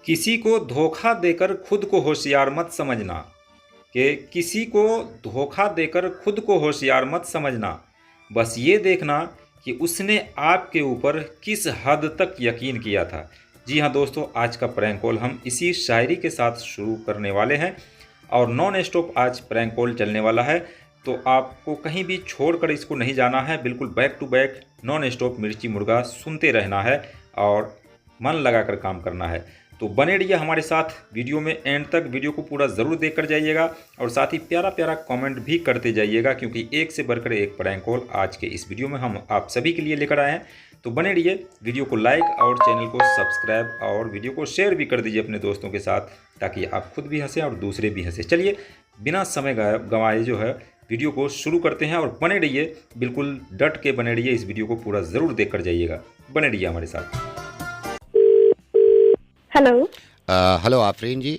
किसी को धोखा देकर खुद को होशियार मत समझना। कि किसी को धोखा देकर खुद को होशियार मत समझना, बस ये देखना कि उसने आपके ऊपर किस हद तक यकीन किया था। जी हाँ दोस्तों, आज का प्रैंक कॉल हम इसी शायरी के साथ शुरू करने वाले हैं और नॉन स्टॉप आज प्रैंक कॉल चलने वाला है। तो आपको कहीं भी छोड़कर इसको नहीं जाना है, बिल्कुल back to back non stop Mirchi Murga सुनते रहना है और मन लगाकर काम करना है। तो बने रहिए हमारे साथ वीडियो में एंड तक। वीडियो को पूरा ज़रूर देख कर जाइएगा और साथ ही प्यारा प्यारा कमेंट भी करते जाइएगा, क्योंकि एक से बढ़कर एक प्रैंक कॉल आज के इस वीडियो में हम आप सभी के लिए लेकर आए हैं। तो बने रहिए, वीडियो को लाइक और चैनल को सब्सक्राइब और वीडियो को शेयर भी कर दीजिए अपने दोस्तों के साथ, ताकि आप खुद भी हंसें और दूसरे भी हंसें। चलिए बिना समय गंवाए जो है वीडियो को शुरू करते हैं और बने रहिए, बिल्कुल डट के बने रहिए। इस वीडियो को पूरा ज़रूर देख कर जाइएगा, बने रहिए हमारे साथ। हेलो। हेलो आफरीन जी।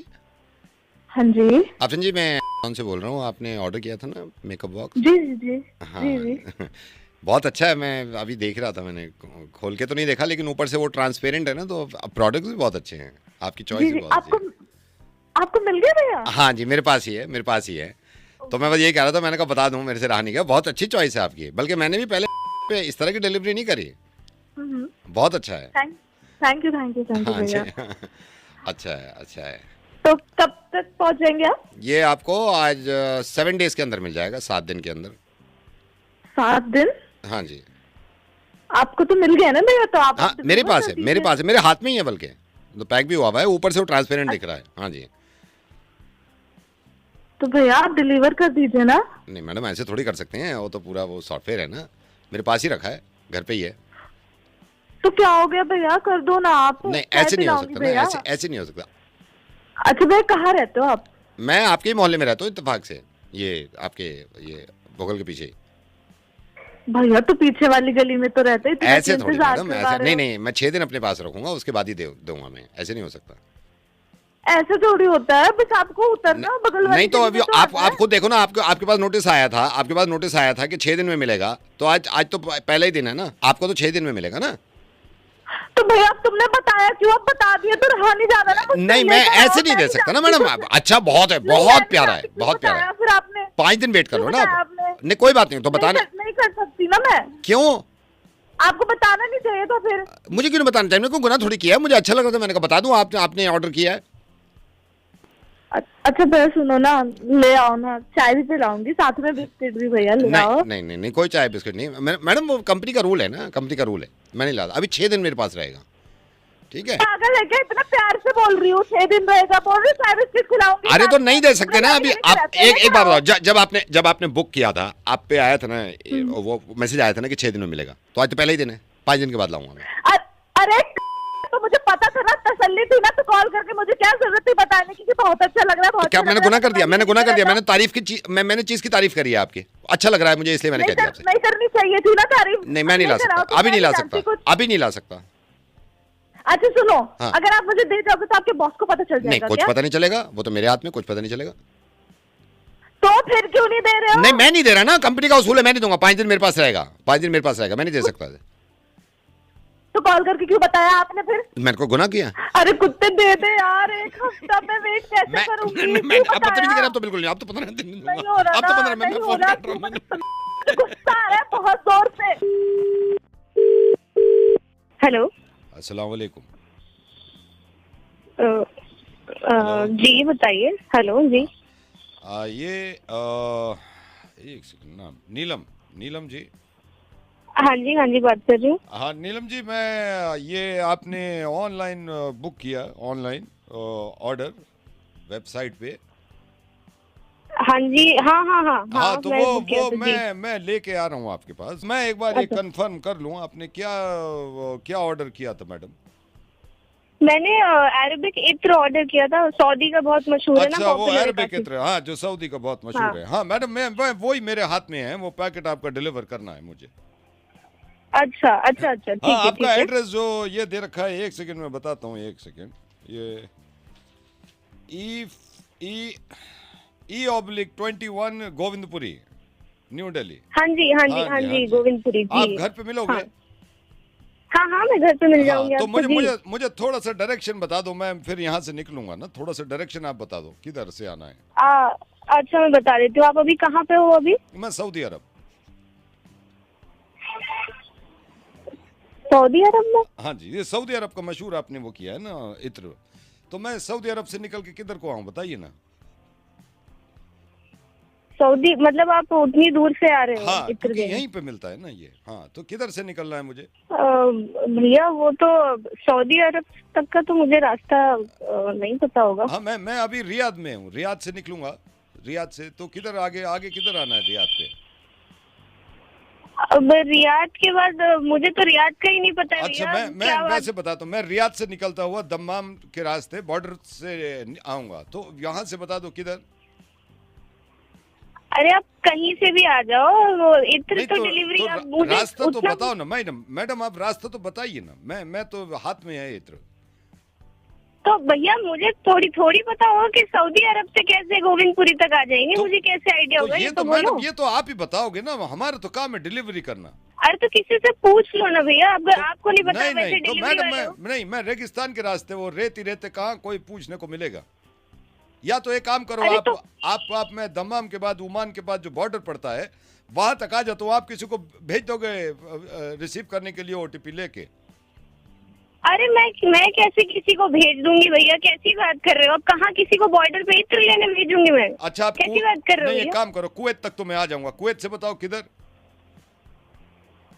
हाँ जी। आफरीन जी, मैं कौन से बोल रहा हूँ, आपने ऑर्डर किया था ना मेकअप बॉक्स? जी जी जी। हाँ जी जी। बहुत अच्छा है, मैं अभी देख रहा था, मैंने खोल के तो नहीं देखा, लेकिन ऊपर से वो ट्रांसपेरेंट है ना, तो प्रोडक्ट्स भी बहुत अच्छे हैं, आपकी जी चॉइस जी भी बहुत अच्छी है। आपको मिल गया भैया? हाँ जी, मेरे पास ही है, मेरे पास ही है। तो मैं बस ये कह रहा था, मैंने कहा बता दूँ, मेरे से रहा नहीं गया। बहुत अच्छी चॉइस है आपकी, बल्कि मैंने भी पहले पे इस तरह की डिलीवरी नहीं करी। बहुत अच्छा है। थैंक यू हाँ जी। भैया। अच्छा है, अच्छा है। तो कब तक पहुंच जाएंगे आप? ये आपको आज 7 डेज के अंदर मिल जाएगा, 7 दिन के अंदर। 7 दिन? हाँ जी। आपको तो मिल गया ना भैया, तो आप हाँ, मेरे पास है, मेरे पास है, मेरे हाथ में ही है, बल्कि तो पैक भी हुआ हुआ है, ऊपर से वो ट्रांसपेरेंट दिख रहा है। हाँ जी। तो भैया आप डिलीवर कर दीजिए ना। नहीं मैडम, ऐसे थोड़ी कर सकते हैं, वो तो पूरा वो सॉफ्टवेयर है ना, मेरे पास ही रखा है, घर पे ही है। तो क्या हो गया भैया, कर दो ना आप। नहीं ऐसे नहीं हो सकता ना, ऐसे नहीं हो सकता। अच्छा भैया, कहाँ रहते हो आप? मैं आपके ही मोहल्ले में रहता हूँ इत्तेफाक से, ये आपके ये भोगल के पीछे। भैया तो पीछे वाली गली में तो रहते हैं। ऐसे थोड़ी मैडम, ऐसे नहीं नहीं, मैं 6 दिन अपने पास रखूंगा, उसके बाद ही दूंगा मैं, ऐसे नहीं हो सकता। ऐसे थोड़ी होता है, बस आपको उतरना बगल वाली। नहीं तो अभी आप खुद देखो ना, आपके पास नोटिस आया था, आपके पास नोटिस आया था कि 6 दिन में मिलेगा, तो आज तो पहला ही दिन है ना, आपको तो 6 दिन में मिलेगा ना। तो भैया तुमने बताया क्यों? अब बता दिया तो रहा नहीं जाना ना। नहीं मैं ऐसे नहीं दे सकता ना मैडम। अच्छा बहुत है, बहुत प्यारा है, बहुत प्यारा है। फिर आपने 5 दिन वेट कर लो ना आप। नहीं कोई बात नहीं, तो बताना नहीं कर सकती ना मैं। क्यों? आपको बताना नहीं चाहिए तो फिर मुझे क्यों बताना चाहिए? मैंने कोई गुनाह थोड़ी किया है, मुझे अच्छा लगा था, मैंने कहा बता दूं, आपने ऑर्डर किया है। अच्छा भैया सुनो ना, ले आओ ना, चाय भी पिलाऊंगी, साथ में बिस्किट भी भैया ले आओ। नहीं नहीं नहीं, कोई चाय बिस्किट नहीं मैडम, वो कंपनी का रूल है ना, कंपनी का रूल है, मैं नहीं लाता। अभी 6 दिन मेरे पास रहेगा, ठीक है? पागल है क्या? इतना प्यार से बोल रही हूँ, 6 दिन रहेगा, बोल रही चाय बिस्किट खिलाऊंगी। अरे तो नहीं दे सकते ना अभी आप। एक बात बताओ, जब आपने बुक किया था, आप पे आया था ना वो मैसेज आया था ना कि 6 दिन में मिलेगा, तो आज तो पहला ही दिन है, 5 दिन के बाद लाऊंगा मैं। अरे तो मुझे पता था ना, तसल्ली थी ना, तो कॉल करके मुझे क्या जरूरत थी बताने की कि बहुत अच्छा लग रहा है, बहुत। क्या मैंने गुनाह कर दिया? मैंने गुनाह कर दिया? मैंने तारीफ की चीज, मैंने चीज की तारीफ करी है आपकी, अच्छा लग रहा है मुझे, इसलिए मैंने कह दिया आपसे। नहीं करनी चाहिए थी ना तारीफ। नहीं मैं नहीं ला सकता, अभी नहीं ला सकता, अभी नहीं ला सकता। अच्छा सुनो, हाँ। अगर आप मुझे दे जाओगे तो आपके बॉस को पता चल जाएगा? नहीं कुछ पता नहीं चलेगा, वो तो मेरे हाथ में, कुछ पता नहीं चलेगा। तो फिर क्यों नहीं दे रहे हो? नहीं मैं नहीं दे रहा ना, कंपनी का उसूल है, मैं नहीं दूंगा। 5 दिन मेरे पास रहेगा, 5 दिन मेरे पास रहेगा, मैं नहीं दे सकता। तो कॉल करके क्यों बताया आपने फिर? मैंने को गुनाह किया? अरे कुत्ते दे दे यार, एक हफ्ता में वेट कैसे करूंगी? मैं अब बदतमीजी कर रहा हूं तो बिल्कुल नहीं, अब तो 15 दिन नहीं नहीं दूंगा, हो रहा अब तो 15 ना, मैं फोन काट रहा हूं। गुस्सा आ रहा है बहुत जोर से। हेलो। अस्सलाम वालेकुम। जी बताइए। हेलो जी। एक सेकंड, नाम नीलम जी। हाँ जी बात कर रही हूँ। हाँ नीलम जी, मैं ये आपने ऑनलाइन बुक किया, ऑनलाइन ऑर्डर वेबसाइट पे। हाँ जी। हाँ तो वो मैं लेके आ रहा हूँ आपके पास। मैं एक बार ये कंफर्म कर लूँ, आपने क्या ऑर्डर किया था मैडम? मैंने अरेबिक इत्र ऑर्डर किया था, सऊदी का बहुत मशहूर है ना। अच्छा वो अरेबिक इत्र, हाँ जो सऊदी का बहुत मशहूर है। हाँ मैडम, मैं वही मेरे हाथ में है, वो पैकेट आपका डिलीवर करना है मुझे। अच्छा ठीक है। आपका एड्रेस जो ये दे रखा है, एक सेकंड में बताता हूँ, एक सेकंड। ये E/21 गोविंदपुरी, न्यू दिल्ली। हाँ जी गोविंदपुरी जी। आप घर पे मिलोगे? हाँ मैं घर पे मिल जाऊंगी हाँ, तो आपको मुझे जी। मुझे मुझे थोड़ा सा डायरेक्शन बता दो, मैं फिर यहाँ से निकलूंगा ना, थोड़ा सा डायरेक्शन आप बता दो किधर से आना है। अच्छा मैं बता देती हूँ, आप अभी कहाँ पे हो अभी? मैं सऊदी अरब। सऊदी अरब में? हाँ जी, ये सऊदी अरब का मशहूर आपने वो किया है ना इत्र, तो मैं सऊदी अरब से निकल के किधर को आऊँ बताइए ना। सऊदी मतलब आप उतनी दूर से आ रहे हो हाँ, इत्र क्योंकि देने? यहीं पे मिलता है ना ये। हाँ, तो किधर से निकलना है मुझे? भैया वो तो सऊदी अरब तक का तो मुझे रास्ता नहीं पता होगा। हाँ, मैं अभी रियाद में हूँ, रियाद से निकलूंगा। रियाद से तो किधर आगे आगे किधर आना है रियाद पे? अब रियाद के बाद मुझे तो रियाद का ही नहीं पता है अच्छा, भैया। मैं क्या बात? वैसे बताता हूँ, मैं रियाद से निकलता हुआ दम्माम के रास्ते बॉर्डर से आऊंगा, तो यहाँ से बता दो किधर। अरे आप कहीं से भी आ जाओ, वो इत्र नहीं तो डिलीवरी आप मुझे रास्ता तो उतना- बताओ ना मैडम आप रास्ता तो बताइए ना। मैं तो हाथ में है इत्र। तो भैया मुझे थोड़ी थोड़ी पता होगा कि सऊदी अरब से कैसे गोविंदपुरी तक आ जाएंगे, तो- मुझे कैसे आइडिया होगा? ये तो मैडम बोलो। ये तो आप ही बताओगे ना, हमारा तो काम है डिलीवरी करना। अरे तो किसी से पूछ लो ना भैया, आपको नहीं पता नहीं वैसे नहीं, तो डिलीवरी मैडम वाले हो। मैं रेगिस्तान के रास्ते, वो रेत ही रेते कहाँ कोई पूछने को मिलेगा। या तो एक काम करो, अरे आप तो- आप मैं दम्माम के बाद ओमान के बाद जो बॉर्डर पड़ता है वहां तक आ जाओ, तो आप किसी को भेज दोगे रिसीव करने के लिए ओटीपी लेके। अरे मैं कैसे किसी को भेज दूंगी भैया, कैसी बात कर रहे हो आप? कहाँ किसी को बॉर्डर पे इत्र लेने भेजूंगी मैं? अच्छा, आप कैसी बात कर रहे हो नहीं, एक भैया? काम करो, कुवैत तक तो मैं आ जाऊंगा। कुवैत से बताओ किधर।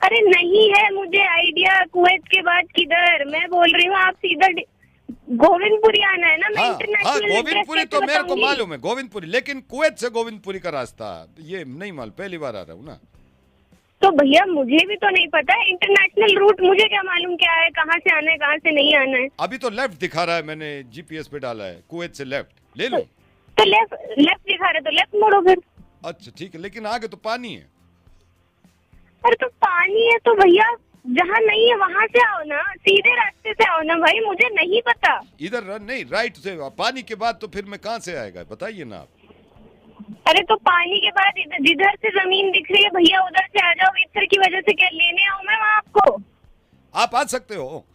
अरे नहीं है मुझे आइडिया कुवैत के बाद किधर, मैं बोल रही हूँ आप सीधा गोविंदपुरी आना है ना। मैं हाँ इंटरनेशनल गोविंदपुरी तो मेरे को मालूम है, गोविंदपुरी, लेकिन कुवैत से गोविंदपुरी का रास्ता ये नहीं मालूम, पहली बार आ रहा हूँ ना। तो भैया मुझे भी तो नहीं पता है इंटरनेशनल रूट, मुझे क्या मालूम क्या है, कहाँ से आना है कहाँ से नहीं आना है। अभी तो लेफ्ट दिखा रहा है, मैंने जीपीएस पे डाला है, कुवैत से लेफ्ट ले लो। तो लेफ्ट लेफ्ट दिखा रहे तो लेफ्ट मोड़ो फिर। अच्छा ठीक है, लेकिन आगे तो पानी है। अरे तो पानी है तो भैया जहाँ नहीं है वहाँ से आओ ना, सीधे रास्ते से आओ ना भाई, मुझे नहीं पता। इधर नहीं, राइट से पानी के बाद तो फिर मैं कहाँ से आएगा बताइए ना आप। अरे तो पानी के बाद जिधर से जमीन दिख रही है भैया उधर से आ जाओ। इत्र की वजह से क्या लेने आऊँ मैं वहाँ आपको? आप आ सकते हो।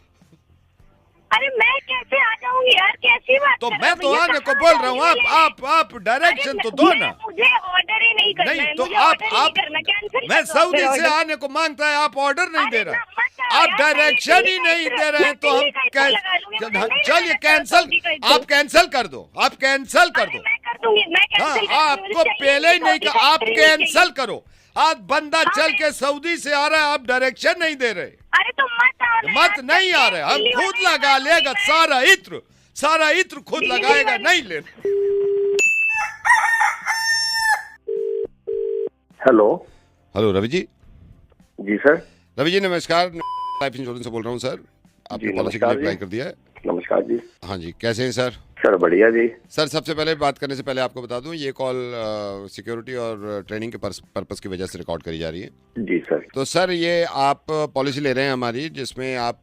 अरे मैं कैसे आ जाऊंगी यार, कैसी बात तो कर रहे मैं हो तो भैया? आने को कहाँ बोल आ रहा हूँ, जाऊंगी आप डायरेक्शन अरे तो दो ना। मुझे ऑर्डर ही नहीं करना नहीं है, तो मुझे ऑर्डर ही नहीं आप करना, कैंसिल मैं कर दो सऊदी फिर से order। आने को मांगता है, आप ऑर्डर नहीं अरे दे रहा, ना, मत आओ आप यार, डायरेक्शन मैं ही दिल्ली नहीं का दे रहे हैं, तो हम दिल्ली का इतना लगा लूंगी, मैं नहीं चलिए लगा कैंसिल, सऊदी का इतना। आप कैंसिल कर दो, आप कैंसिल कर अरे दो। मैं कर दूंगी, मैं हाँ, कैंसिल कर दूंगी, आपको मुझे चाहिए पहले ही नहीं सऊदी कहा, का आप इत्र नहीं कैंसिल चाहिए। करो। आज बंदा हाँ, चल मैं- के सऊदी से आ रहा है, आप डायरेक्शन नहीं दे रहे। अरे तो मत आओ ना मत यार, नहीं आ रहे, हम दिल्ली खुद वाले लगा आऊंगी लेगा मैं। सारा इत्र खुद दिल्ली लगाएगा, वाले- नहीं ले। हेलो। हेलो रवि जी। जी सर। रवि जी नमस्कार, लाइफ इंश्योरेंस से बोल रहा हूँ सर, आपने जी, पॉलिसी के लिए नमस्कार जी। अप्लाई कर दिया है। नमस्कार जी। हाँ जी, कैसे हैं सर? सर बढ़िया जी। सर सबसे पहले बात करने से पहले आपको बता दूं, ये कॉल सिक्योरिटी और ट्रेनिंग के पर्पस की वजह से रिकॉर्ड करी जा रही है। जी सर। तो सर ये आप पॉलिसी ले रहे हैं हमारी, जिसमें आप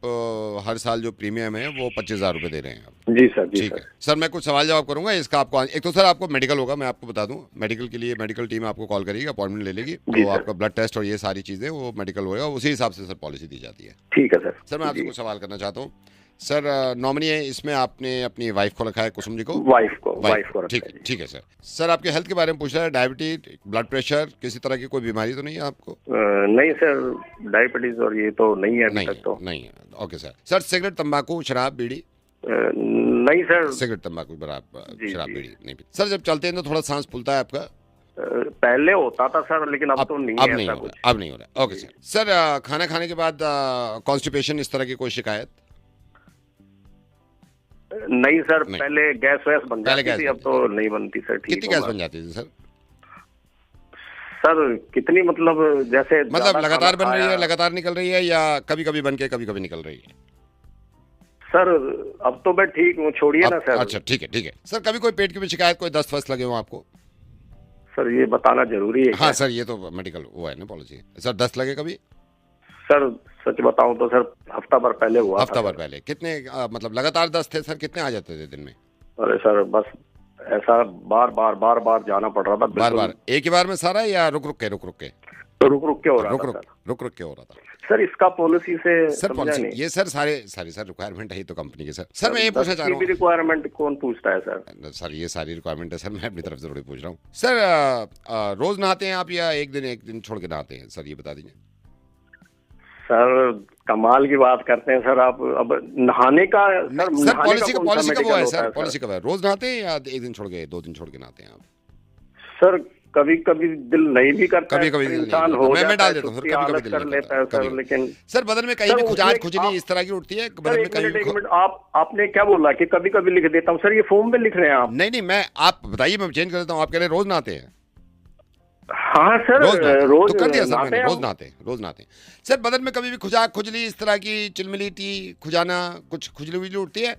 हर साल जो प्रीमियम है वो 25,000 रुपये दे रहे हैं आप। जी सर। जी ठीक सर। है सर, मैं कुछ सवाल जवाब करूंगा इसका। आपको एक तो सर आपको मेडिकल होगा, मैं आपको बता दूं, मेडिकल के लिए मेडिकल टीम आपको कॉल करेगी, अपॉइंटमेंट ले लेगी, जी तो सर। आपका ब्लड टेस्ट और ये सारी चीज़ें वो मेडिकल होगा, उसी हिसाब से सर पॉलिसी दी जाती है। ठीक है सर। सर मैं आपसे जी। कुछ सवाल करना चाहता हूँ। सर नॉमिनी है इसमें आपने अपनी वाइफ को रखा है, कुसुम जी को? वाइफ को रखा ठीक है है, जी। ठीक है सर। सर आपके हेल्थ के बारे में पूछ रहा है, डायबिटीज, ब्लड प्रेशर, किसी तरह की कोई बीमारी तो नहीं है आपको? नहीं सर, डायबिटीज और ये तो नहीं है अभी नहीं तक तो। नहीं है, ओके सर। सर सिगरेट, तंबाकू, शराब, बीड़ी? नहीं सर। सिगरेट, तंबाकू, जी, शराब, जी। बीड़ी नहीं पीते। सर जब चलते हैं तो थोड़ा सांस फूलता है आपका? पहले होता था सर, लेकिन अब तो नहीं अब है नहीं ऐसा हो कुछ। रहा, अब नहीं हो रहा, ओके सर। सर खाना खाने के बाद कॉन्स्टिपेशन, इस तरह की कोई शिकायत? नहीं सर, नहीं। पहले गैस वैस बन पहले जाती गैस थी, बन अब तो नहीं बनती सर। ठीक कितनी गैस बन जाती थी सर? सर कितनी, मतलब जैसे मतलब ज्यादा लगातार खाना बन रही है, खाया- लगातार निकल रही है, या कभी कभी बन के कभी कभी निकल रही है? सर अब तो मैं ठीक हूँ, छोड़िए ना सर। अच्छा ठीक है, ठीक है सर। कभी कोई पेट की भी शिकायत, कोई दस्त वस्त लगे हो आपको? सर ये बताना जरूरी है हाँ क्या? सर, ये तो मेडिकल वो है ना पॉलिसी। सर दस्त लगे कभी? सर सच बताऊं तो सर हफ्ता भर पहले हुआ हफ्ता था भर सर। पहले? कितने मतलब लगातार दस्त थे सर, कितने आ जाते थे दिन में? अरे सर बस ऐसा बार बार जाना पड़ रहा था बार बिल्कुल। बार एक ही बार में सारा, या रुक रुक के? तो रुक रुक के हो रहा रुक था रुक सर। रुक रुक के हो रहा था सर इसका पॉलिसी से सर। समझा पॉलिसी नहीं। ये सर सारे सर रिक्वायरमेंट है ही तो कंपनी के सर मैं ये पूछना चाह रहा भी हूँ रिक्वायरमेंट कौन पूछता है सर? सर, ये सारी रिक्वायरमेंट है सर, मैं अपनी तरफ से थोड़ी पूछ रहा हूँ सर। रोज नहाते हैं आप या एक दिन छोड़ के नहाते हैं सर, ये बता दीजिए। सर कमाल की बात करते हैं सर आप। अब नहाने का सर, सर नहाने पॉलिसी का कौन सा वो है मेडिकल सर, होता पॉलिसी कब है? रोज नहाते हैं या एक दिन छोड़ के 2 दिन छोड़ के नहाते हैं आप? सर कभी कभी दिल नहीं भी करता है, कभी दिल नहीं इंसान करता। हो मैं जाता डाल है, देता हूँ सर, छुट्टी कभी आलस दिल कर नहीं लेता है करता, सर, कभी। लेकिन सर बदन में कहीं सर भी खुजाल उसमें खुजली आप- इस तरह की उठती है सर बदन में एक कहीं मिनट भी एक मिनट, आपने क्या बोला कि कभी कभी लिख देता हूँ? सर ये फॉर्म में लिख रहे हैं आप? नहीं मैं आप बताइए, मैं चेंज कर देता हूँ। आप कह रहे हैं रोज नहाते हैं? हाँ सर रोज तो कर दिया सर नहाते मैंने, हैं रोज हम। नहाते हैं सर। बदन में कभी भी खुजली इस तरह की चिलमिलीटी खुजाना कुछ खुजली वुजली उठती है?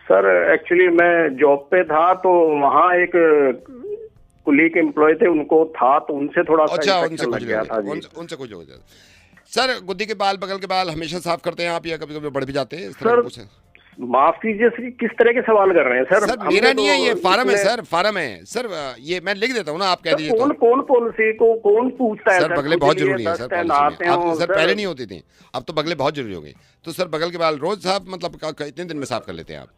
सर एक्चुअली मैं जॉब पे था तो वहाँ एक कुलीग एम्प्लॉय थे, उनको था तो उनसे थोड़ा सा अच्छा, infection उनसे लग खुजली गया था जी। उनसे कुछ हो जाता है। सर गुद्दी के बाल, बगल के बाल हमेशा साफ करते हैं आप या कभी कभी बढ़ भी जाते हैं इस तरह सर, का कुछ? माफ कीजिए सर, किस तरह के सवाल कर रहे हैं सर? सर हमने मेरा नहीं है तो ये, फार्म है इसमें- सर, फार्म है सर। ये मैं लिख देता हूँ ना, आप कह सर, दीजिए कौन तो। कौन पॉलिसी को कौन पूछता है सर बगले बहुत खुजली है, जरूरी है सर दस्त है, पॉलिसी नहाते में। आप हो, सर पहले नहीं होती थी, अब तो बगले बहुत जरूरी हो गई। तो सर बगल के बाल रोज साफ, मतलब कितने दिन में साफ कर लेते हैं आप?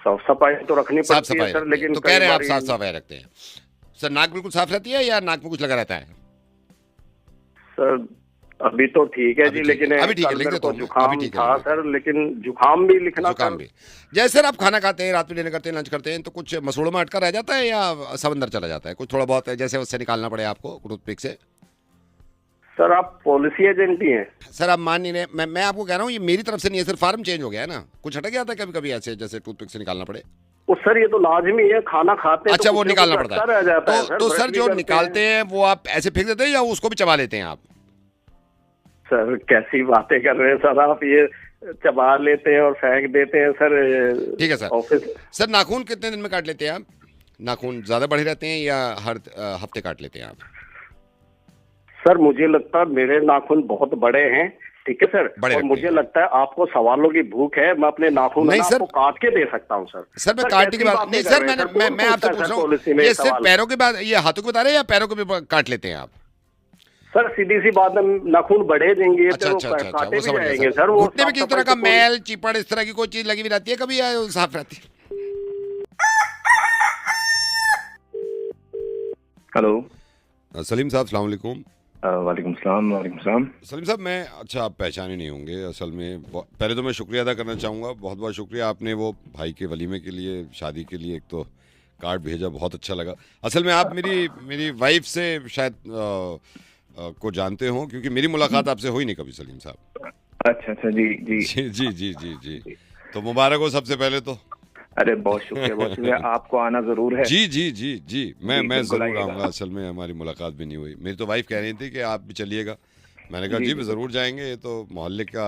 साफ सफाई तो रखनी साफ पड़ती है सफाई सर, रखते हैं। लेकिन तो कह रहे हैं आप कई साफ बारी- सफाई रखते हैं सर। नाक बिल्कुल साफ रहती है या नाक में कुछ लगा रहता है? सर अभी तो ठीक है अभी जी, ठीक लेकिन है, अभी ठीक है, कल लिख मेरे देता को हूँ मैं, जुकाम अभी ठीक है, था लिख देता सर, लेकिन जुकाम भी लिखना जुकाम सर। भी। जैसे सर आप खाना खाते हैं, रात में डिनर करते हैं, लंच करते हैं, तो कुछ मसूड़ों में अटका रह जाता है या सब अंदर चला जाता है? कुछ थोड़ा बहुत है, जैसे उससे निकालना पड़े आपको टूथपिक से? सर आप पॉलिसी एजेंट ही हैं? सर आप मान नहीं रहे, मैं आपको कह रहा हूँ ये मेरी तरफ से नहीं है सर, फार्म चेंज हो गया है ना, कुछ हटक जाता है कभी कभी ऐसे, जैसे टूथपिक से निकालना पड़े। वो सर ये तो लाजमी है, खाना खाते हैं अच्छा तो वो कुछ ना निकालना कुछ पड़ता अटका रह जाता है है तो ब्रश सर भी जो करते निकालते हैं वो आप ऐसे फेंक देते हैं या उसको भी चबा लेते हैं आप? सर कैसी बातें कर रहे हैं सर आप, ये चबा लेते हैं और फेंक देते हैं सर। ठीक है सर। ऑफिस सर नाखून कितने दिन में काट लेते हैं आप? नाखून ज्यादा बढ़े रहते हैं या हर हफ्ते काट लेते हैं आप? सर मुझे लगता है मेरे नाखून बहुत बड़े हैं, ठीक है सर, बड़े और लगते मुझे हैं। लगता है आपको सवालों की भूख है, मैं अपने नाखून नहीं ना सर। आपको काट के दे सकता हूँ सर। सर मैं काटने की कैसी बात बातें नहीं कर सर, रहे हैं सर? मैं कौन आपसे पूछता है पूछ सर रहा पॉलिसी हूँ, में ये सवाल? सिर्फ पैरों के बाद, ये हाथों के बता रहे हैं या पैरों के भी काट लेते हैं आप? सर सीधी सी बात है, नाखून बढ़े देंगे अच्छा तो अच्छा अच्छा काटे वो भी समझ गया जाएंगे सर। सर। वो घुटने में साफ किसी तरह सफाई का तो कोई- मैल चिपड़ इस तरह की कोई चीज लगी हुई रहती है कभी या वो साफ रहती है? हेलो। सलीम साहब अस्सलाम वालेकुम। वालेकुम सलाम। वालेकुम सलाम। सलीम साहब मैं, अच्छा आप पहचाने नहीं होंगे असल में, पहले तो मैं शुक्रिया अदा करना चाहूँगा, बहुत बहुत शुक्रिया, आपने वो भाई के वलीमे के लिए, शादी के लिए एक तो कार्ड भेजा, बहुत अच्छा लगा। असल में आप मेरी वाइफ से शायद को जानते हो, क्योंकि मेरी मुलाकात आपसे हुई नहीं कभी सलीम साहब। अच्छा अच्छा जी जी जी जी जी जी जी, तो मुबारक हो सबसे पहले तो। अरे बहुत शुक्रिया, आपको आना जरूर है। जी जी जी जी, मैं बिल्कुल जरूर आइएगा। आऊँगा। असल में हमारी मुलाकात भी नहीं हुई, मेरी तो वाइफ कह रही थी कि आप भी चलिएगा, मैंने कहा जी, जी जी। ज़रूर जाएंगे, ये तो मोहल्ले का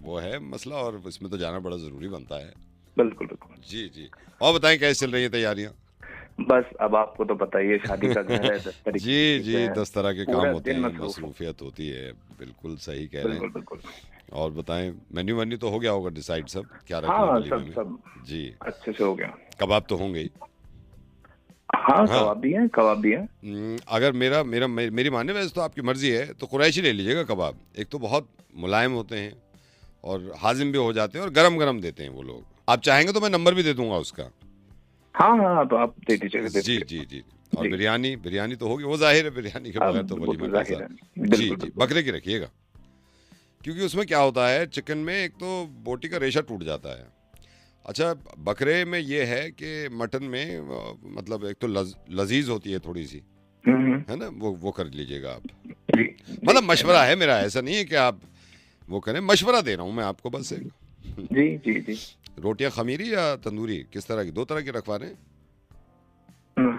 वो है मसला और इसमें तो जाना बड़ा ज़रूरी बनता है। बिल्कुल बिल्कुल। जी जी, और बताएं कैसे चल रही हैं तैयारियां? बस अब आपको तो बताइए, शादी का घर है, 10 तारीख जी जी, 10 तरह के पूरा काम होते दिन हैं, मसरूफ। मसरूफियत होती है, बिल्कुल सही कह रहे बिल्कुल हैं। बिल्कुल। और बताएं, मेन्यू वेन्यू तो हो गया होगा डिसाइड सब, क्या रखें हाँ वलीमे सब में? सब जी, अच्छे से हो गया। कबाब तो होंगे ही। हाँ कबाब भी है, कबाब भी है। अगर मेरी मानने वैसे तो आपकी मर्जी है तो कुरैशी ले लीजिएगा कबाब, एक तो बहुत मुलायम होते हैं और हाजिम भी हो जाते हैं और गरम गरम देते हैं वो लोग। आप चाहेंगे तो मैं नंबर भी दे दूंगा उसका। हाँ हाँ तो आप दे दीजिएगा, दे जी दीजिएगा। जी जी, और जी। बिरयानी तो होगी, वो जाहिर है बिरयानी के हाँ, बगैर तो वो वलीमा जाहिर कैसा। है। जी बिल्कुल, जी, बिल्कुल। बकरे की रखिएगा, क्योंकि उसमें क्या होता है चिकन में, एक तो बोटी का रेशा टूट जाता है। अच्छा बकरे में ये है कि मटन में मतलब एक तो लजीज होती है थोड़ी सी, है ना, वो कर लीजिएगा आप। जी मतलब मशवरा है मेरा, ऐसा नहीं है कि आप वो करें, मशवरा दे रहा हूँ मैं आपको बस एक। जी जी जी। रोटियां खमीरी या तंदूरी, किस तरह की? 2 तरह की रखवा रहे हैं।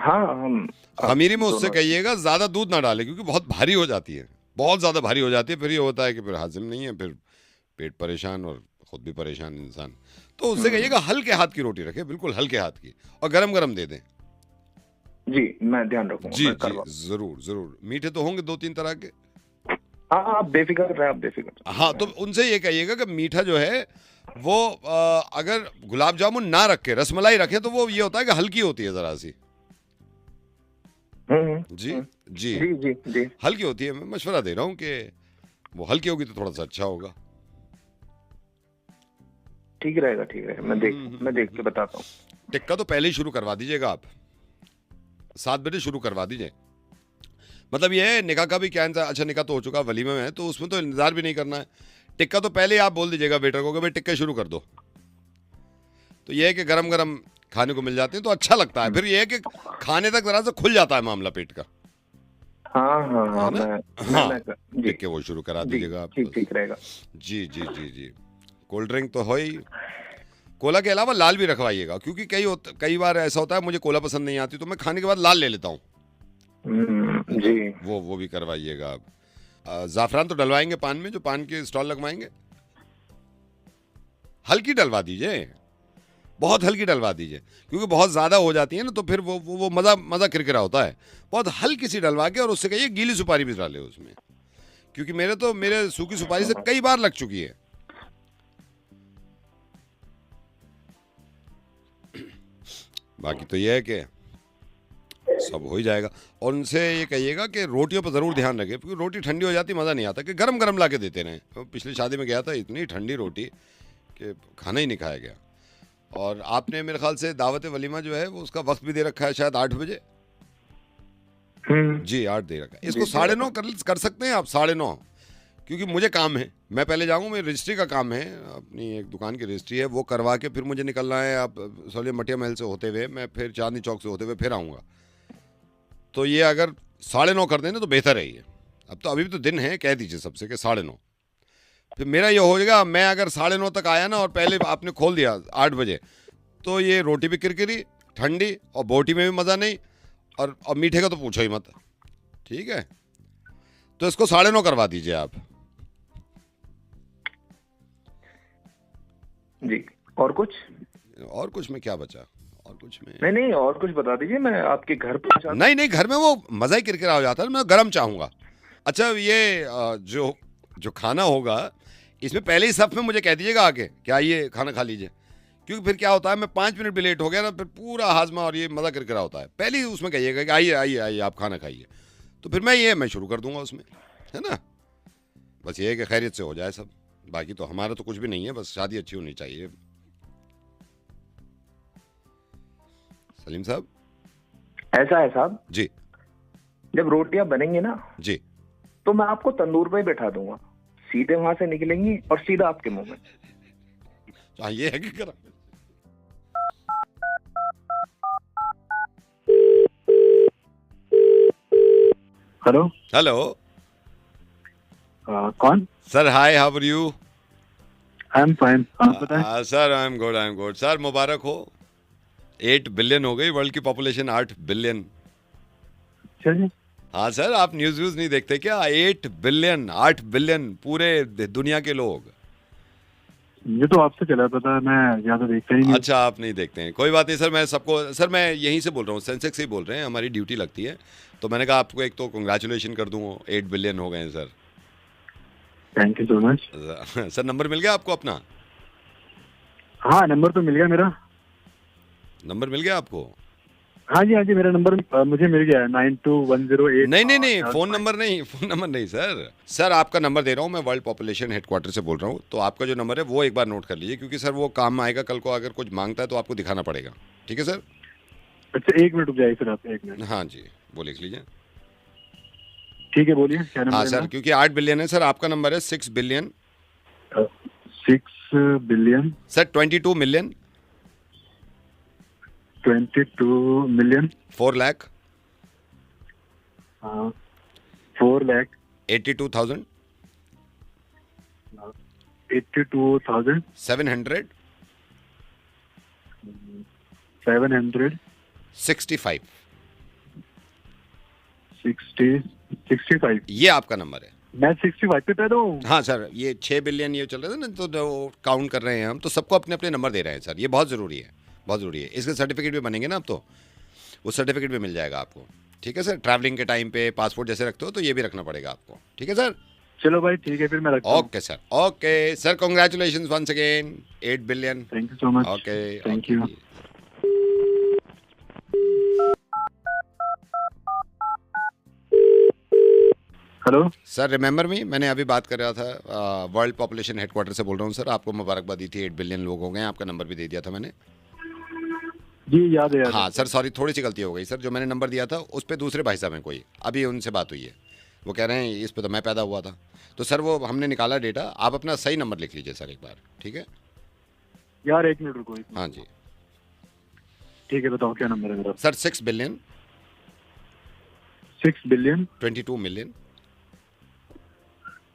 हाँ हम खमीरी में उससे दोनों- कहिएगा ज़्यादा दूध ना डाले, क्योंकि बहुत भारी हो जाती है, बहुत ज़्यादा भारी हो जाती है, फिर ये होता है कि फिर हाजिम नहीं है, फिर पेट परेशान और ख़ुद भी परेशान इंसान। तो उससे कहिएगा हल्के हाथ की रोटी रखे, बिल्कुल हल्के हाथ की, और गरम गरम दे दें। जी मैं ध्यान रखूंगा। जी मैं जी करवा- ज़रूर ज़रूर। मीठे तो होंगे 2-3 तरह के। हाँ आप बेफिक्र रहे, आप बेफिक्र रहे। हाँ तो उनसे ये कहिएगा कि मीठा जो है वो अगर गुलाब जामुन ना रखे, रसमलाई रखे, तो वो ये होता है कि हल्की होती है ज़रा सी। जी जी जी जी जी। हल्की होती है, मैं मशवरा दे रहा हूँ कि वो हल्की होगी तो थोड़ा सा अच्छा होगा। ठीक रहेगा, ठीक रहेगा। मैं देख के बताता हूँ। टिक्का तो पहले ही शुरू करवा दीजिएगा आप, 7 बजे शुरू करवा दीजिए। मतलब ये है, निकाह का भी क्या इंतजार, अच्छा निकाह तो हो चुका, वलीमे में है तो उसमें तो इंतजार भी नहीं करना है। टिक्का तो पहले ही आप बोल दीजिएगा वेटर को कि भाई टिक्के शुरू कर दो, तो ये है कि गरम गरम खाने को मिल जाते हैं तो अच्छा लगता है। फिर ये है कि खाने तक जरा सा खुल जाता है मामला पेट का। हाँ हाँ हाँ, है ना? हाँ, जी टिक्के वो शुरू करा जी, दीजिएगा आप। ठीक ठीक रहेगा। जी जी जी जी। कोल्ड ड्रिंक तो हो ही, कोला के अलावा लाल भी रखवाइएगा, क्योंकि कई बार ऐसा होता है मुझे कोला पसंद नहीं आती तो मैं खाने के बाद लाल ले लेता हूँ। जी वो भी करवाइएगा आप। ज़ाफ़रान तो डलवाएंगे पान में, जो पान के स्टॉल लगवाएंगे, हल्की डलवा दीजिए, बहुत हल्की डलवा दीजिए, क्योंकि बहुत ज़्यादा हो जाती है ना तो फिर वो मज़ा किरकिरा होता है। बहुत हल्की सी डलवा के, और उससे कहिए गीली सुपारी भी डाले उसमें, क्योंकि मेरे सूखी सुपारी से कई बार लग चुकी है। बाकी तो ये है कि सब हो ही जाएगा। और उनसे ये कहिएगा कि रोटियों पर ज़रूर ध्यान रखें, क्योंकि रोटी ठंडी हो जाती मज़ा नहीं आता, कि गरम गरम ला के देते रहें। तो पिछली शादी में गया था, इतनी ठंडी रोटी कि खाना ही नहीं खाया गया। और आपने मेरे ख्याल से दावत वलीमा जो है वो उसका वक्त भी दे रखा है शायद 8 बजे। जी 8 दे रखा है। इसको 9:30 कर सकते हैं आप, 9:30, क्योंकि मुझे काम है, मैं पहले जाऊँगा, मेरी रजिस्ट्री का काम है, अपनी एक दुकान की रजिस्ट्री है, वो करवा के फिर मुझे निकलना है। आप सोलिया मटिया महल से होते हुए मैं फिर चांदनी चौक से होते हुए फिर आऊँगा। तो ये अगर 9:30 कर दें तो बेहतर है ये। अब तो अभी भी तो दिन है, कह दीजिए सबसे कि 9:30। फिर मेरा ये हो जाएगा, मैं अगर 9:30 तक आया ना और पहले आपने खोल दिया 8 बजे, तो ये रोटी भी किरकिरी ठंडी, और बोटी में भी मज़ा नहीं, और मीठे का तो पूछो ही मत। ठीक है, तो इसको 9:30 करवा दीजिए आप। जी। और कुछ में क्या बचा? और कुछ में नहीं, और कुछ बता दीजिए, मैं आपके घर पहुंचा। नहीं, घर में वो मज़ा ही किरकिरा हो जाता है, मैं गरम चाहूँगा। अच्छा, ये जो खाना होगा, इसमें पहले ही सफ में मुझे कह दीजिएगा आके कि आइए खाना खा लीजिए, क्योंकि फिर क्या होता है, मैं 5 मिनट भी लेट हो गया ना, फिर पूरा हाजमा और ये मज़ा किरकिरा होता है। पहले ही उसमें कहिएगा कि आइए आप खाना खाइए, तो फिर मैं शुरू कर दूंगा उसमें, है ना। बस ये है कि खैरियत से हो जाए सब, बाकी तो हमारा तो कुछ भी नहीं है, बस शादी अच्छी होनी चाहिए। सलीम साहब। ऐसा है साहब जी। जब रोटियां बनेंगी ना जी, तो मैं आपको तंदूर पे ही बैठा दूंगा, सीधे वहां से निकलेंगी और सीधा आपके मुंह में। हाँ, ये है कि करा। हेलो कौन? Sir, hi, how are you? I am fine, आप बताएं। Sir, I am good. Sir, मुबारक हो, 8 बिलियन हो गई वर्ल्ड की पॉपुलेशन, 8 बिलियन। चलिए। हाँ सर, आप न्यूज़ नहीं देखते क्या? 8 बिलियन पूरे दुनिया के लोग। ये तो आपसे चला पता है, मैं ज्यादा देखता ही नहीं। अच्छा, आप नहीं देखते हैं, कोई बात नहीं सर। सर मैं यहीं से बोल रहा हूँ, सेंसेक्स से ही बोल रहे हैं, हमारी ड्यूटी लगती है, तो मैंने कहा आपको एक तो कंग्रेचुलेशन कर दूँ, 8 बिलियन हो गए हैं sir. Thank you so much. Sir, number मिल गया आपको अपना? हाँ, नंबर तो मिल गया मेरा। नंबर मिल गया आपको? हाँ जी, मेरा नंबर मुझे मिल गया है, 921008। नहीं, फोन नंबर नहीं सर, आपका नंबर दे रहा हूँ मैं, वर्ल्ड पॉपुलेशन हेडक्वार्टर से बोल रहा हूँ, तो आपका जो नंबर है वो एक बार नोट कर लीजिए, क्योंकि सर वो काम आएगा कल को, अगर कुछ मांगता है तो आपको दिखाना पड़ेगा। ठीक है सर? अच्छा, 1 मिनट रुक जाइए सर, आप 1 मिनट। हाँ जी, वो लिख लीजिए। ठीक है, बोलिए क्या नंबर? हाँ सर, क्योंकि 8 बिलियन है सर, आपका नंबर है 6 billion. 6 billion sir, 22 million 4 lakh 4 lakh 82,000 700 765। 65। ये आपका नंबर है। मैं 65 पे पैदा हूँ। हाँ सर, ये 6 बिलियन ये चल रहा था ना, तो काउंट कर रहे हैं हम, तो सबको अपने अपने नंबर दे रहे हैं सर, ये बहुत ज़रूरी है। इसके सर्टिफिकेट भी बनेंगे ना अब, तो वो सर्टिफिकेट भी मिल जाएगा आपको। ठीक है सर? ट्रैवलिंग के टाइम पे पासपोर्ट जैसे रखते हो तो ये भी रखना पड़ेगा आपको। ठीक है सर? चलो भाई, ठीक है, फिर मैं रखता हूँ। Okay sir, congratulation once again, 8 billion. Thank you so much. Okay, thank you. Hello. Sir remember me, मैंने अभी बात कर रहा था, वर्ल्ड पॉपुलेशन हेडक्वार्टर से बोल रहा हूँ सर। आपको मुबारकबाद दी थी, 8 बिलियन लोग हो गए हैं, आपका नंबर भी दे दिया था मैंने। जी याद है, याद हाँ है। सर, सॉरी थोड़ी सी गलती हो गई सर। जो मैंने नंबर दिया था उस पर दूसरे भाई साहब हैं कोई, अभी उनसे बात हुई है, वो कह रहे हैं इस पे तो मैं पैदा हुआ था। तो सर वो हमने निकाला डेटा, आप अपना सही नंबर लिख लीजिए सर एक बार, ठीक है? यार 1 मिनट रुको, 1 मिनट। हाँ जी ठीक है, बताओ क्या नंबर है मेरा। Sir. 6 billion 6 billion 22 million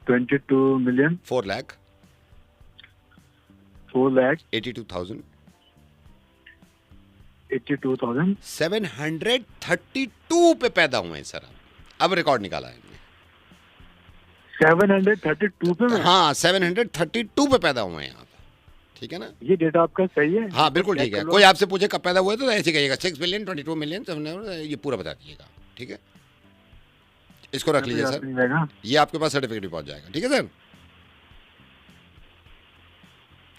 22 million 4 lakh 4 lakh 82,000 82,000 732 पे पैदा हुए हैं सर। अब रिकॉर्ड निकाला है हमने। 732 पे मैं। हाँ 732 पे पैदा हुए हैं आप, ठीक है ना? ये डेटा आपका सही है? हाँ बिल्कुल ठीक है। कोई आपसे पूछे कब पैदा हुए तो ऐसे कहिएगा 6 बिलियन 22 मिलियन, ये पूरा बता दीजिएगा, ठीक है? इसको रख लीजिए सर, ये आपके पास सर्टिफिकेट भी पहुंच जाएगा, ठीक है सर?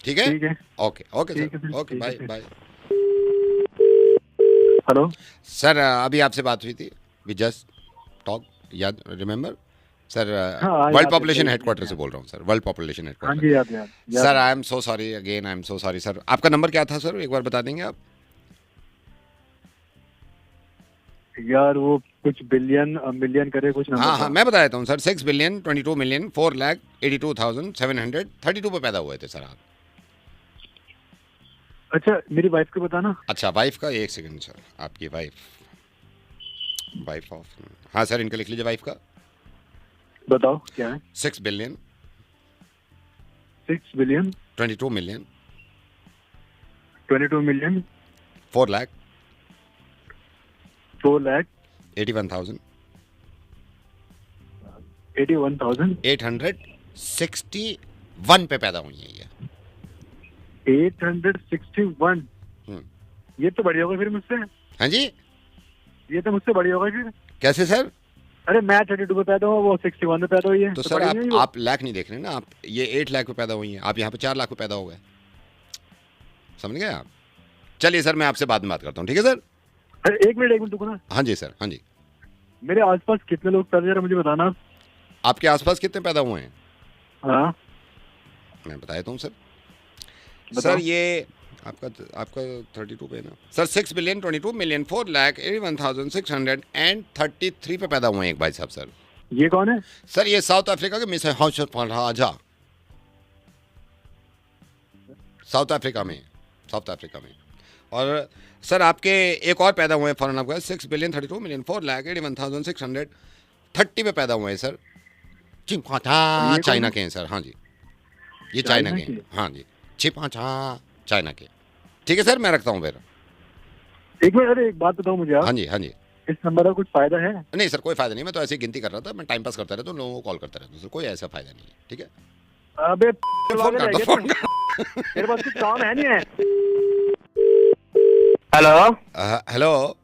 ठीक है, ठीक है। Okay okay sir, okay bye bye. Hello sir अभी आपसे बात हुई थी, वी जस्ट टॉक, याद रिमेंबर सर? हाँ, वर्ल्ड पॉपुलेशन हेडक्वार्टर से बोल रहा हूँ सर, वर्ल्ड पॉपुलेशन हाँ हेडक्वार्टर। जी, याद याद sir I am so sorry again, I am so sorry sir. आपका नंबर क्या था सर, एक बार बता देंगे आप? यार वो कुछ बिलियन मिलियन करे कुछ नंबर। हाँ हाँ मैं बता देता हूँ सर। 6 बिलियन 22 मिलियन 4 लाख 82,732 पे पैदा हुए थे सर आप। अच्छा मेरी वाइफ को बताना। अच्छा वाइफ का, एक सेकंड सर, आपकी वाइफ ऑफ, हाँ सर इनका लिख लीजिए वाइफ का। बताओ क्या है। 6 billion 6 billion 22 million 22 million 4 lakh 4 lakh 81,000 861 पे पैदा हुई है ये। 861। ये तो बढ़िया होगा फिर मुझसे। हाँ जी, ये तो मुझसे बढ़िया होगा फिर। कैसे सर? अरे मैं 32 पे पैदा हुआ, वो 61 पे पैदा हुई है। तो सर बढ़िया नहीं है आप लाख नहीं देख रहे ना, आप ये 8 लाख पे पैदा हुई हैं, आप यहाँ पे 4 लाख पे पैदा हो गए, समझ गए आप? चलिए सर मैं आपसे बाद में बात करता हूँ, ठीक है सर? अरे एक मिनट रुको ना। हाँ जी सर, हाँ जी। मेरे आसपास कितने लोग पैदा, जरा मुझे बताना। आपके आसपास कितने पैदा हुए हैं? हाँ मैं बता देता हूँ सर। बताओ। सर ये आपका 32 पे ना सर। 6 बिलियन 22 मिलियन 4 लाख 81,633 पे पैदा हुए हैं एक भाई साहब सर। ये कौन है? सर ये साउथ अफ्रीका के मिस राजा, साउथ अफ्रीका में। और सर आपके एक और पैदा हुए हैं फॉरन अफगान, 6 बिलियन 32 मिलियन 4 लाख 81,630 पे पैदा हुए हैं सर। चाइना के हैं सर। हाँ जी, ये चाइना के हैं। हाँ जी, चाइना के। ठीक है सर, मैं रखता हूँ फिर। एक मिनट, अरे एक बात बताओ मुझे आप। हाँ जी, हाँ जी। इस नंबर का कुछ फायदा है? नहीं सर कोई फायदा नहीं, मैं तो ऐसे ही गिनती कर रहा था, मैं टाइम पास करता रहता हूँ, लोगों को कॉल करता रहता हूँ सर, कोई ऐसा फायदा नहीं है, ठीक है? अबे फोन कर दो, फोन कर। मेरे पास कुछ काम है नहीं है। Hello hello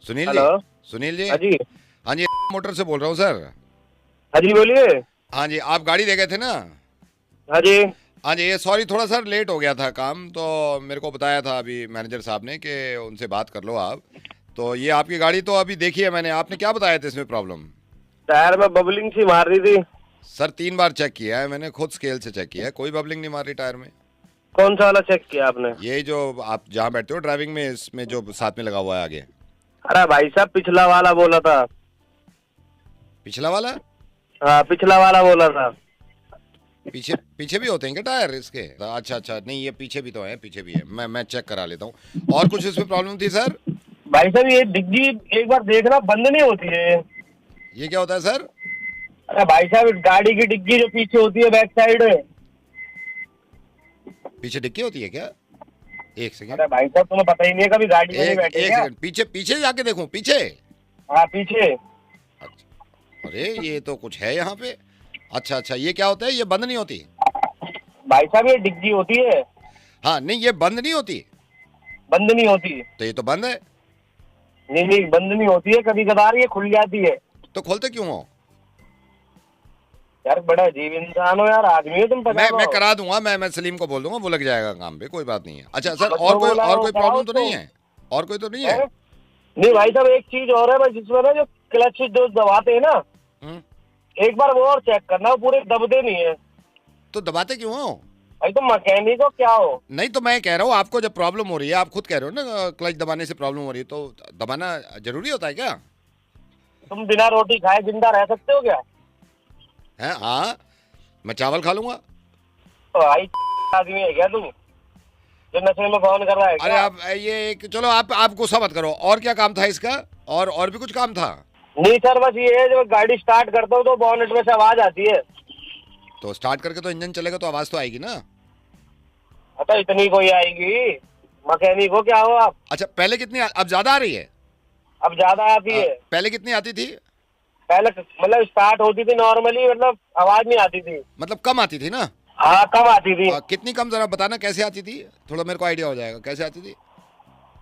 Sunil ji. Hello. Sunil ji. हाँ जी, हाँ जी, मोटर से बोल रहा हूँ सर। हाँ जी बोलिए। हाँ जी, आप गाड़ी दे गए थे ना? हाँ जी, हाँ जी, ये सॉरी थोड़ा सा लेट हो गया था काम, तो मेरे को बताया था अभी मैनेजर साहब ने कि उनसे बात कर लो आप। तो ये आपकी गाड़ी तो अभी देखी है मैंने, आपने क्या बताया था इसमें प्रॉब्लम? टायर में बबलिंग सी मार रही थी सर 3 बार चेक किया है मैंने, खुद स्केल से चेक किया है, कोई बबलिंग नहीं मार रही टायर में। कौन सा वाला चेक किया आपने? यही जो आप जहाँ बैठते हो ड्राइविंग में, इसमें जो साथ में लगा हुआ है आगे। अरे भाई साहब पिछला वाला बोला था। पिछला वाला? हाँ पिछला वाला बोला था। पीछे पीछे भी होते हैं क्या टायर इसके? अच्छा अच्छा, नहीं ये पीछे भी तो है, पीछे भी है, मैं चेक करा लेता हूँ। और कुछ इसमें प्रॉब्लम थी सर? भाई साहब ये डिग्गी एक बार देखना बंद नहीं होती है। ये क्या होता है सर? अरे भाई साहब गाड़ी की डिग्गी जो पीछे होती है बैक साइड, पीछे डिक्की होती है क्या? एक सेकंड। अरे भाई साहब तुम्हें पता ही नहीं है, कभी गाड़ी में नहीं बैठे एक क्या? सेकंड, पीछे पीछे जाके देखूं, पीछे? हाँ पीछे। अच्छा, अरे ये तो कुछ है यहाँ पे। अच्छा अच्छा, ये क्या होता है? ये बंद नहीं होती? भाई साहब ये डिग्गी होती है। हाँ नहीं, ये बंद नहीं होती? बंद नहीं होती। तो ये तो बंद है। नहीं नहीं बंद नहीं होती है, कभी कभार ये खुल जाती है। तो खोलते क्यों हो? यार बड़ा अजीब इंसान हो यार, आदमी हो तुम। मैं करा दूंगा, मैं सलीम को बोल दूंगा, वो लग जाएगा काम पे, कोई बात नहीं है। अच्छा सर, बच्चों और कोई को प्रॉब्लम तो बताओ नहीं है? और कोई तो नहीं है? नहीं भाई साहब एक चीज और है भाई, जिसमें ना जो क्लच जो दबाते हैं ना, एक बार वो और चेक करना, वो पूरे दबते नहीं है। तो दबाते क्यों हो? भाई तो मैकेनिक हो क्या हो? नहीं तो मैं कह रहा हूँ आपको जब प्रॉब्लम हो रही है, आप खुद कह रहे हो ना क्लच दबाने से प्रॉब्लम हो रही है, तो दबाना जरूरी होता है क्या? तुम बिना रोटी खाए जिंदा रह सकते हो क्या? है हाँ, मैं चावल खा लूंगा। तो भाई आदमी है क्या तू जो नशे में फोन कर रहा है अरे क्या? आप ये चलो आप गुस्सा मत करो। और क्या काम था इसका? और भी कुछ काम था? नहीं सर, बस ये है जब गाड़ी स्टार्ट करता हूँ तो बॉनेट में से आवाज आती है। तो स्टार्ट करके तो इंजन चलेगा तो आवाज तो आएगी ना। अच्छा इतनी कोई आएगी? मैकेनिक हो क्या हो आप? अच्छा पहले कितनी अब ज्यादा आ रही है? अब ज्यादा आती है। पहले कितनी आती थी? पहले मतलब स्टार्ट होती थी नॉर्मली, मतलब आवाज नहीं आती थी। मतलब कम आती थी ना? हाँ कम आती थी। कितनी कम, जरा बताना कैसे आती थी, थोड़ा मेरे को आइडिया हो जाएगा कैसे आती थी।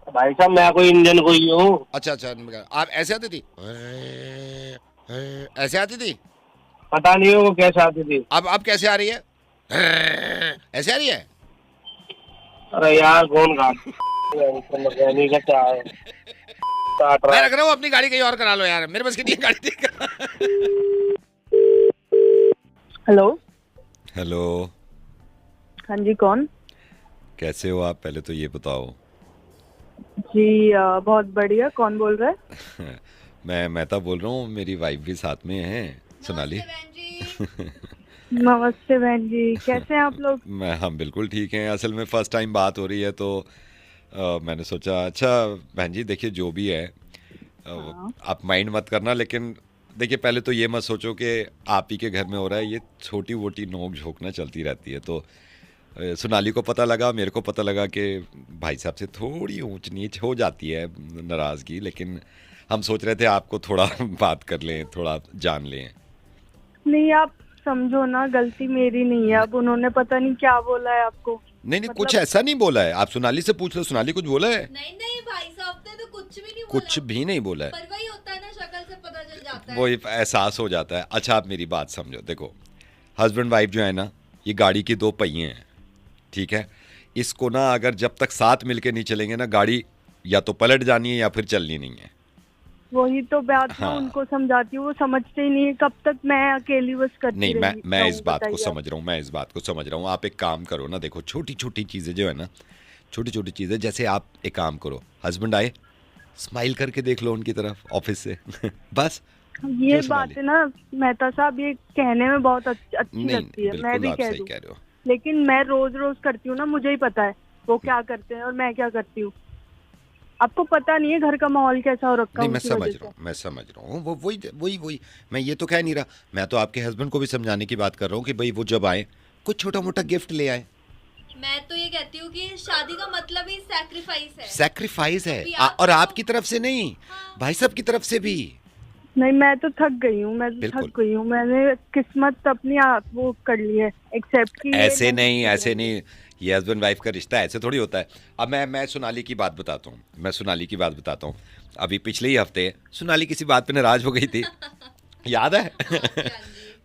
भाई साहब मैं कोई इंजन कोई हूँ? अच्छा आप ऐसे आती थी? ऐसे आती थी? पता नहीं वो कैसे आती थी। अब कैसे आ रही है? ऐसे आ रही है? अरे यार कौन मैकेनिक का क्या है? मैं रख रहा हूँ अपनी गाड़ी कहीं और करा लो यार, मेरे पास कितनी गाड़ी थी। हेलो। हेलो। हाँ जी, कौन? कैसे हो आप, पहले तो ये बताओ। जी बहुत बढ़िया। कौन बोल रहा है? मैं मेहता बोल रहा हूँ, मेरी वाइफ भी साथ में है, सोनाली। नमस्ते बहन जी, कैसे हैं आप लोग? हम बिल्कुल ठीक हैं। असल में फर्स्ट टाइम बात हो रही है तो मैंने सोचा अच्छा बहन जी देखिए जो भी है आप माइंड मत करना, लेकिन देखिए पहले तो ये मत सोचो कि आप ही के घर में हो रहा है, ये छोटी वोटी नोक झोंक ना चलती रहती है। तो सोनाली को पता लगा, मेरे को पता लगा कि भाई साहब से थोड़ी ऊंच नीच हो जाती है नाराज़गी, लेकिन हम सोच रहे थे आपको थोड़ा बात कर लें, थोड़ा जान लें। नहीं आप समझो ना, गलती मेरी नहीं है। अब उन्होंने पता नहीं क्या बोला है आपको। नहीं कुछ ऐसा नहीं बोला है, आप सोनाली से पूछ लो, सोनाली कुछ बोला है? नहीं भाई साहब ने तो कुछ भी नहीं बोला। कुछ भी नहीं बोला है, पर वही होता है ना, शक्ल से पता चल जाता है, वो एहसास हो जाता है। अच्छा आप मेरी बात समझो, देखो हस्बैंड वाइफ जो है ना, ये गाड़ी की दो पहिए हैं, ठीक है? इसको ना अगर जब तक साथ मिलके नहीं चलेंगे ना, गाड़ी या तो पलट जानी है या फिर चलनी नहीं है। वही तो बात हाँ। मैं उनको समझाती हूँ, वो समझते ही नहीं है। कब तक मैं अकेली बस करती नहीं रहेंगी? मैं इस बात को बताइए समझ रहा हूँ, मैं इस बात को समझ रहा हूँ। आप एक काम करो ना, देखो छोटी छोटी चीज़ें जो है ना, छोटी छोटी चीज़ें, जैसे आप एक काम करो, हस्बैंड आए स्माइल करके देख लो उनकी तरफ ऑफिस से बस। ये बात है ना मेहता साहब, ये कहने में बहुत अच्छी लगती है, मैं भी कह दूं, कह रहे हो। लेकिन मैं रोज रोज करती हूँ ना, मुझे ही पता है वो क्या करते हैं और मैं क्या करती हूँ। आपको पता नहीं है घर का माहौल कैसा हो रखा है। नहीं मैं समझ रहा हूँ वो वही मैं ये तो कह नहीं रहा, मैं तो आपके हस्बैंड को भी समझाने की बात कर रहा हूँ कि भाई वो जब आए कुछ छोटा मोटा गिफ्ट ले आए। मैं तो ये कहती हूँ कि शादी का मतलब ही सैक्रिफाइस है और आपकी तरफ से नहीं, भाई साहब की तरफ से भी। नहीं मैं तो थक गई हूँ, मैंने किस्मत अपनी वो कर ली है एक्सेप्ट की। ऐसे नहीं ये हस्बैंड वाइफ का रिश्ता ऐसे थोड़ी होता है। अब मैं सोनाली की बात बताता हूँ। अभी पिछले ही हफ्ते सोनाली किसी बात पे नाराज हो गई थी याद है?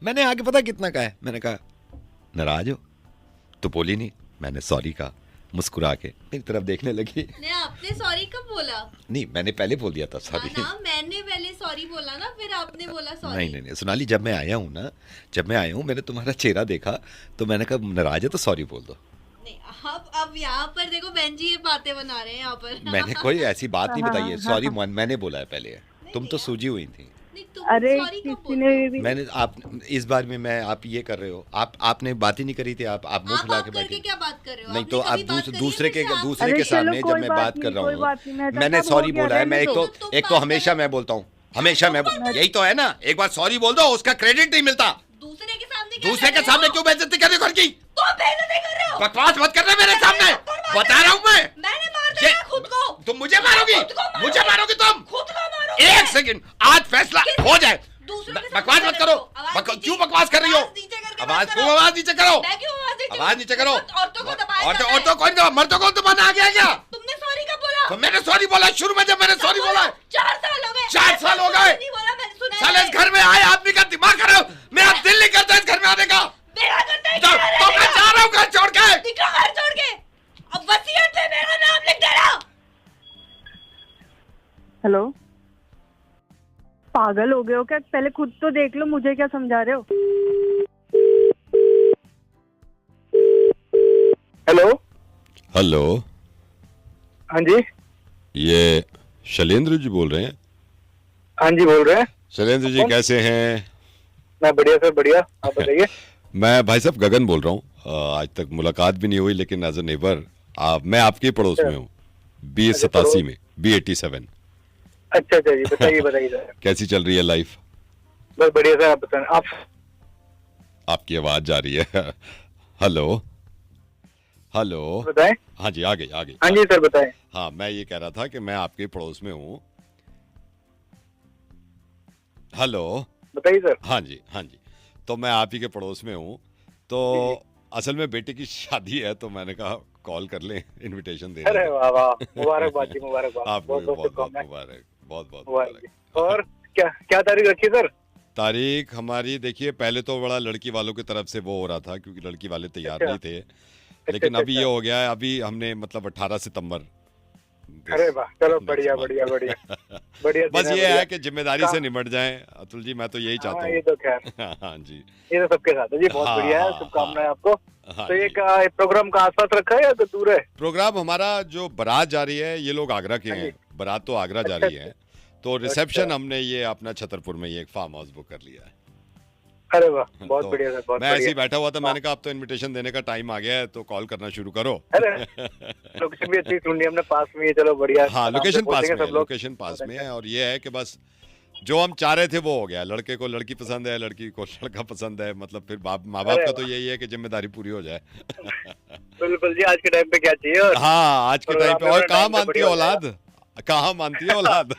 मैंने आगे पता कितना कहा है, मैंने कहा नाराज हो तो बोली नहीं, मैंने सॉरी कहा, मुस्कुरा के मेरी तरफ देखने लगी। आपने सॉरी कब बोला? नहीं मैंने पहले बोल दिया था सॉरी। मैंने पहले सॉरी बोला ना, फिर आपने बोला सॉरी। नहीं सोनाली, जब मैं आया हूँ मैंने तुम्हारा चेहरा देखा तो मैंने कहा नाराज है तो सॉरी बोल दो। नहीं अब यहाँ पर देखो बहन जी ये बातें बना रहे हैं यहाँ पर। मैंने कोई ऐसी बात नहीं बताई है, सॉरी मैंने बोला है पहले। तुम तो सूझी हुई थी। अरे किसी ने भी मैंने आप इस बार में मैं आप ये कर रहे हो, आपने बात ही नहीं करी थी, आप मुंह फुला के बैठे। क्या बात कर रहे हो? नहीं तो आप दूसरे के सामने जब मैं बात कर रहा हूँ मैंने सब सॉरी हो गया, बोला है। मैं रहने एक तो हमेशा मैं बोलता हूँ, यही तो है ना, एक बार सॉरी बोल दो, उसका क्रेडिट नहीं मिलता। दूसरे के सामने क्यों बेइज्जती कर रहे हो घर की? बकवास मत करना मेरे सामने, बता रहा हूँ मैंने मार दिया खुद को। तुम मुझे मारोगी तुम? खुद को मारोगी। एक सेकंड, आज फैसला हो जाए। बकवास मत करो। क्यों बकवास कर रही हो? आवाज नीचे करो। आवाज नीचे करो। औरतों को मर्दों को दबाना आ गया क्या? तुमने सॉरी कब बोला? तो मैंने सॉरी बोला शुरू में, जब मैंने सॉरी बोला 4 साल हो गए। 4 साल हो गए। साले इस घर में आए आदमी का दिमाग खराब, मेरा दिल नहीं करता इस घर में आने का। मेरा करता है। तो मैं जा रहा हूँ घर छोड़ के। घर छोड़ के? अब वसीयत में मेरा नाम लिख देना। हेलो पागल हो गए हो क्या? पहले खुद तो देख लो, मुझे क्या समझा रहे हो? हेलो। हेलो, हाँ जी। ये शैलेंद्र जी बोल रहे हैं? हाँ जी, बोल रहे हैं। शैलेंद्र जी कैसे हैं? मैं बढ़िया सर, बढ़िया। आप बताइए। मैं भाई साहब गगन बोल रहा हूँ। आज तक मुलाकात भी नहीं हुई, लेकिन एज ए नेबर मैं आपके पड़ोस में हूँ, B87 में, B87। अच्छा अच्छा जी, बताइए बताइए सर। कैसी चल रही है लाइफ? बस बढ़िया सर, आप बताएं। आप आपकी आवाज जा रही है। हेलो हेलो, बताएं। हाँ जी, आ गई आ गई। हाँ जी सर, बताएं। हाँ, मैं ये कह रहा था कि मैं आपके पड़ोस में हूँ। हेलो, बताइए सर। हाँ जी हाँ जी, तो मैं आप ही के पड़ोस में हूँ। तो असल में बेटे की शादी है, तो मैंने कहा कॉल कर लें, इनविटेशन दे अरे रहे थे। वाह वाह, मुबारकबाद जी, मुबारकबाद। आपको भी बहुत बहुत शुभकामनाएं। मुबारक, बहुत बहुत मुबारक जी। मुबारक। और क्या क्या तारीख रखी है सर? तारीख हमारी देखिए, पहले तो बड़ा लड़की वालों की तरफ से वो हो रहा था, क्योंकि लड़की वाले तैयार अच्छा। नहीं थे, लेकिन अच्छा, अभी ये हो गया है, अभी हमने मतलब 18 सितंबर। अरे वाह, चलो बढ़िया बढ़िया बढ़िया बढ़िया। बस दिन ये बढ़िया। है कि जिम्मेदारी से निमट जाएं अतुल जी, मैं तो यही चाहता हाँ, हूँ। ये तो खैर, हाँ जी, ये तो सबके साथ है जी। बहुत हाँ, बढ़िया है, हाँ, शुभकामनाएं हाँ। आपको। हाँ तो ये जी। प्रोग्राम का आसपास रखा है या तो दूर है? प्रोग्राम हमारा जो बारात जा रही है, ये लोग आगरा के हाँ जी। हैं, बारात तो आगरा जा अच्छा, रही है, तो रिसेप्शन हमने ये अपना छतरपुर में ये एक फार्म हाउस बुक कर लिया है। अरे वाह, बहुत तो बढ़िया सर, बहुत मैं ऐसे ही बढ़िया। बैठा हुआ था, मैंने कहा अब तो इनविटेशन देने का टाइम आ गया है, तो कॉल करना शुरू करो। अरे लोकेशन भी अच्छी ढूंढी हमने, पास में ही। चलो बढ़िया। हाँ, आराम से लोकेशन पास पहुंचेंगे में है, सब लोग। लोकेशन पास में है, और ये है कि बस जो हम चाह रहे थे वो हो गया। लड़के को लड़की पसंद है, लड़की को लड़का पसंद है, मतलब फिर माँ बाप अरे का तो वाह। यही है कि जिम्मेदारी पूरी हो जाए। बिल्कुल जी, आज के टाइम पे क्या चाहिए। और हाँ, आज के टाइम पे, और कहाँ टाइम पे मानती है बढ़िया हो औलाद, कहाँ मानती है औलाद।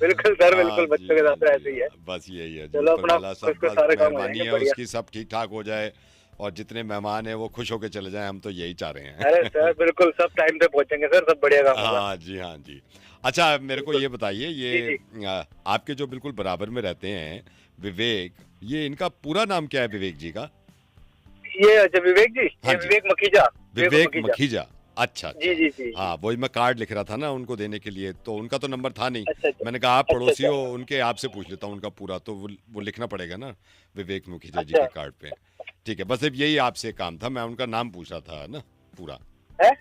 बिल्कुल सर, हाँ बिल्कुल, जी, बच्चों के हाँ साथ तो ऐसे जी, ही है। बस यही है जी, चलो ऊपर अपना वाला सब खुश खुश बस सारे काम हो मेहरबानी जाएंगे, है बढ़िया। उसकी, सब ठीक ठाक हो जाए, और जितने मेहमान हैं वो खुश होके चले जाएं, हम तो यही चाह रहे हैं। अरे सर बिल्कुल, सब टाइम पे पहुंचेंगे सर, सब बढ़िया काम होगा। हाँ जी हाँ जी। अच्छा, मेरे को ये बताइए, जी, ये आपके जो बिल्कुल बराबर में रहते हैं विवेक, ये इनका पूरा नाम क्या है विवेक जी का? ये अच्छा, विवेक जी, हाँ ये जी। विवेक मखीजा। विवेक मखीजा। अच्छा जी जी जी। हाँ, वही मैं कार्ड लिख रहा था ना उनको देने के लिए, तो उनका तो नंबर था नहीं। अच्छा अच्छा। मैंने कहा आप अच्छा, पड़ोसी अच्छा। हो, उनके आपसे पूछ लेता हूँ उनका पूरा, तो वो लिखना पड़ेगा ना विवेक मुखीजा जी अच्छा। के कार्ड पे। ठीक है, बस अब यही आपसे काम था, मैं उनका नाम पूछ रहा था ना पूरा। है?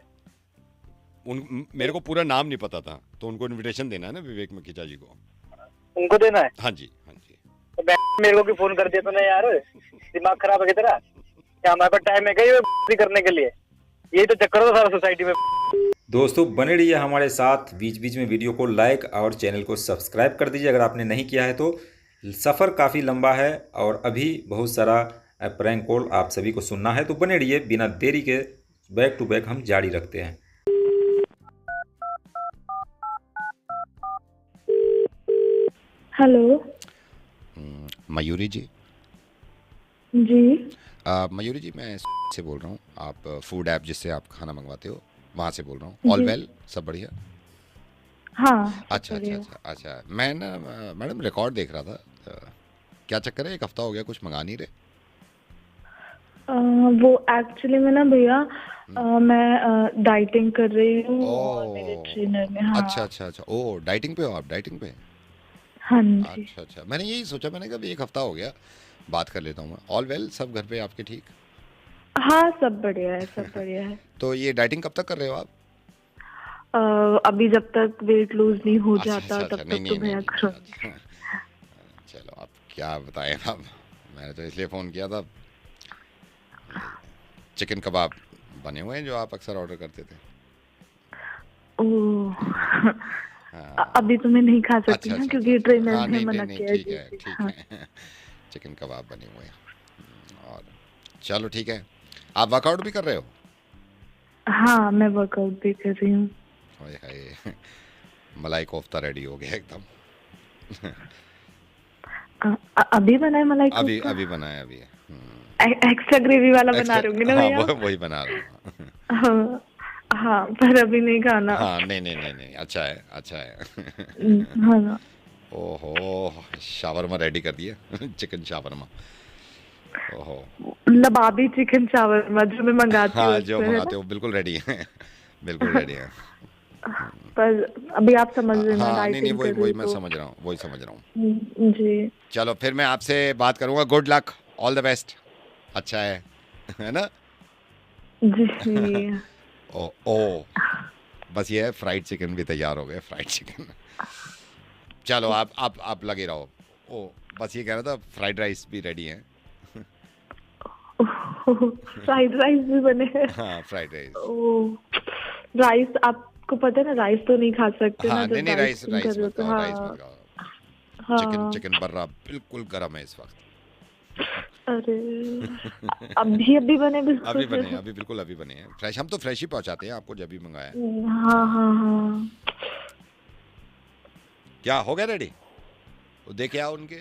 मेरे को पूरा नाम नहीं पता था, तो उनको इनविटेशन देना है ना विवेक मुखीजा जी को। उनको देना है? हाँ जी हाँ जी। तो मेरे को भी फोन कर दिया तूने यार, दिमाग खराब है तेरा क्या? हमारे पास टाइम है क्या ये करने के लिए? यही तो चक्कर था सारा सोसाइटी में। दोस्तों बने रहिए हमारे साथ, बीच बीच में वीडियो को लाइक और चैनल को सब्सक्राइब कर दीजिए अगर आपने नहीं किया है तो। सफ़र काफ़ी लंबा है और अभी बहुत सारा प्रैंक कॉल आप सभी को सुनना है, तो बने रहिए, बिना देरी के बैक टू बैक हम जारी रखते हैं। हेलो मयूरी जी। जी। मयूरी जी, मैं से बोल रहा हूँ, आप फूड ऐप जिससे आप खाना मंगवाते हो, वहाँ से बोल रहा हूँ। ऑल जी। वेल, सब बढ़िया? हाँ। अच्छा अच्छा अच्छा अच्छा, मैं ना मैडम रिकॉर्ड देख रहा था, क्या चक्कर है, एक हफ्ता हो गया कुछ मंगा नहीं रहे? वो एक्चुअली में ना भैया, मैं डाइटिंग कर रही हूँ और मेरे ट्रेनर ने। हाँ। अच्छा अच्छा अच्छा, ओ डाइटिंग पे हो आप, डाइटिंग पे? हाँ जी। अच्छा अच्छा, मैंने यही सोचा, मैंने कहा एक हफ्ता हो गया, बात कर लेता हूँ मैं। ऑल वेल, सब घर पे आपके ठीक? हाँ, सब बढ़िया है, सब बढ़िया है। तो ये डाइटिंग कब तक कर रहे हो आप? अभी जब तक वेट लूज नहीं हो अच्छा, जाता अच्छा, तब अच्छा, नहीं, तक तो नहीं, भैया नहीं, करो। अच्छा। चलो, आप क्या बताएं आप, मैंने तो इसलिए फ़ोन किया था। चिकन कबाब बने हुए हैं जो आप अक्सर ऑर्डर करते थे। ओह, हाँ। अभी तो मैं नहीं खा सकती अच्छा ना, अच्छा क्योंकि अच्छा, ट्रेनर हाँ, ने नहीं मना नहीं किया है। ठीक है जी, ठीक हाँ। है। चिकन कबाब बने हुए हैं, और चलो ठीक है। आप वर्कआउट भी कर रहे हो? हाँ, मैं वर्कआउट भी कर रही हूँ। हाय हाय, मलाई कोफ्ता रेडी हो गया एकदम। अभी बनाए मलाई अभी कोफ्ता? अभी बनाया अभी। एक्स्ट्रा ग्रेवी वाला बना रहे होंगे ना हाँ, भैया? वही बना रहा हूँ। हाँ, हाँ, पर अभी नहीं खाना। हाँ, नहीं नहीं नहीं नहीं, अच्छा है अच्छा है। हाँ ना। ओहो, शावरमा रेडी कर दिया। Chicken shawarma. ओहो, लबाबी चिकन चावरमा जो मैं मंगाती हूँ हाँ, जो अक्सर, है मंगाते ना? हो बिल्कुल रेडी है। बिल्कुल रेडी है। पर अभी आप समझ रहे हैं मैं हाँ नहीं डाइटिंग कर वही रही मैं तो समझ रहा हूँ, वही समझ रहा हूँ। जी चलो फिर मैं आपसे बात करूंगा। Good luck, all the best. अच्छा है ना? जी ओ ओ बस ये है, फ्राइड चिकन भी तैयार हो गए, फ्राइड चिकन। चलो आप लगे रहो। ओ बस ये कह रहा था, फ्राइड राइस भी रेडी है। फ्राइड राइस भी बने हैं। हाँ फ्राइड राइस। ओ राइस आपको पता है ना, राइस तो नहीं खा सकते ना हाँ जब नहीं राइस डाइटिंग कर रहे हो मत तो। खाओ, राइस हाँ मत खाओ। चिकन हाँ चिकन बर्रा बिल्कुल गर्म है इस वक्त। अरे अभी बने बिल्कुल। अभी बिल्कुल अभी बने हैं, फ्रेश। हम तो फ्रेश ही पहुंचाते हैं आपको, जब भी मंगाया। हाँ हाँ हाँ क्या हो गया रेडी? वो देखे आओ उनके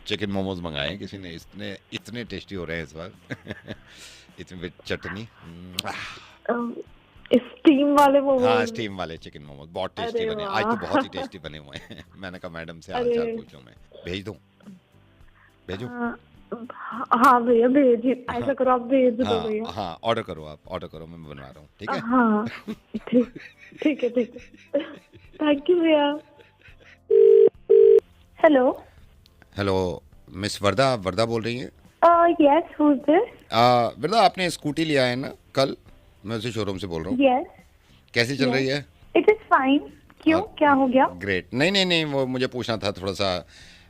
चिकन मोमोज मंगाए हैं किसी ने, इतने टेस्टी हो रहे हैं इस बार। इतने विद चटनी। स्टीम वाले मोमोज। हाँ स्टीम वाले चिकन मोमोज बहुत टेस्टी अरे बने, आज वाह। तो बहुत ही टेस्टी बने हुए हैं। मैंने कहा मैडम से हाल अरे। चाल पूछ लूं, मैं भेज दूं? भेजूं? हाँ भैया भेजिए, ऐसा करो आप भेज दो हाँ भैया। हाँ ऑर्डर करो, आप ऑर्डर करो, मैं बनवा रहा हूँ, ठीक है? हाँ ठीक है थैंक यू भैया। हेलो हेलो मिस वर्दा, आप वर्दा बोल रही हैं? Yes who is this? Warda आपने स्कूटी लिया है ना कल? मैं उसी शोरूम से बोल रहा हूँ। यस कैसी चल रही है? It is fine. क्यों, क्या हो गया? ग्रेट। नहीं वो मुझे पूछना था थोड़ा सा।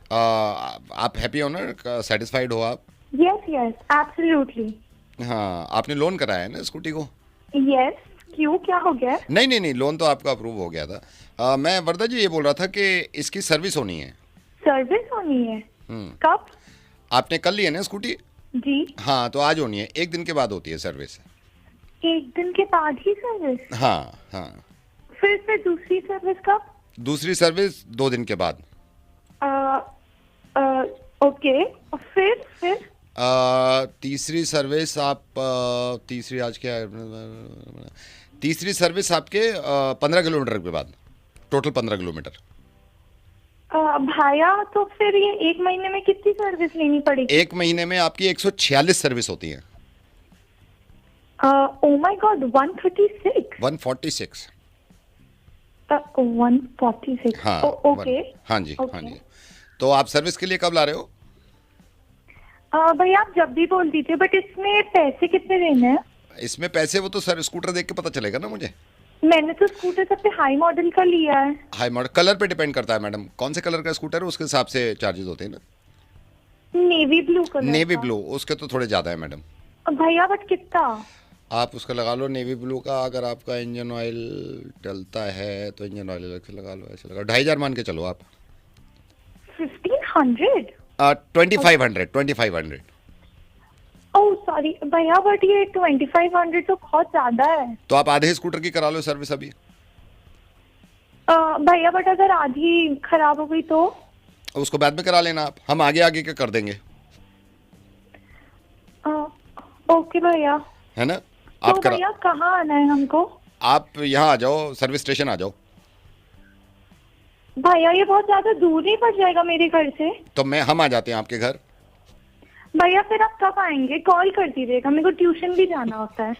आप हैप्पी हो ना, सेटिस्फाइड हो आप? Yes absolutely. हाँ आपने लोन कराया है ना स्कूटी को? यस क्यों, क्या हो गया? नहीं लोन तो आपका अप्रूव हो गया था। मैं वर्दा जी ये बोल रहा था कि इसकी सर्विस होनी है। सर्विस होनी है? कब? आपने कल ली है ना स्कूटी? जी हाँ तो आज होनी है, एक दिन के बाद होती है सर्विस। एक दिन के बाद ही सर्विस? हाँ फिर दूसरी सर्विस कब? दूसरी सर्विस 2 दिन के बाद। ओके फिर तीसरी सर्विस आप तीसरी आज क्या है, तीसरी सर्विस आपके 15 किलोमीटर के बाद, टोटल 15 किलोमीटर। भाया तो फिर ये 1 महीने में कितनी सर्विस लेनी पड़ेगी? 1 महीने में आपकी 146 सर्विस होती है। Oh my God 136? 146। 146 हाँ ओके। हाँ जी। तो आप सर्विस के लिए कब ला रहे हो? भैया आप जब भी बोल दीजिए, बट इसमें पैसे कितने देने हैं? इसमें पैसे वो तो सर स्कूटर देख के पता चलेगा ना मुझे। मैंने तो स्कूटर सबसे हाई मॉडल का लिया है। हाई मॉडल कलर पे डिपेंड करता है मैडम, कौन से कलर का स्कूटर है उसके हिसाब से चार्जेस होते हैं ना। Navy blue colour. Navy blue उसके तो थोड़े ज़्यादा है मैडम। भैया बट कितना? आप उसका लगा लो नेवी ब्लू का, अगर आपका इंजन ऑयल डलता है तो इंजन ऑयल अलग से लगा लो, ऐसे लगा 2500 मान के चलो आप। 1500? 2500। ओह सॉरी भैया, बट ये 2500 तो बहुत ज्यादा है। तो आप आधे स्कूटर की करा लो सर्विस अभी। भैया बट अगर आधी खराब हो गई तो? उसको बाद में करा लेना आप, हम आगे के कर देंगे। ओके भैया। है ना? तो आप भैया कहाँ आना है हमको? आप यहाँ आ जाओ, सर्विस स्टेशन आ जाओ। भैया ये बहुत ज्यादा दूर नहीं पड़ जाएगा मेरे घर से? तो हम आ जाते हैं आपके घर। भैया फिर आप कब आएंगे? कॉल कर दीजिएगा, मेरे को ट्यूशन भी जाना होता है।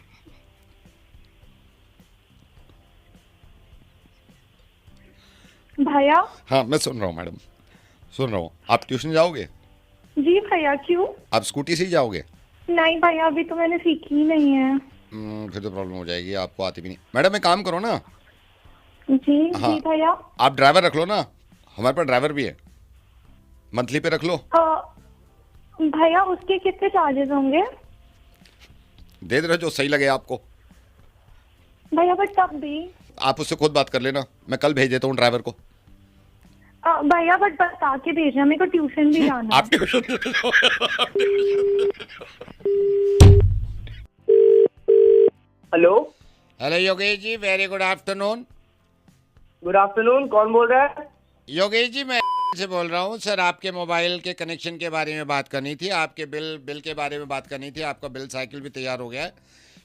भैया। हाँ मैं सुन रहा हूँ मैडम, सुन रहा हूँ। आप ट्यूशन जाओगे? जी भैया क्यों? आप स्कूटी से ही जाओगे? नहीं भैया अभी तो मैंने सीखी ही नहीं है। फिर तो प्रॉब्लम हो जाएगी, आपको आती भी नहीं। मैडम एक काम करो ना। जी हाँ, जी भैया। आप ड्राइवर रख लो ना, हमारे पास ड्राइवर भी है, मंथली पे रख लो। भैया उसके कितने चार्जेस होंगे? दे दे रहे जो सही लगे आपको। भैया बट तब भी आप उससे खुद बात कर लेना, मैं कल भेज देता हूँ ड्राइवर को। भैया बट बता के भेजना, मेरे को ट्यूशन भी जाना है। आप tuition hello hello Yogesh ji, very good afternoon. Good afternoon, कौन बोल रहा है? योगेश जी मैं से बोल रहा हूँ सर, आपके मोबाइल के कनेक्शन के बारे में बात करनी थी, आपके बिल के बारे में बात करनी थी। आपका बिल साइकिल भी तैयार हो गया है।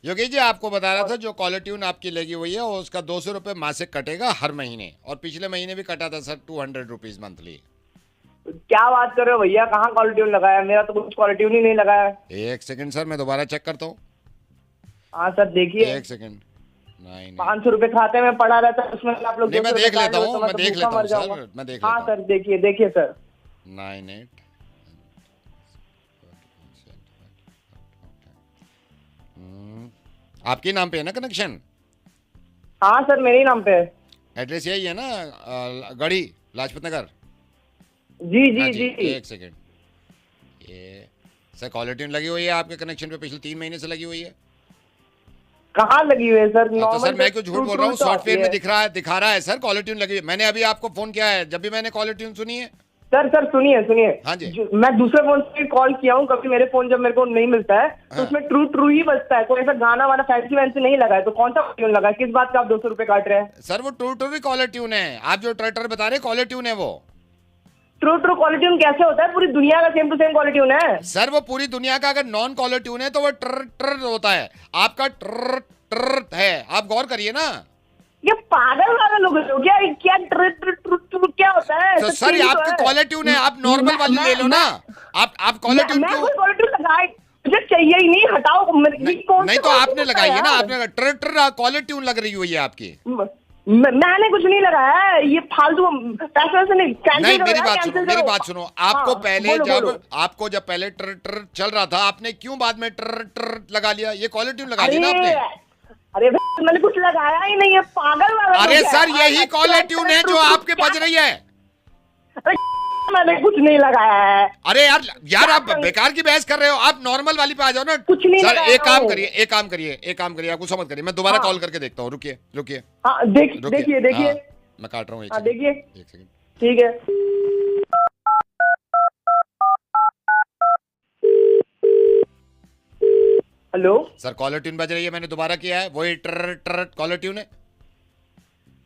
योगेश जी आपको बता रहा था, जो कॉलर ट्यून आपकी लगी हुई है उसका 200 रुपये मासिक कटेगा हर महीने, और पिछले महीने भी कटा था सर 200 रुपीज़ मंथली। क्या बात कर रहे हो भैया, कहाँ कॉलर ट्यून लगाया? मेरा तो कुछ कॉलर ट्यून ही नहीं लगाया है। एक सेकंड सर, मैं दोबारा चेक करता हूँ। हाँ सर देखिए। एक सेकंड, नहीं 500 रुपए खाते में पड़ा रहता है, उसमें आप लोग नहीं, मैं 200 देख रुपए लेता काट लो हूँ, तो मैं तो देख भूखा लेता मर हूँ जाऊंगा। सर, मैं देख हाँ लेता सर, देखिए देखिए सर। हूँ 98 आपके नाम पे है ना कनेक्शन? हाँ सर, मेरे ही नाम पे है। एड्रेस यही है ना, गढ़ी लाजपत नगर? जी हाँ जी जी। एक सेकेंड, ये सर कॉलर ट्यून लगी हुई है आपके कनेक्शन पे, पिछले 3 महीने से लगी हुई है। कहाँ लगी हुई है सर? तो नॉर्मल सर मैं क्यों झूठ बोल रहा हूँ, सॉफ्टवेयर में दिखा रहा है सर कॉलर ट्यून लगी हुई है। मैंने अभी आपको फोन किया है, जब भी मैंने कॉलर ट्यून सुनी है। सर सर सुनिए सुनिए। हाँ जी। मैं दूसरे फोन से कॉल किया हूँ, कभी मेरे फोन जब मेरे को नहीं मिलता है तो हाँ। उसमें ट्रू ट्रू ही बजता है, कोई ऐसा गाना वाला फैंसी वैंसी नहीं लगा है। तो कौन सा ट्यून लगा है? किस बात का आप 200 रुपए काट रहे हैं? सर वो ट्रू ट्रू कॉलर ट्यून है, आप जो ट्रैक्टर बता रहे कॉलर ट्यून है वो। ट्रू ट्रू कॉलर ट्यून कैसे होता है? पूरी दुनिया का same to same caller tune है सर। वो पूरी दुनिया का अगर नॉन कॉलर ट्यून है तो वो ट्र ट्र होता है, आपका ट्र ट्र है, आप गौर करिए ना। ये पागल वागल लोग हो क्या? क्या ट्रू ट्रू ट्रू ट्रू क्या होता है? तो सर ये आपकी कॉलर ट्यून है, आप नॉर्मल वाली ले लो ना। आप कॉलर ट्यून मैं क्यों? कोई कॉलर ट्यून लगाई मुझे चाहिए ही नहीं, हटाओ। नहीं तो आपने लगाई है ना, आपने ट्र ट्र कॉलर ट्यून लग रही हुई है आपकी। मैंने कुछ नहीं लगाया है, ये फालतू पैसे वैसे नहीं। नहीं मेरी बात सुनो, आपको पहले आपको जब पहले ट्र ट्र चल रहा था, आपने क्यों बाद में ट्र ट्र लगा लिया? ये कॉलर ट्यून लगा ली ना आपने। अरे मैंने कुछ लगाया ही नहीं है, पागल वाला। अरे सर यही कॉलर ट्यून है जो आपके बज रही है। अरे मैंने कुछ नहीं लगाया है। अरे यार आप बेकार की बहस कर रहे हो, आप नॉर्मल वाली पे आ जाओ ना। कुछ नहीं सर लगाया एक काम हूं। करिए, आप गुस्सा मत करिए, मैं दोबारा कॉल करके देखता हूँ। रुकिए हाँ देखिए देखिए। हाँ, मैं काट रहा हूँ एक देखिए। सेकंड। ठीक है। हेलो सर कॉलर ट्यून बज रही है, मैंने दोबारा किया है, वही ट्र ट्र कॉलर ट्यून है।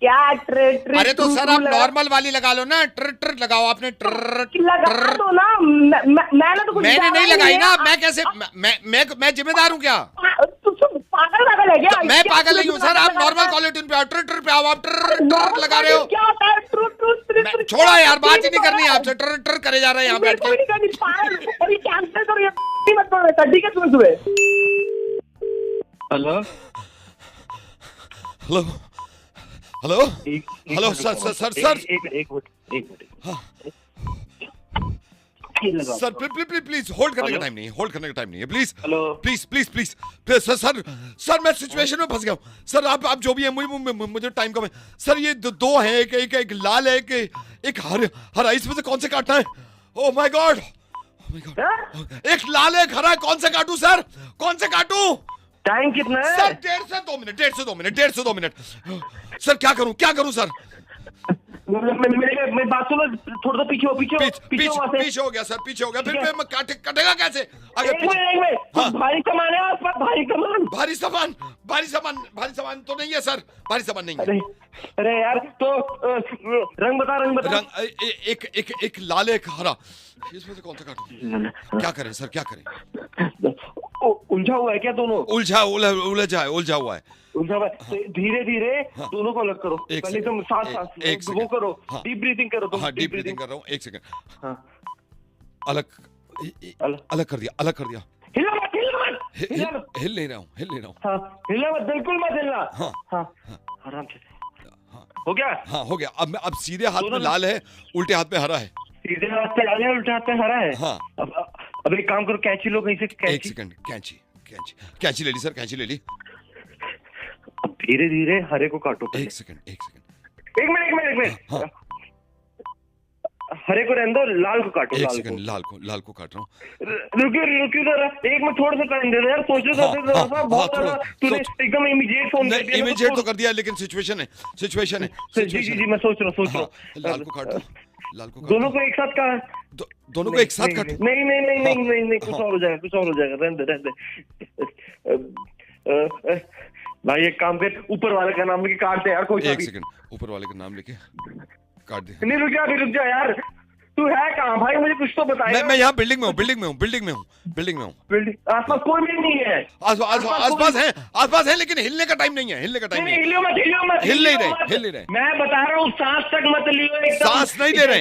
क्या ट्रे? अरे तो सर आप नॉर्मल वाली लगा लो ना, ट्र ट्र लगाओ आपने। ट्र लगा दो ना। मैंने तो कुछ मैंने नहीं लगाई ना, मैं कैसे मैं जिम्मेदार हूँ क्या? पागल है क्या? मैं पागल नहीं हूँ सर, आप नॉर्मल कॉलर ट्यून पे आओ, ट्र ट्र पे आओ, आप ट्र ट्र लगा रहे हो। क्या होता है? ट्रू छोड़ो यार, बात ही नहीं करनी है आपसे, ट्र ट्र करे जा रहे हैं यहाँ बैठ के। कैंसिल करो ये मत करो, ठीक है सुबह। Hello hello hello hello sir एक मिनट सर प्लीज होल्ड करने का टाइम नहीं है, प्लीज हेलो प्लीज सर मैं सिचुएशन में फंस गया हूँ सर। आप जो भी है, मुझे टाइम कम है सर। ये दो है, एक लाल है, एक हरा, इसमें से कौन से काटना है? ओह माय गॉड, एक लाल है, एक हरा है, कौन से काटूं सर? कौन से काटूं? टाइम कितना है सर? 1.5 से 2 मिनट सर। क्या करूं सर? मेरी बात सुनो, थोड़ा सा पीछे हो गया सर, पीछे हो गया। फिर मैं कटेगा कैसे? अगर एक मिनट हाँ। भारी सामान है आपका? भारी सामान तो नहीं है सर, भारी सामान नहीं है। अरे यार तो रंग बता। एक लाल, एक हरा, इसमें से कौन सा काटूं? क्या करें सर, क्या करें? उलझा हुआ है क्या दोनों? उलझा हुआ है। धीरे धीरे दोनों को अलग करो। पहले तुम सांस वो करो, डीप ब्रीथिंग करो तुम। हाँ डीप ब्रीथिंग कर रहा हूँ, एक सेकंड। अलग कर दिया। हिलना मत। हिल नहीं रहा हूँ। हिलना मत, बिल्कुल मत हिलना। हाँ आराम से। हो गया? हाँ हो गया। अब सीधे हाथ में लाल है, उल्टे हाथ में हरा है। सीधे हाथ पे लाल है, उल्टे हाथ पे हरा है। हाँ अब एक काम करो, कैंची लो कहीं से। एक सेकंड, कैंची ले ली सर, कैंची ले ली। अब धीरे धीरे हरे को काटो। एक सेकंड। एक मिनट। हाँ। हरे को रहने दो, लाल को काटो। एक सेकंड, लाल को काट रहा हूँ। रुकिए जरा, एक मिनट थोड़ा सा टाइम दे दो यार, सोचो बहुत ज्यादा। तूने एकदम इमीडिएट फोन कर दिया। इमीडिएट तो कर दिया, लेकिन सिचुएशन है। जी मैं सोच रहा हूँ। लाल को काट। दोनों को एक साथ का? दोनों को एक साथ काट। नहीं, कुछ और हो जाएगा। रहने दे। भाई एक काम कर, ऊपर वाले का नाम लेके काट दे यार। कोई एक सेकंड, ऊपर वाले का नाम लेके काट दे। नहीं रुक जा यार, तू है कहाँ भाई? मुझे कुछ तो बताया। मैं यहाँ बिल्डिंग में हूँ। आसपास कोई भी नहीं है। आसपास है, लेकिन हिलने का टाइम नहीं है। हिलने का टाइम नहीं, हिलियो मत। हिल नहीं रहे। मैं बता रहा हूँ, सांस तक मत लियो। सांस नहीं दे रहे।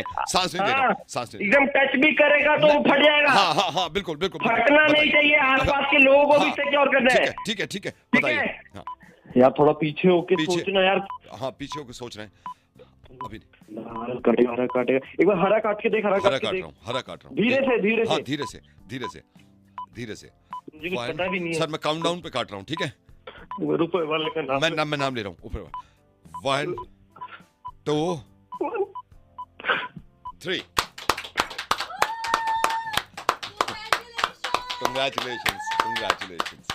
एकदम टच भी करेगा तो फट जाएगा। हाँ बिल्कुल। फटना नहीं चाहिए। आसपास के लोगों को भी सिक्योर कर दे। ठीक है बताइए। यार थोड़ा पीछे होके पीछे। सोचना यार। हाँ पीछे होकर सोच रहे हैं अभी। लाल कटेगा, हरा काटेगा, एक बार हरा काट के देख, हरा हरा काट के काट देख। रहा हूँ, हरा काट रहा हूँ। धीरे से, धीरे हाँ से। धीरे से, धीरे से, धीरे से। मुझे कुछ पता भी नहीं है सर मैं काउंटडाउन पे काट रहा हूँ, ठीक है? ऊपर वाले का नाम। मैं नाम ले रहा हूँ ऊपर। 1 2 3। Congratulations, congratulations.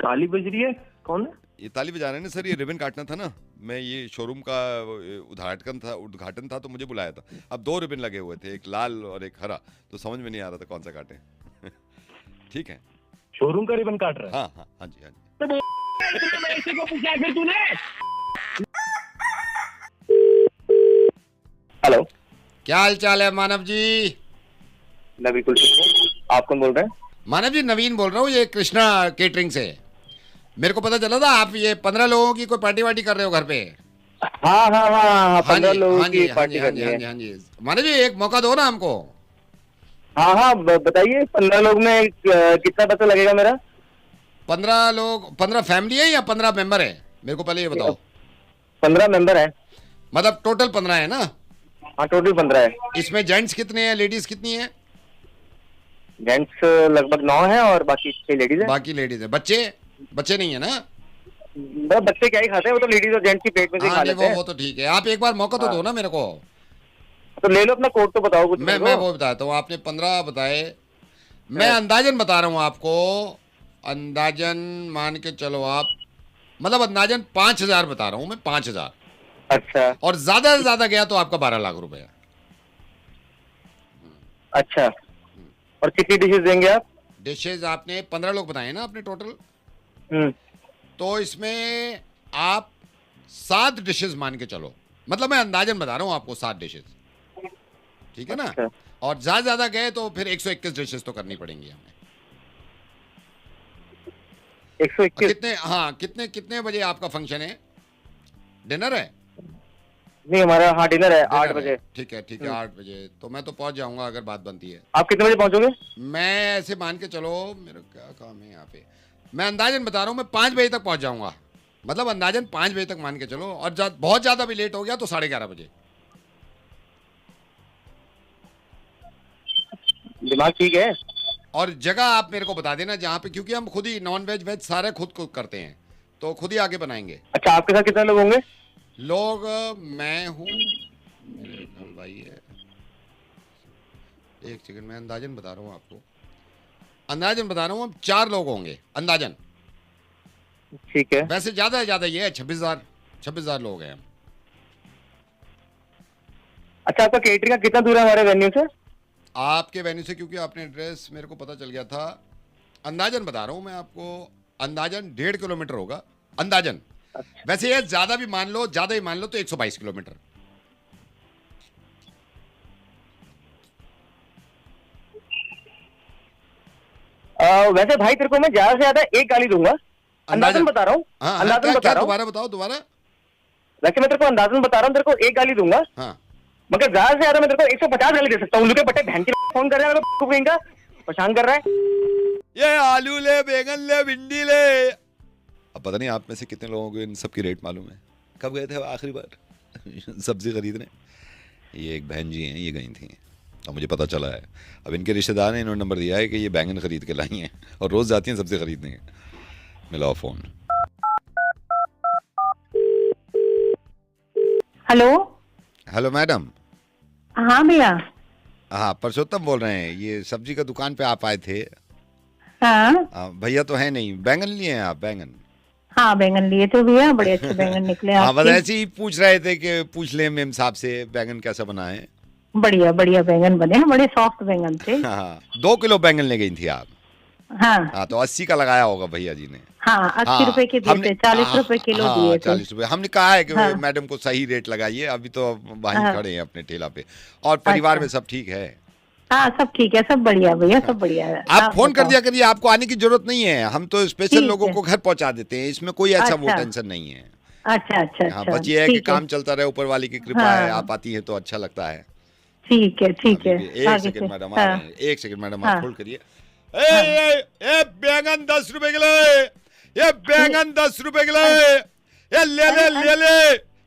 ताली बज रही है, कौन है? ये ताली बजा रहे हैं ना सर, ये रिबन काटना था ना। मैं ये शोरूम का उद्घाटन था तो मुझे बुलाया था। अब 2 रिबन लगे हुए थे, एक लाल और एक हरा, तो समझ में नहीं आ रहा था कौन सा काटें। ठीक है, शोरूम का रिबन काट रहा है? हाँ हाँ हाँ जी, हाँ जी। मैं इसी को पूछा फिर तूने। हेलो, क्या हाल चाल है मानव जी? मैं बिल्कुल ठीक हूँ। आप कौन बोल रहे हैं? मानव जी नवीन बोल रहा हूँ, ये कृष्णा केटरिंग से। मेरे को पता चला था आप ये 15 लोगों की कोई पार्टी वार्टी कर रहे हो घर पे। हाँ हाँ हाँ, 15 लोगों हाँ की जी, हाँ पार्टी जी, हाँ करनी जी, है। हाँ जी, हाँ जी। मानव जी एक मौका दो ना हमको। हाँ हाँ, बताइए 15 लोग में कितना पैसा लगेगा मेरा? 15 लोग, 15 फैमिली है या 15 मेंबर है? मेरे को पहले ये बताओ। 15 मेंबर है। मतलब टोटल 15 है ना? हाँ टोटल 15 है। इसमें जेंट्स कितने हैं, लेडीज कितनी है? जेंट्स लगभग 9 है और बाकी 6 लेडीज है। बाकी लेडीज है। बच्चे नहीं है ना? बच्चे क्या ही खाते हैं, वो तो लेडीज और जेंट्स की पेट में से ही खा हाँ लेते हैं। वो तो ठीक है। आप एक बार मौका तो दो ना मेरे को। तो ले लो अपना कोड तो बताओ कुछ। मैं वो बताता हूँ। आपने 15 बताए, मैं अंदाजन बता रहा हूँ आपको। अंदाजन मान के चलो आप, मतलब अंदाजन 5000 बता रहा हूँ मैं, 5000। अच्छा। और ज्यादा से ज्यादा गया तो आपका 12 लाख रुपए। अच्छा, और कितनी डिशेस देंगे आप? डिशेज आपने 15 लोग बताए ना आपने टोटल, हम्म, तो इसमें आप 7 डिशेस मान के चलो। मतलब मैं अंदाजन बता रहा हूँ आपको 7 डिशेस, ठीक है ना? अच्छा। और ज्यादा गए तो फिर 121 डिशेस तो करनी पड़ेंगी हमें। 121? कितने, हाँ कितने बजे आपका फंक्शन है? डिनर है? नहीं हमारा हाँ डिनर है 8 बजे। ठीक है 8 बजे तो मैं तो पहुंच जाऊंगा अगर बात बनती है। आप कितने बजे पहुंचोगे? मैं ऐसे मान के चलो, मेरा क्या काम है यहाँ पे, मैं अंदाजन बता रहा हूँ, मैं 5 बजे तक पहुंच जाऊंगा। मतलब अंदाजन 5 बजे तक मान के चलो, और बहुत ज्यादा भी लेट हो गया तो 11:30 बजे। दिमाग ठीक है? और जगह आप मेरे को बता देना जहाँ पे, क्योंकि हम खुद ही नॉन वेज वेज सारे खुद कुक करते हैं, तो खुद ही आके बनाएंगे। अच्छा, आपके साथ कितने लोग होंगे? लोग मैं हूँ, मेरे घर भाई है। एक सेकंड, मैं अंदाजन बता रहा हूँ आपको, अंदाजन बता रहा हूँ, हम 4 लोग होंगे अंदाजन। ठीक है। वैसे ज्यादा ये है, 26,000 लोग हैं हम। अच्छा, आपका केटरिंग का कितना दूर है हमारे वेन्यू से? आपके वेन्यू से, क्योंकि आपने एड्रेस मेरे को पता चल गया था, अंदाजन बता रहा हूँ मैं आपको, अंदाजन 1.5 किलोमीटर होगा अंदाजन। अच्छा। वैसे ये ज्यादा ही मान लो तो 122 किलोमीटर। वैसे भाई तेरे को मैं ज्यादा से ज्यादा एक गाली दूंगा, अंदाजन बता रहा हूँ। हाँ, अंदाजन बता रहा हूँ। दोबारा बताओ दोबारा। वैसे मैं तेरे को अंदाजन बता रहा हूँ, तेरे को एक गाली दूंगा, हाँ मगर ज्यादा से ज्यादा मैं तेरे को 150 गाली दे सकता हूँ। लुके पट्टे बहन के फोन कर रहा है, का परेशान कर रहा है। ये आलू ले, बैगन ले, भिंडी ले। अब पता नहीं आप में से कितने लोगों को इन सब की रेट मालूम है। कब गए थे आखिरी बार सब्जी खरीदने? ये एक बहन जी हैं, ये गई थी और मुझे पता चला है। अब इनके रिश्तेदार ने इन्होंने नंबर दिया है कि ये बैंगन खरीद के लाई हैं और रोज जाती हैं सब्जी खरीदने। मिलाओ फोन। हेलो। Hello madam. हाँ भैया। हाँ परसोत्तम बोल रहे हैं, ये सब्जी का दुकान पे आप आए थे। हाँ भैया तो है नहीं, बैंगन लिए हैं आप? बैंगन, हाँ बैंगन लिए थे भैया, बड़े अच्छे बैंगन निकले। हाँ बस ऐसे ही पूछ रहे थे कि पूछ ले मेम साहब से बैंगन कैसा बना है। बढ़िया बढ़िया बैंगन बने हैं, बड़े सॉफ्ट बैंगन थे। हाँ 2 किलो बैंगन ले गई थी आप? हाँ हाँ तो 80 का लगाया होगा भैया जी ने। हाँ 80 रुपए के दिए थे, 40 रुपए किलो दिए थे। 40 रुपए। हमने कहा है कि हाँ। मैडम को सही रेट लगाइए, अभी तो वहीं हाँ। खड़े हैं अपने ठेला पे। और परिवार अच्छा। में सब ठीक है? हाँ सब ठीक है, सब बढ़िया भैया, सब बढ़िया है। आप फोन कर दिया करिए, आपको आने की जरूरत नहीं है, हम तो स्पेशल ठीक लोगों है। को घर पहुंचा देते हैं, इसमें कोई ऐसा वो अच्छा। टेंशन नहीं है। अच्छा अच्छा हाँ अच्छा, बस ये है कि ठीक है। काम चलता रहे, ऊपर वाले की कृपा हाँ। है, आप आती हैं तो अच्छा लगता है। ठीक है ठीक है। एक आगे सेकंड से। मैडम आ हाँ। रहे हैं, एक सेकंड मैडम आप हाँ। होल्ड करिए। ये बैंगन 10 रुपए किलो है, ये बैंगन 10 रुपए किलो है, ये ले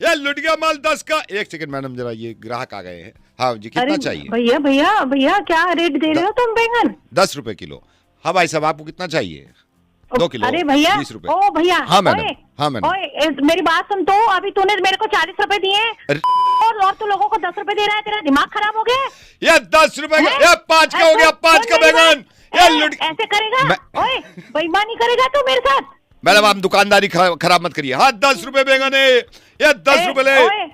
ये लुट गया माल 10 का। एक सेकंड मैडम, जरा ये ग्राहक आ गए हैं। हाँ जी, कितना चाहिए? भैया भैया भैया क्या रेट दे रहे हो तुम बैंगन? 10 रुपए किलो। हाँ भाई साहब, आपको कितना चाहिए? 2 किलो। अरे भैया, 20 रुपए। ओ भैया, हाँ मैडम, हाँ मैडम। ओए, मेरी बात सुन तो, अभी तूने मेरे को 40 रुपए दिए और तू लोगों को 10 रुपए दे रहा है, तेरा दिमाग खराब हो गया? ये 10 रुपए का, ये 5 का हो गया, 5 का बैंगन। ये लुट, ऐसे करेगा? ओए, बेईमानी करेगा तू मेरे साथ? मैडम आप दुकानदारी खराब मत करिए। हाँ 10 रुपए बैंगन है, ये 10 रुपए ले। ओए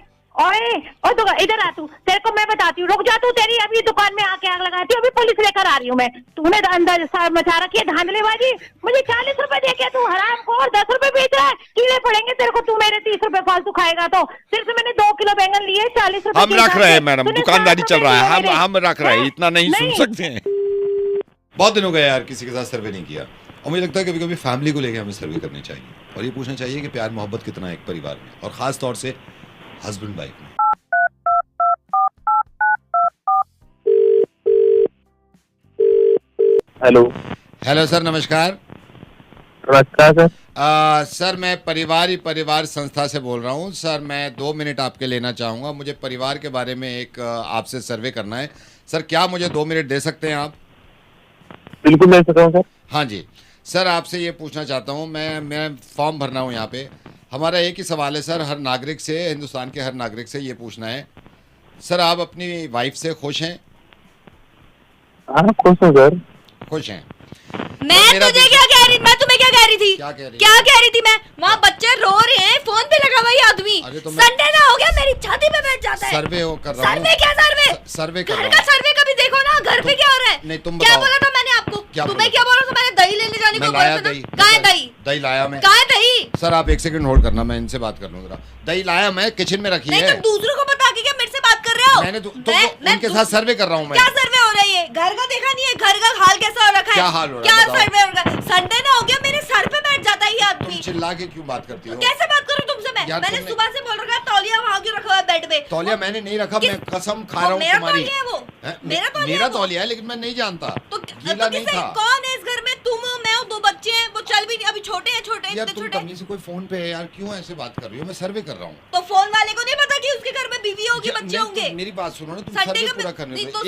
इधर आ तू, तेरे को मैं बताती हूँ, रुक जा तू, तेरी अभी दुकान में आके आग लगाती हूँ, अभी पुलिस लेकर आ रही हूँ मैं। तूने अंदर मचा रखी है धांधलेबाजी। मुझे 40 रुपए दे के तू हरामखोर 10 रुपए बेच रहा है, कीड़े पड़ेंगे तेरे को, तू मेरे 30 रुपए फालतू खाएगा तो। सिर्फ से मैंने 2 किलो बैंगन लिए 40 रुपए। हम रख रहे हैं मैडम, दुकानदारी चल रहा है, हम रख रहे हैं, इतना नहीं सुन सकते हैं। बहुत दिन हो गए यार किसी के साथ सर्वे नहीं किया, और मुझे लगता है कभी कभी फैमिली को लेकर हमें सर्वे करनी चाहिए और ये पूछना चाहिए कि प्यार मोहब्बत कितना है एक परिवार में, और खास तौर से हस्बैंड वाइफ में। हेलो सर, नमस्कार। सर सर मैं परिवार संस्था से बोल रहा हूँ। सर मैं 2 मिनट आपके लेना चाहूँगा, मुझे परिवार के बारे में एक आपसे सर्वे करना है। सर क्या मुझे 2 मिनट दे सकते हैं आप? बिल्कुल ले सकता हूँ सर। हाँ जी सर, आपसे ये पूछना चाहता हूँ, मैं फॉर्म भरना हूँ यहाँ पे। हमारा एक ही सवाल है सर, हर नागरिक से, हिंदुस्तान के हर नागरिक से ये पूछना है, सर आप अपनी वाइफ से खुश हैं? हाँ खुश हूँ सर। खुश हैं। मैं तुझे क्या कह रही, मैं तुम्हें क्या कह रही थी? क्या कह रही थी मैं? वहाँ बच्चे रो रहे हैं, फोन पे लगा हुआ ये आदमी। संडे ना हो गया, मेरी छाती पे बैठ जाता है। सर्वे कर रहा हूँ। सर्वे क्या सर्वे? सर्वे कर रहा हूँ। घर का सर्वे कभी देखो ना, घर पे क्या हो रहा है? नहीं तुम क्या बताओ। बोला था मैंने आपको? तुम्हें क्या बोला था मैंने? दही लेने जाने को मैं लाया बोला था दही। ना? कहाँ है दही? दही लाया मैं। कहाँ है दही? सर आप 1 सेकंड होल्ड करना, मैं इनसे बात कर लूँ जरा। दही लाया मैं, किचन में रखी है। नहीं तुम दूसरों को बता के क्या मेरे से बात कर रहे हो? मैंने उनके साथ सर्वे कर रहा हूँ मैं। क्या सर्वे हो रहा है? ये घर का देखा नहीं है? घर का हाल कैसा हो रखा है? क्या हाल हो रहा है? क्या सर्वे हो रहा है? संडे ना हो गया, मेरे सर पे बैठ जाता है ये आदमी। चिल्ला के क्यों बात करती हो? कैसे बात करूं तुमसे मैं? मैंने सुबह से बोल रखा है तौलिया वहां क्यों रखा हुआ है बेड पे? तौलिया मैंने नहीं रखा, मैं कसम खा रहा हूँ तुम्हारी। मेरा तौलिया है वो। मेरा तौलिया है, लेकिन मैं नहीं जानता। तो गीला नहीं था। कौन है इस घर में? तुम हो, मैं हूँ, 2 बच्चे हैं, वो चल भी नहीं, अभी छोटे हैं, यार तुम तमीज से कोई फोन पे है यार, क्यों ऐसे बात कर रही हो? मैं सर्वे कर रहा हूँ। तो फोन वाले को नहीं पता कि उसके घर में बीवी होगी, बच्चे होंगे? मेरी बात सुनो ना, तुम सर्वे पूरा करने दो।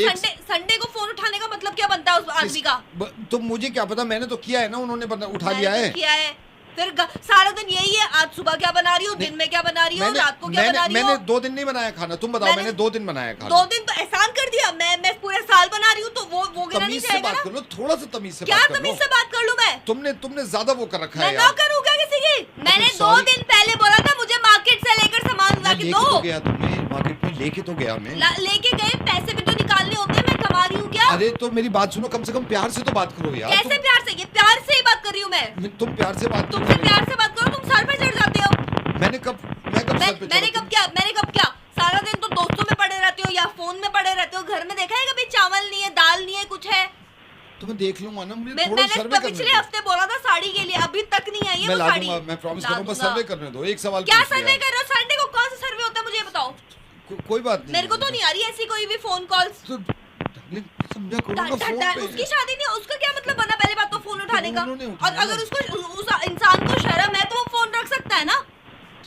संडे को फोन उठाने का मतलब क्या बनता है उस आदमी का? तो मुझे क्या पता, मैंने तो किया है ना, उन्होंने उठा लिया है। किया है फिर सारा दिन यही है। आज सुबह क्या बना रही हो, दिन में क्या बना रही हो, रात को क्या बना रही हो? मैंने 2 दिन नहीं बनाया खाना, तुम बताओ। मैंने 2 दिन बनाया खाना। 2 दिन तो एहसान कर दिया। मैं पूरे साल बना रही हूँ, तो वो गिना नहीं जाएगा ना? करो, थोड़ा सा तमीज से क्या बात करो। तमीज से बात कर लूं मैं? तुमने ज्यादा वो कर रखा है मैं नौकर हूँ क्या किसी की? मैंने 2 दिन पहले बोला था मुझे मार्केट से लेकर सामान ला के दो। तो गया तुम्हें मार्केट में, लेके तो गया मैं। लेके गए, पैसे भी तो निकालने होते हैं, मैं कमा रही हूँ क्या? अरे तो मेरी बात सुनो, कम से कम प्यार से तो बात करो यार। कैसे प्यार से? ये प्यार से ही बात कर रही हूँ मैं। तुम प्यार से बात, तुमसे प्यार से बात करो, तुम सर पे चढ़ जाते हो। मैं कब क्या? सारा दिन तो दोस्तों में पड़े रहते हो या फोन में पड़े रहते हो। घर में देखा है कभी चावल नहीं है, दाल नहीं है, कुछ है? तो मैं देख लूंगा ना, मुझे थोड़ा मैंने सर्वे करने दो। पिछले हफ्ते बोला था साड़ी के लिए, अभी तक नहीं आई है वो साड़ी। मैं प्रॉमिस कर रहा हूं, बस सर्वे करने दो। एक सवाल क्या सर्वे कर रहे हो? संडे को कौन सा सर्वे होता है मुझे बताओ? कोई बात नहीं, मेरे को तो नहीं आ रही ऐसी कोई भी फोन कॉल्स। समझा करो ना, फोन पे। उसकी शादी नहीं, उसका क्या मतलब बना पहले बात तो फोन उठाने का? और अगर उसको उस इंसान को शर्म है तो वो फोन रख सकता है ना?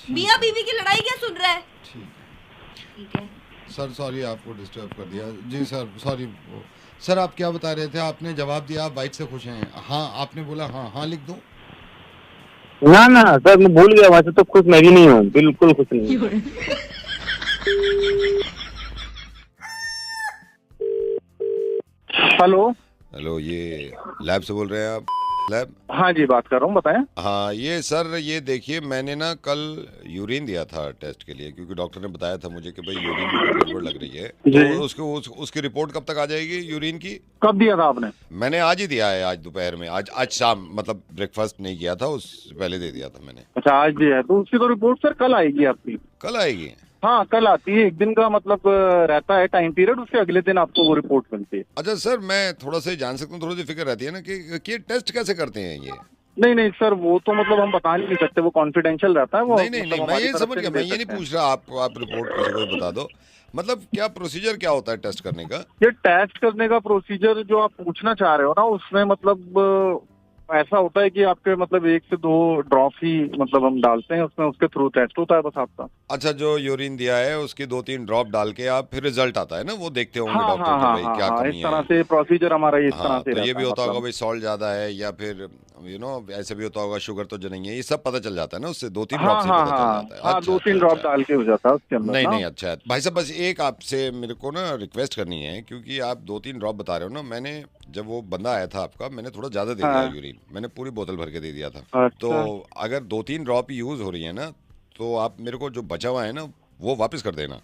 मियां बीवी की लड़ाई क्या सुन रहा है? ठीक है सर, सॉरी आपको डिस्टर्ब कर दिया जी सर, सॉरी। सर आप क्या बता रहे थे? आपने जवाब दिया आप वाइफ से खुश हैं। हाँ आपने बोला हाँ लिख दूं? ना सर मैं भूल गया, वैसे तो खुश मैं भी नहीं हूँ, बिल्कुल खुश नहीं हूँ। हेलो, ये लैब से बोल रहे हैं आप? लैब? हाँ जी बात कर रहा हूँ, बताएं। हाँ ये सर, ये देखिए मैंने ना कल यूरिन दिया था टेस्ट के लिए, क्योंकि डॉक्टर ने बताया था मुझे कि भाई यूरिन में गड़बड़ लग रही है। तो उसकी रिपोर्ट कब तक आ जाएगी यूरिन की? कब दिया था आपने? मैंने आज ही दिया है, आज दोपहर में, आज शाम, मतलब ब्रेकफास्ट नहीं किया था, उससे पहले दे दिया था मैंने। अच्छा आज दिया है, तो उसकी तो रिपोर्ट सर कल आएगी आपकी। कल आएगी? हाँ कल आती है, 1 दिन का मतलब रहता है टाइम पीरियड, उसके अगले दिन आपको वो रिपोर्ट मिलती है। अच्छा सर, मैं थोड़ा सा जान सकता हूँ, थोड़ी सी फिक्र रहती है ना कि टेस्ट कैसे करते हैं ये? नहीं नहीं सर, वो तो मतलब हम बता नहीं सकते, वो कॉन्फिडेंशियल रहता है वो। नहीं नहीं मतलब नहीं, मैं हमारी ये तरफ समझ से गया, मैं दे ये नहीं सकते हैं। पूछ रहा आपको, आप रिपोर्ट किसी को भी बता दो। मतलब क्या प्रोसीजर क्या होता है टेस्ट करने का? ये टेस्ट करने का प्रोसीजर जो आप पूछना चाह रहे हो ना, उसमें मतलब ऐसा होता है कि आपके मतलब 1 से 2 ड्रॉप ही मतलब हम डालते हैं उसमें, उसके थ्रू टेस्ट होता है बस आपका। अच्छा, जो यूरिन दिया है उसकी 2-3 ड्रॉप डाल के आप फिर रिजल्ट आता है ना, वो देखते होंगे हाँ डॉक्टर हाँ कि हाँ भाई हाँ क्या हाँ, कमी इस तरह है। से प्रोसीजर हमारा इस तरह हाँ, से तो ये रहता भी है होता होगा मतलब। भाई सॉल्ट ज्यादा है, या फिर ऐसे भी होता होगा शुगर तो नहीं है, ये सब पता चल जाता है ना उससे, 2-3 ड्रॉप हाँ से ही हाँ पता चल हाँ जाता है। हाँ, अच्छा 2-3 अच्छा ड्रॉप अच्छा। डाल के हो जाता है उसके अंदर नहीं ना। नहीं, अच्छा है भाई साहब, बस एक आपसे मेरे को ना रिक्वेस्ट करनी है, क्योंकि आप 2-3 ड्रॉप बता रहे हो ना, मैंने जब वो बंदा आया था आपका, मैंने थोड़ा ज्यादा दे दिया हाँ। यूरिन, मैंने पूरी बोतल भर के दे दिया था। तो अच्छा, अगर 2-3 ड्रॉप यूज हो रही है ना, तो आप मेरे को जो बचा हुआ है ना वो वापस कर देना।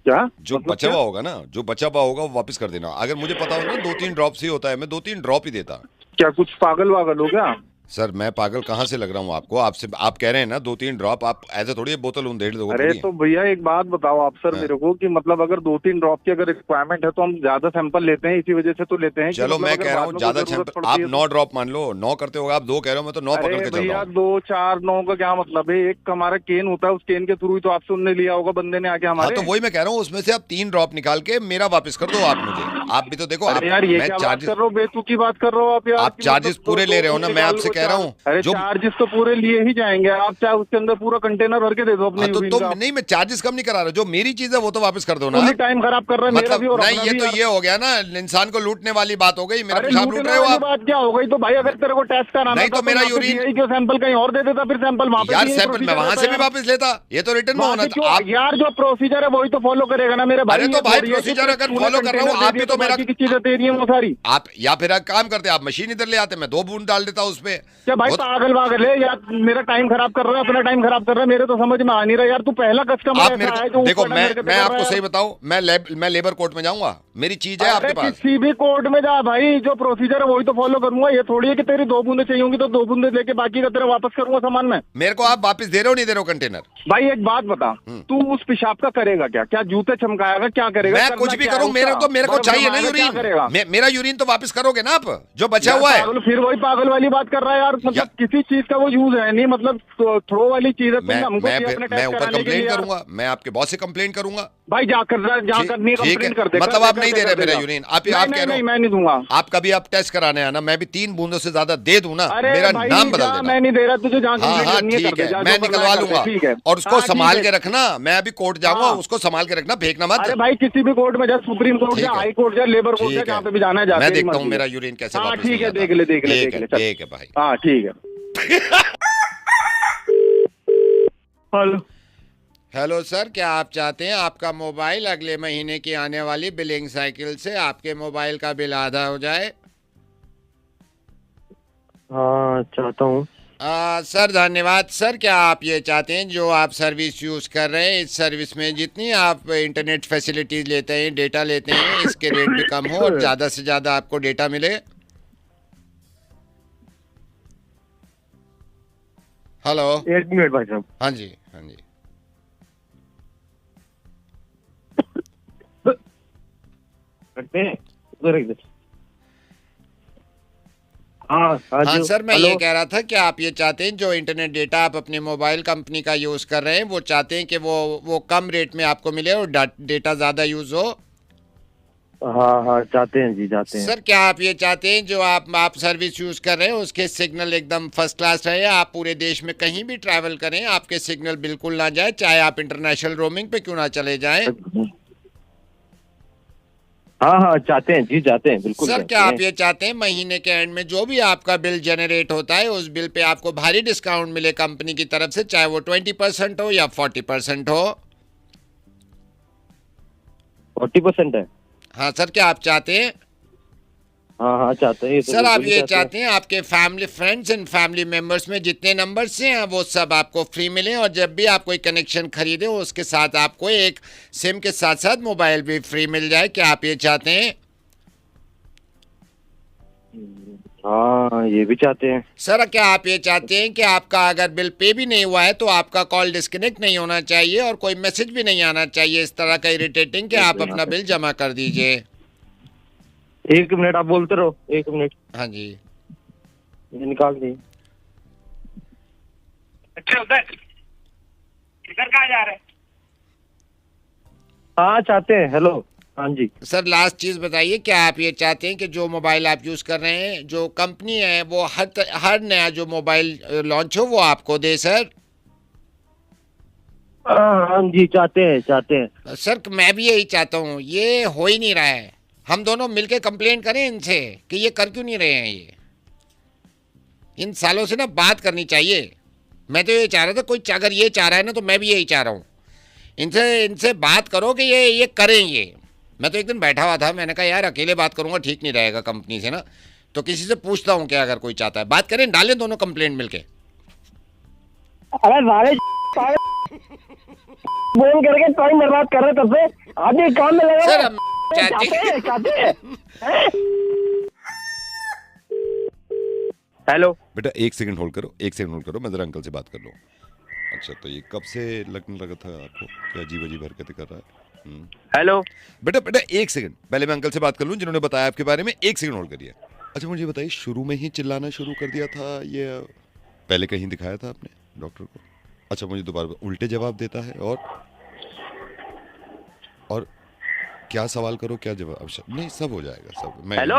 क्या जो मतलब बचा क्या? हुआ होगा ना, जो बचा हुआ होगा वो वापस कर देना। अगर मुझे पता हो ना 2-3 ड्रॉप से ही होता है, मैं 2-3 ड्रॉप ही देता। क्या कुछ पागल वागल हो गया? सर मैं पागल कहाँ से लग रहा हूँ आपको? आपसे आप कह रहे हैं ना 2-3 ड्रॉप, आप ऐसे थोड़ी बोतल उंधेड़ दोगे अरे थोड़ी। तो भैया एक बात बताओ आप सर हाँ। मेरे को कि मतलब अगर 2-3 ड्रॉप की अगर रिक्वायरमेंट है तो हम ज्यादा सैंपल लेते हैं, इसी वजह से तो लेते हैं कि चलो मतलब मैं अगर कह रहा बाद हूँ में ज्यादा कोई जरूरत सैंपल, पड़ती आप है तो। 9 ड्रॉप मान लो, 9 करते होगा, आप 2 कह रहे हो, मैं तो 9 पकड़ अरे के चल रहा भैया हूँ। 2-4-9 का क्या मतलब है? एक हमारा केन होता है, उस केन के थ्रू ही तो आपसे उनने लिया होगा बंदे ने आके हाँ हमारे। तो वही मैं कह रहा हूँ, उसमें से आप 3 ड्रॉप निकाल के मेरा वापस कर दो आप मुझे। आप भी तो देखो, आप अरे यार ये मैं क्या बात चार्जेस, कर रहे हो, बेतुकी बात कर रहे हो आप यार आप कि चार्जेस मतलब पूरे ले रहे हो ना, खून मैं निकाल आपसे लो कह रहा चार- हूँ अरे जो। चार्जेस तो पूरे लिए ही जाएंगे, आप चाहे उसके अंदर पूरा कंटेनर भर के दे दो अपने हाँ तो यूरिन तुम का। नहीं, मैं चार्जेस कम नहीं करा रहा, जो मेरी चीज है वो तो वापस कर दो ना। फुल्ली टाइम खराब कर रहा है मेरा मतलब भी और नहीं, अपना ये भी तो यार। ये हो गया ना, इंसान को लूटने वाली बात हो गई, मेरा अरे पेशाब लूट लूटने रहे हो वाली आप। बात क्या हो गई? तो भाई अगर तेरे को टेस्ट कराना नहीं था तो मेरा यहाँ पे यूरिन- दिया ही क्यों? सैंपल कहीं और दे देता, फिर सैंपल वहाँ पे यार भी यही सैंपल मैं procedure वहां रहता से है भी यार। वापस लेता, ये तो रिटर्न में वहाँ होना से था। क्यों आप यार? जो प्रोसीजर है वही तो फॉलो करेगा ना मेरे भाई। अरे तो ये भाई थोड़ी है कि प्रोसीजर अगर तूने फॉलो कर रहा हूँ, कंटेनर दे आप दिया भी तो मेरा, बाकी की चीजें तेरी हैं वो सारी। आप या फिर एक काम करते, आप मशीन इधर ले आते, मैं 2 बूंद डाल देता उसपे। क्या भाई पागल वागल है यार? मेरा टाइम खराब कर रहा है, अपना टाइम खराब कर रहा है, मेरे तो समझ में आ नहीं रहा यार। तू पहला कस्टमर आप ऐसा मेरे है को जो देखो, ऊपर मेरे को मैं कर आपको रहा है सही यार। बताऊं, मैं लेबर कोर्ट में जाऊंगा, मेरी चीज है अरे आपके पास। किसी भी कोर्ट में जा भाई, जो प्रोसीजर है वही तो फॉलो करूंगा। ये थोड़ी है कि तेरी 2 बूंदे चाहिए होंगी तो 2 बूंदे लेके बाकी का तेरा वापस करूंगा सामान में। मेरे को आप वापस दे रहे हो नहीं दे रहे हो कंटेनर? भाई एक बात बता, तू उस पेशाब का करेगा क्या? क्या जूते चमकाएगा? क्या करेगा? मैं करना कुछ भी क्या है करूं, मेरे उसका? को बर्फ चाहिए ना जमाएगा, क्या यूरिन। करेगा? मेरा यूरिन तो वापस करोगे ना आप, जो बचा यार हुआ है। पागल, फिर वही पागल वाली बात कर रहा है यार। मतलब किसी चीज का वो यूज है नहीं, मतलब थ्रो वाली चीज है। तुमने हमको दिया अपने मैं टेस्ट ऊपर कराने के कंप्लेंट लिए यार। करूंगा, मैं आपके बॉस से कंप्लेंट करूंगा। भाई जहाँ करनी है ठीक है, कंप्लेंट कर दे। मतलब आप नहीं दे रहे मेरा यूरिन, आप कह रहे नहीं, हो मैं नहीं दूंगा। आप कभी आप टेस्ट कराने आना, मैं भी 3 बूंदों से ज्यादा दे दूं ना, अरे मेरा भाई नाम बदल जा, देना। मैं नहीं दे रहा तुझे, जहाँ हाँ कंप्लेंट हाँ करनी है कर ठीक दे, है, जा, मैं जो करना निकलवा है कर दे, लूंगा, ठीक है। और उसको हाँ, ठीक संभाल है। के रखना। मैं अभी कोर्ट जाऊंगा, हाँ। उसको संभाल के रखना, फेंकना मत। अरे भाई किसी भी कोर्ट में जा, सुप्रीम कोर्ट ठीक जा, है। हाई कोर्ट जा, लेबर कोर्ट जा, ठीक जहाँ है, पे भी जाना है जा। मैं तेरी देखता हूँ मर्जी मेरा है। यूरिन कैसे हाँ वापस ठीक है, मिल देख जाता ले देख ले ठीक देख है, ले, चल। ठीक है भाई। हाँ ठीक है। हेलो हेलो सर, क्या आप चाहते हैं आपका मोबाइल अगले महीने की आने वाली बिलिंग साइकिल से आपके मोबाइल का बिल आधा हो जाए? हाँ चाहता हूँ। सर धन्यवाद। सर क्या आप ये चाहते हैं जो आप सर्विस यूज़ कर रहे हैं, इस सर्विस में जितनी आप इंटरनेट फैसिलिटीज़ लेते हैं, डेटा लेते हैं, इसके रेट भी कम हो और ज़्यादा से ज़्यादा आपको डेटा मिले? हेलो। 1 मिनट भाई साहब। हाँ जी, हाँ जी। हाँ सर, मैं ये कह रहा था कि आप ये चाहते हैं जो इंटरनेट डेटा आप अपने मोबाइल कंपनी का यूज़ कर रहे हैं, वो चाहते हैं कि वो कम रेट में आपको मिले और डेटा ज़्यादा यूज़ हो? हाँ हाँ चाहते हैं जी, चाहते हैं। सर क्या आप ये चाहते हैं जो आप सर्विस यूज़ कर रहे हैं उसके सिग्नल एकदम फर्स्ट क्लास रहे, आप पूरे देश में कहीं भी ट्रैवल करें आपके सिग्नल बिल्कुल ना जाए, चाहे आप इंटरनेशनल रोमिंग पे क्यों ना चले जाएं? हाँ हाँ चाहते हैं जी, चाहते हैं बिल्कुल। सर क्या आप ये चाहते हैं महीने के एंड में जो भी आपका बिल जनरेट होता है उस बिल पे आपको भारी डिस्काउंट मिले कंपनी की तरफ से, चाहे वो 20% हो या 40% हो? 40% है। हाँ सर, क्या आप चाहते हैं? हाँ हाँ चाहते हैं। सर आप ये चाहते हैं आपके family friends and family members में जितने नंबर्स हैं वो सब आपको फ्री मिले, और जब भी आप कोई कनेक्शन खरीदें उसके साथ आपको एक सिम के साथ साथ मोबाइल भी फ्री मिल जाए, क्या आप ये चाहते हैं? हाँ ये भी चाहते हैं। सर क्या आप ये चाहते हैं कि आपका अगर बिल पे भी नहीं हुआ है तो आपका कॉल डिस्कनेक्ट नहीं होना चाहिए और कोई मैसेज भी नहीं आना चाहिए इस तरह का इरिटेटिंग कि आप अपना बिल जमा कर दीजिए? 1 मिनट आप बोलते रहो, 1 मिनट। हाँ जी। ये निकाल दी। अच्छा उधर इधर कहाँ जा रहे हैं? हाँ चाहते हैं। हेलो, हाँ जी सर लास्ट चीज बताइए, क्या आप ये चाहते हैं कि जो मोबाइल आप यूज कर रहे हैं, जो कंपनी है वो हर नया जो मोबाइल लॉन्च हो वो आपको दे सर? हाँ जी चाहते हैं। सर मैं भी यही चाहता हूँ, ये हो ही नहीं रहा है। हम दोनों मिलके कंप्लेंट करें इनसे कि ये कर क्यों नहीं रहे हैं। ये इन सालों से ना बात करनी चाहिए। मैं तो ये चाह रहा था, कोई अगर ये चाह रहा है ना तो मैं भी यही चाह रहा हूँ। इनसे बात करो कि ये करें। ये मैं तो एक दिन बैठा हुआ था, मैंने कहा यार अकेले बात करूंगा ठीक नहीं रहेगा कंपनी से ना, तो किसी से पूछता हूँ क्या, अगर कोई चाहता है बात करें, डालें दोनों कंप्लेंट मिलके। अरे सारे फोन करके टाइम बर्बाद कर रहे तब से आदमी काम में लगा। सर हम चाहते हैं। हेलो बेटा एक सेकंड होल्ड करो, मैं जरा अंकल से बात कर लूँ। अच्छा तो ये कब से लगने लगा था आपको, क्या अजीब अजीब हरकतें कर रहा है? हेलो बेटा एक सेकंड, पहले मैं अंकल से बात कर लूँ जिन्होंने बताया आपके बारे में। एक सेकंड होल्ड करिए। अच्छा मुझे बताइए, शुरू में ही चिल्लाना शुरू कर दिया था ये, पहले कहीं दिखाया था आपने डॉक्टर को? अच्छा मुझे दोबारा उल्टे जवाब देता है। और क्या सवाल करो क्या जवाब? नहीं सब हो जाएगा सब। मैं हेलो?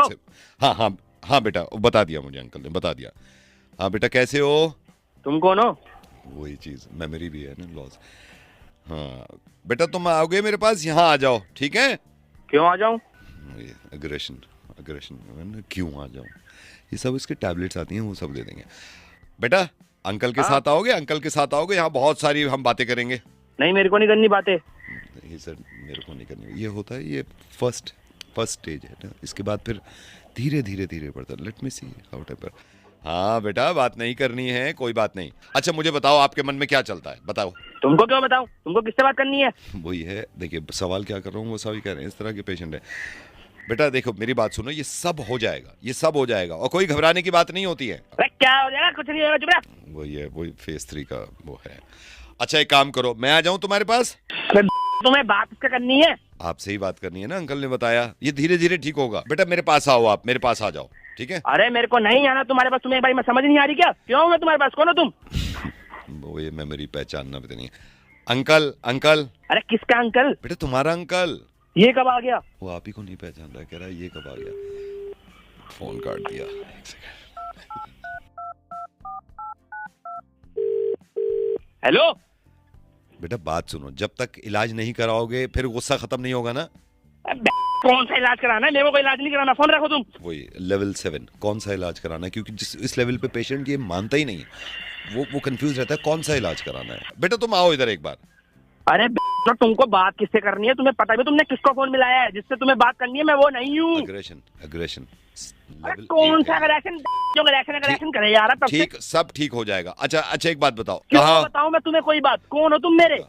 हाँ बेटा बता दिया मुझे, अंकल ने बता दिया। हाँ बेटा कैसे हो? तुम कौन हो? वही चीज, मेमोरी भी है ना लॉस। हाँ बेटा तुम आओगे मेरे पास, यहाँ आ जाओ ठीक है? क्यों आ जाऊं? अग्रेशन क्यों आ जाऊं? ये सब इसके टैबलेट्स आती हैं, वो सब दे देंगे। बेटा अंकल के साथ आओगे? यहाँ बहुत सारी हम बातें करेंगे। नहीं मेरे को नहीं करनी बातें। नहीं सर मेरे को नहीं करनी, ये होता है ये फर्स्ट स्टेज है ना, इसके बाद फिर धीरे धीरे बढ़ता है। Let me see how taper. हाँ बेटा बात नहीं करनी है, कोई बात नहीं। अच्छा मुझे बताओ आपके मन में क्या चलता है, बताओ। तुमको क्यों बताऊं? तुमको किससे बात करनी है? वही है, देखिए सवाल क्या कर रहा हूँ वो सभी कह रहे हैं, इस तरह के पेशेंट है। बेटा देखो मेरी बात सुनो, ये सब हो जाएगा और कोई घबराने की बात नहीं होती है। अरे क्या हो जाएगा? कुछ नहीं होगा, चुप रह। वही है, वही फेज 3 का वो है। अच्छा एक काम करो, मैं आ जाऊं तुम्हारे पास? तुम्हें बात किससे करनी है? आपसे ही बात करनी है ना, अंकल ने बताया ये धीरे धीरे ठीक होगा। बेटा मेरे पास आओ, आप मेरे पास आ जाओ ठीक है? अरे मेरे को नहीं आना तुम्हारे पास। तुम्हें भाई मैं समझ नहीं आ रही क्या? क्यों मैं तुम्हारे पास? कौन हो तुम? वो ये मेमोरी पहचानना भी नहीं। अंकल। अरे किसका अंकल? बेटा तुम्हारा अंकल। ये कब आ गया? वो आप ही को नहीं पहचान रहा, कह रहा है ये कब आ गया। फोन काट दिया। एक सेकंड। हेलो बेटा बात सुनो, जब तक इलाज नहीं कराओगे फिर गुस्सा खत्म नहीं होगा ना। कौन सा इलाज कराना है? मेरे को कोई इलाज नहीं कराना। फोन रखो तुम। वही लेवल 7 कौन सा इलाज कराना है, क्योंकि इस लेवल पे पेशेंट ये मानता ही नहीं है, वो कंफ्यूज रहता है कौन सा इलाज कराना है। बेटा तुम आओ इधर एक बार। अरे तो तुमको बात किससे करनी है? तुम्हें पता है तुमने किसको फोन मिलाया है? जिससे तुम्हें बात करनी है मैं वो नहीं हूँ। अग्रेशन कौन सा अग्रेशन? जो अग्रेशन करे यार। ठीक सब ठीक हो जाएगा। अच्छा एक बात बताओ। क्यों बताऊं मैं तुम्हें कोई बात? कौन हो तुम मेरे?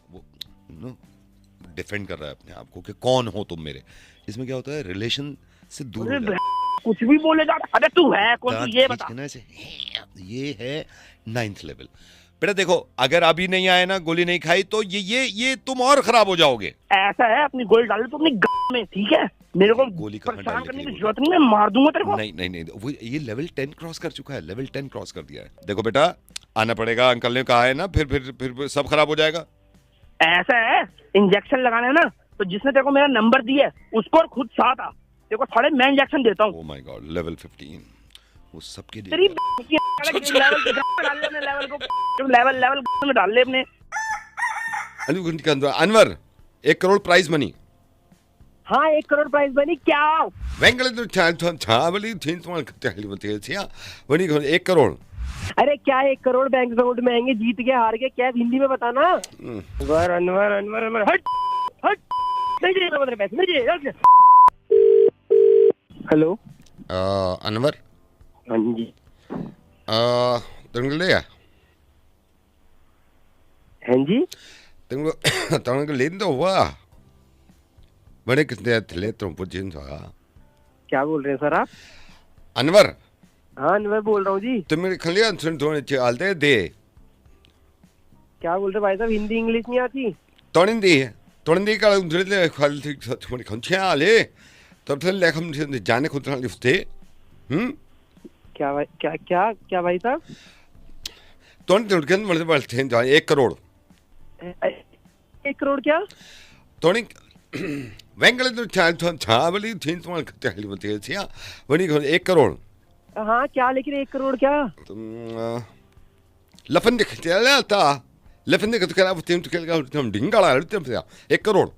डिफेंड कर रहा है अपने आप को कि कौन हो तुम मेरे। इसमें क्या होता है, रिलेशन से दूर हो जाता है। कुछ भी बोले जा। अबे तू है कौन? तू ये बता। ये है 9th लेवल। बेटा देखो अगर अभी नहीं आए ना, गोली नहीं खाई तो ये तुम और खराब हो जाओगे। ऐसा है, अपनी गोली डाल तो अपनी में, ठीक है? मेरे को गोली परेशान करने की जरूरत नहीं, मैं मार दूंगा तेरे को। नहीं वो ये लेवल 10 क्रॉस कर चुका है, लेवल 10 क्रॉस कर दिया है। देखो बेटा आना पड़ेगा, अंकल ने कहा है ना, फिर सब खराब हो जाएगा। ऐसा है, इंजेक्शन लगाना है ना तो जिसने तेरे को मेरा नंबर दिया है उसको और खुद साथ आ, तेरे को साढ़े मैं इंजेक्शन देता हूँ। ओह माय गॉड, लेवल 15 वो सबके लिए। तेरी लेवल में डाल ले अपने। Anwar 1 crore prize money. हाँ 1 करोड़ प्राइज मनी। क्या? 1 करोड़। अरे क्या 1 करोड़ बैंक अकाउंट में आएंगे? जीत गया हार गया क्या? हिंदी में बताना। अनवर हट नहीं चाहिए मेरे पैसे, नहीं चाहिए। हेलो अनवर। हाँ जी। तुमको ले हाँ जी। तुमको लेन तो हुआ बड़े कितने थे तुम पूछें। क्या बोल रहे हैं सर आप? अनवर। हाँ अनवर बोल रहा हूँ जी। तुम मेरे खलिया थोड़े चलते दे। क्या बोल रहे भाई साहब? हिंदी इंग्लिश नहीं आती? तोड़ंदी का खाली थोड़ी खंचिया आले तब थे लेखम जाने खुद लिखते। क्या भाई साहब? 1 करोड़ 1 करोड़ क्या? Tony वेंगल छावली थीन तुम्हारे कहली मत है छिया वनी 1 करोड़ हाँ क्या, लेकिन 1 करोड़ क्या? तुम लफन देख चला था लफन देख तो क्या तुम तुम डिंगाला 1 करोड़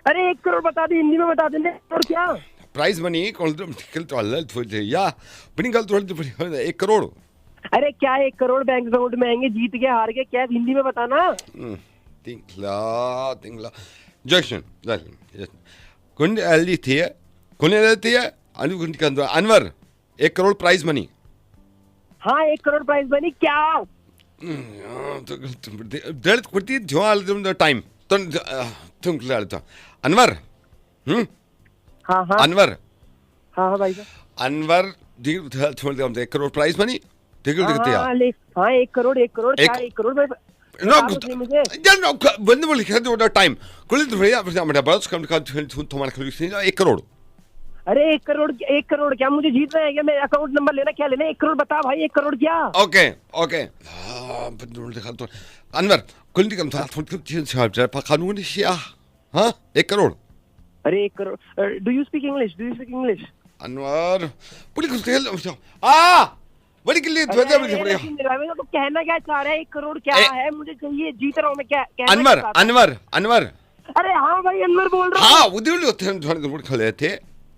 अरे 1 करोड़ बता दे, हिंदी में बता देने। 1 करोड़ क्या? प्राइस मनी कौन तुम निकल तो अल्लाह या बनी गल तो 1 करोड़ अरे क्या 1 करोड़ बैंक अकाउंट में आएंगे? जीत गया हार गया क्या, हिंदी में बताना। तिंगला जैक्सन कौन एलडी थी कौन एलडी थी अनवर 1 करोड़ प्राइस मनी। हाँ 1 करोड़ प्राइस मनी क्या? दर्द कुर्ती जो टाइम तुम अनवर हाँ हाँ अनवर हाँ भाई साहब अनवर 1 करोड़ प्राइस मनी ठीक है हाँ 1 करोड़ 1 करोड़ क्या 1 करोड़ में मुझे बंद बोल लिखा दो टाइम कुल भैया मेरा बस कम तुम्हारा खरीद 1 करोड़ अरे 1 करोड़ क्या? मुझे जीतना है क्या? मैं अकाउंट नंबर लेना क्या लेना? 1 करोड़ बता भाई, 1 करोड़ क्या? ओके ओके अनवर कुल कम था कानून हाँ 1 करोड़ अरे 1 crore do you speak English? Anwar police बड़ी के लिए तो कहना क्या चाह रहा है? 1 करोड़ क्या है? मुझे चाहिए, जीत रहा हूँ मैं। क्या अनवर अरे हाँ भाई अनवर बोल रहा हूँ। हाँ उधर खड़े थे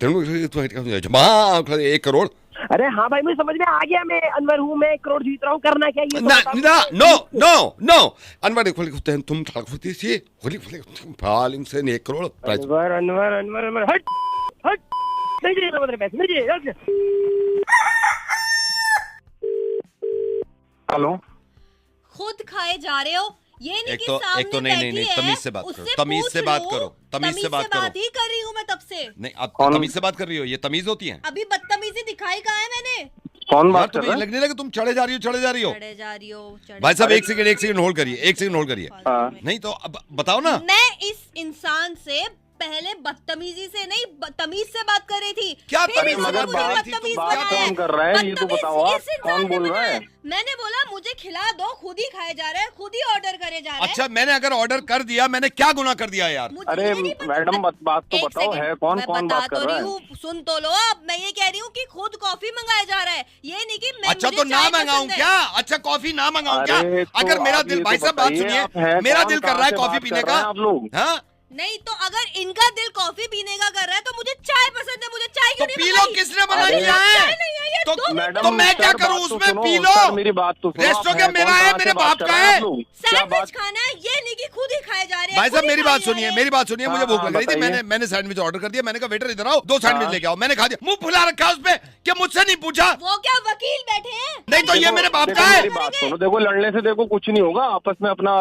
1 करोड़ अरे हाँ भाई मुझे समझ में आ गया, मैं अनवर हूँ, मैं 1 करोड़ जीत रहा हूँ। करना क्या ये? नो अनवर तुम फालिंग से 1 करोड़ अनवर हट नहीं दे रहा पैसे नहीं। हेलो खुद खाए जा रहे हो, ये नहीं कि सामने एक तो नहीं तमीज से बात करो, तमीज से बात ही कर रही हूँ मैं तब से। नहीं आप तमीज से बात कर रही हो, ये तमीज होती है? अभी बदतमीजी दिखाई कहाँ है मैंने? कौन बात कर रहा है? लगने लगा तुम चढ़े जा रही हो भाई साहब। 1 सेकंड होल्ड करिए नहीं तो अब बताओ ना। मैं इस इंसान से पहले बदतमीजी से नहीं तमीज से बात कर रही थी। क्या तमीज कौन कर रहा है ये तो बताओ आप, कौन बोल रहा है? मैंने बोला मुझे खिला दो, खुद ही खाए जा रहे हैं, खुद ही ऑर्डर करे जा रहे हैं। अच्छा मैंने अगर ऑर्डर कर दिया, मैंने क्या गुनाह कर दिया यार? अरे मैडम बात तो बताओ है कौन बात कर रहा है? सुन तो लो, अब मैं ये कह रही हूँ कि खुद कॉफी मंगाया जा रहा है, ये नहीं कि मैं अच्छा तो ना मंगाऊं क्या? अच्छा कॉफी ना मंगाऊं क्या? अगर मेरा दिल, भाई साहब बात सुनिए, मेरा दिल कर रहा है कॉफी पीने का, आप लोग हाँ नहीं तो अगर इनका दिल कॉफी पीने का कर रहा है तो मुझे चाय पसंद है, मुझे चाय क्यों तो नहीं पी लो, किसने बनाई है? तो मैं क्या करूं उसमें? पी लो, मेरी बात तो रेस्टोरेंट क्या मेरा है, मेरे बाप का है? सैंडविच खाना है, ये नहीं कि खुद ही खाए जा रहे हैं। भाई साहब मेरी बात सुनिए, मुझे भूख लग रही थी, मैंने सैंडविच ऑर्डर कर दिया। मैंने कहा वेटर इधर आओ, 2 सैंडविच लेके आओ। मैंने खा दिया, मुंह फुला रखा उस पे कि मुझसे नहीं पूछा। वो क्या वकील बैठे हैं? नहीं तो ये मेरे बाप का है। बात सुनो, देखो लड़ने से देखो कुछ नहीं होगा, आपस में अपना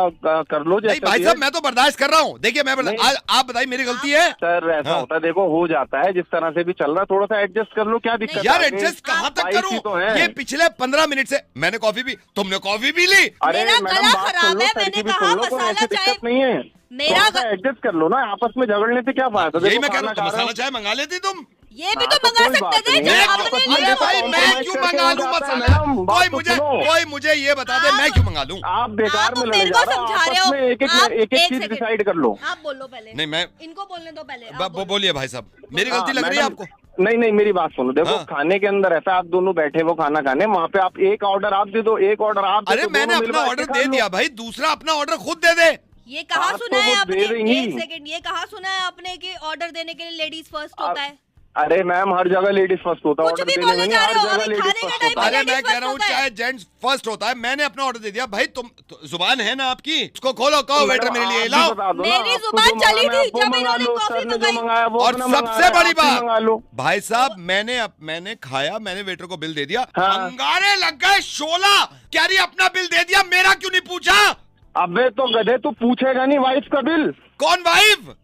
कर लो। नहीं भाई साहब मैं तो बर्दाश्त कर रहा हूँ। देखिए मैं आप बताइए मेरी गलती है? सर ऐसा होता है, देखो हो जाता है, जिस तरह से भी चल रहा है थोड़ा सा एडजस्ट कर लो, क्या दिक्कत यार? एडजस्ट कहाँ तक करूँ? ये पिछले 15 मिनट से मैंने कॉफी पी, तुमने कॉफी पी ली। अरे मैडम बात सुन लो, सर की भी सुन लो, कोई ऐसी दिक्कत नहीं है। मेरा एडजस्ट कर लो ना, आपस में झगड़ने से क्या फायदा? यही मैं कह रहा हूँ, मसाला चाय मंगा लेती तुम। ये भी तो मंगा सकते थे। मैं क्यों मंगा लूं मसाला? कोई मुझे ये बता दे, मैं क्यों मंगा लूं? आप बेकार में लड़ जा रहे हो, एक चीज डिसाइड कर लो। आप बोलो पहले। नहीं मैं इनको बोलने दो पहले। बोलिए भाई साहब, मेरी गलती लग रही है आपको? नहीं मेरी बात सुनो, देखो खाने के अंदर ऐसा आप दोनों बैठे वो खाना खाने, वहाँ पे आप एक ऑर्डर आप दे दो, एक ऑर्डर आप दे दो। अरे मैंने अपना ऑर्डर दे दिया भाई, दूसरा अपना ऑर्डर खुद दे दे। ये कहाँ सुना है आपने? 1 सेकंड, ये कहाँ सुना है आपने कि ऑर्डर देने के लिए लेडीज फर्स्ट होता है? अरे मैम हर जगह लेडीज फर्स्ट होता है, ऑर्डर देने में हर जगह लेडीज फर्स्ट होता है। अरे मैं कह रहा हूँ चाहे जेंट्स फर्स्ट होता है, मैंने अपना ऑर्डर दे दिया भाई। तुम जुबान है ना आपकी, उसको खोलो, कहो वेटर मेरे लिए लाओ। मेरी जुबान चली थी जब इन्होंने कॉफी मंगाई। और सबसे बड़ी बात भाई साहब, मैंने खाया, मैंने वेटर को बिल दे दिया, अंगारे लग गए 16। क्या रही अपना बिल दे दिया, मेरा क्यों नहीं पूछा? अबे तो गधे तू पूछेगा नहीं वाइफ का बिल? कौन वाइफ?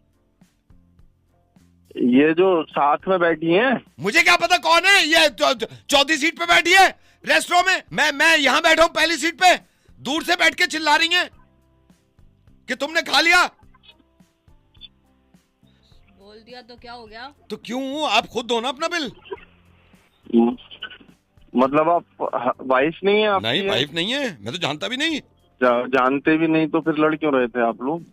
ये जो साथ में बैठी हैं। मुझे क्या पता कौन है ये? 4थी सीट पे बैठी है रेस्टोरेंट में, मैं यहाँ बैठा हूँ पहली सीट पे। दूर से बैठ के चिल्ला रही हैं कि तुमने खा लिया। बोल दिया तो क्या हो गया? तो क्यों? आप खुद दो ना अपना बिल। मतलब आप वाइफ नहीं है आपकी? नहीं, वाइफ नहीं है, मैं तो जानता भी नहीं। जानते भी नहीं तो फिर लड़ क्यों रहे थे आप लोग?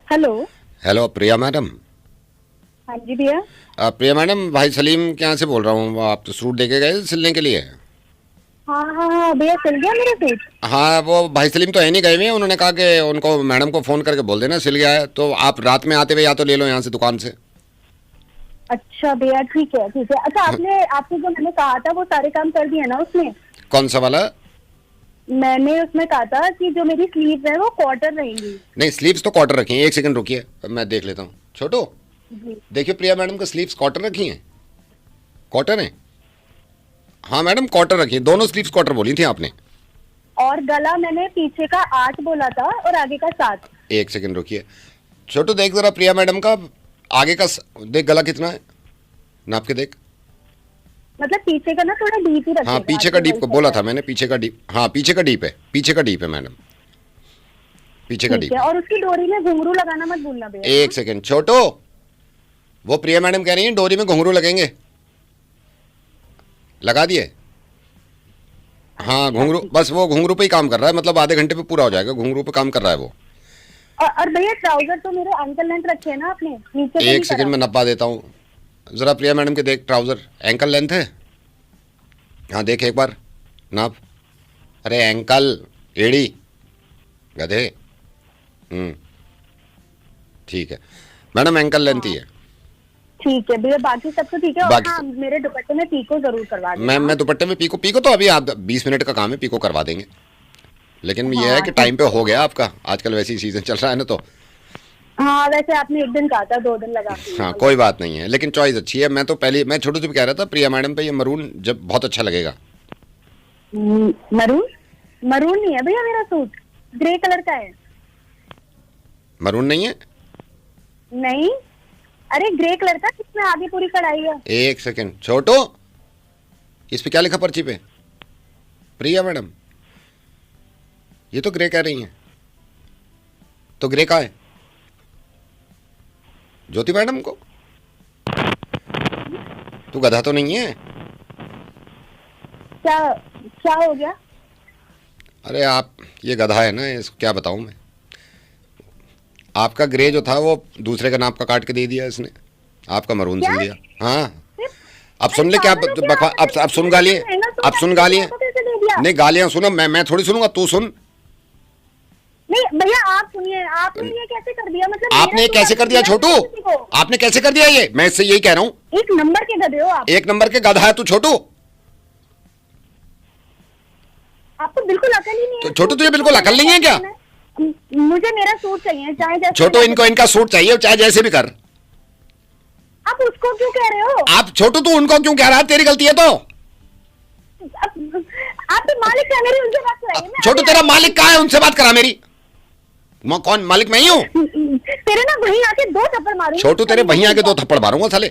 हेलो। हेलो प्रिया मैडम। हाँ जी भैया। प्रिया मैडम, भाई सलीम के यहाँ से बोल रहा हूँ। आप तो सूट देके गए सिलने के लिए। हाँ हाँ हाँ भैया, सिल गया मेरा सूट। हाँ, वो भाई सलीम तो है नहीं, गए हुए हैं। उन्होंने कहा कि उनको मैडम को फ़ोन करके बोल देना सिल गया है, तो आप रात में आते हुए या तो ले लो यहाँ से दुकान से। अच्छा भैया, ठीक है ठीक है। अच्छा, आपने जो मैंने कहा था वो सारे काम कर दिए ना उसमें? कौन सा वाला? मैंने उसमें कहा था कि जो मेरी स्लीव है वो क्वार्टर रहेंगी। नहीं, स्लीव्स तो क्वार्टर रखी हैं। एक सेकंड रुकिए, मैं देख लेता हूँ। छोटू देखिए, प्रिया मैडम का स्लीव्स क्वार्टर रखी हैं। क्वार्टर है? हाँ मैडम, क्वार्टर रखी है। दोनों स्लीव्स क्वार्टर बोली थी आपने। और गला मैंने पीछे का 8 बोला था और आगे का 7। एक सेकंड रुकिए, छोटू देख जरा प्रिया मैडम का आगे का देख, गला कितना है, नाप के देख। मतलब पीछे का ना थोड़ा डीप ही रखिएगा। हाँ, पीछे का डीप को बोला था मैंने, पीछे का डीप। हाँ, पीछे का डीप है, पीछे का डीप है मैडम, पीछे का डीप। और उसकी डोरी में घुंघरू लगाना मत भूलना भैया। एक सेकंड छोटू, वो प्रिया मैडम कह रही हैं डोरी में घुंघरू लगेंगे। लगा दिए? हाँ, घुंघरू, बस वो घुंघरू पे ही काम कर रहा है, मतलब आधे घंटे पे पूरा हो जाएगा। घुंघरू पे काम कर रहा है वो। और भैया ट्राउजर तो मेरे एंकल लेंथ रखे हैं ना आपने, नीचे से एक सेकंड में नपा देता हूँ जरा। प्रिया मैडम के देख, ट्राउजर एंकल लेंथ है? हाँ देख एक बार नाप। अरे एंकल, एड़ी, गधे। ठीक है मैडम, एंकल लेंथ ही है। ठीक है भैया, बाकी सब तो ठीक है। और बाकी हाँ, मेरे दुपट्टे में पीको जरूर करवा देना। मैं दुपट्टे में पीको तो अभी आप 20 मिनट का काम है, पीको करवा देंगे। लेकिन ये है कि टाइम पे हो गया आपका, आजकल वैसे ही सीजन चल रहा है ना, तो हाँ वैसे आपने एक दिन कहा था, 2 दिन लगा। हाँ कोई बात नहीं है, लेकिन चॉइस अच्छी है। मैं छोटू से भी कह रहा था प्रिया मैडम पे ये मरून जब बहुत अच्छा लगेगा। मरून नहीं है भैया मेरा सूट, ग्रे कलर का है। मरून नहीं है? नहीं, अरे ग्रे कलर का, जिसमें आगे पूरी कढ़ाई है। एक सेकंड छोटू, इस पे क्या लिखा पर्ची पे? प्रिया मैडम, ये तो ग्रे कह रही हैं, तो ग्रे का है ज्योति मैडम को? तू गधा तो नहीं है? क्या हो गया? अरे आप, ये गधा है ना, इसको क्या बताऊं मैं। आपका ग्रे जो था वो दूसरे का नाप का काट के दे दिया इसने, आपका मरून सिल दिया। हाँ, अब सुन ले क्या अब सुन गालियां, अब सुन गालियां। नहीं गालियां सुनो, मैं थोड़ी सुनूंगा, तू सुन। नहीं भैया आप सुनिए, आपने ये कैसे कर दिया? मतलब आपने कैसे कर दिया छोटू? आपने कैसे कर दिया ये? मैं इससे यही कह रहा हूँ। एक नंबर के गधे हो आप। एक नंबर के गधा है तू छोटू। आपको बिल्कुल अकल ही नहीं है। तो छोटू तुझे बिल्कुल अकल नहीं है क्या? मुझे मेरा सूट चाहिए, चाहे जैसे। छोटू इनको इनका सूट चाहिए, चाहे जैसे भी कर। आप उसको क्यों कह रहे हो? आप छोटू तू उनको क्यों कह रहा है? तेरी गलती है तो। आप तो मालिक है मेरी, उनसे बात कराइए। छोटू तेरा मालिक कहाँ है? उनसे बात करा मेरी। कौन मालिक? मैं ही हूँ। तेरे ना वहीं आके 2 थप्पड़ मारूंगा। छोटू तेरे वहीं आके 2 थप्पड़ मारूंगा साले।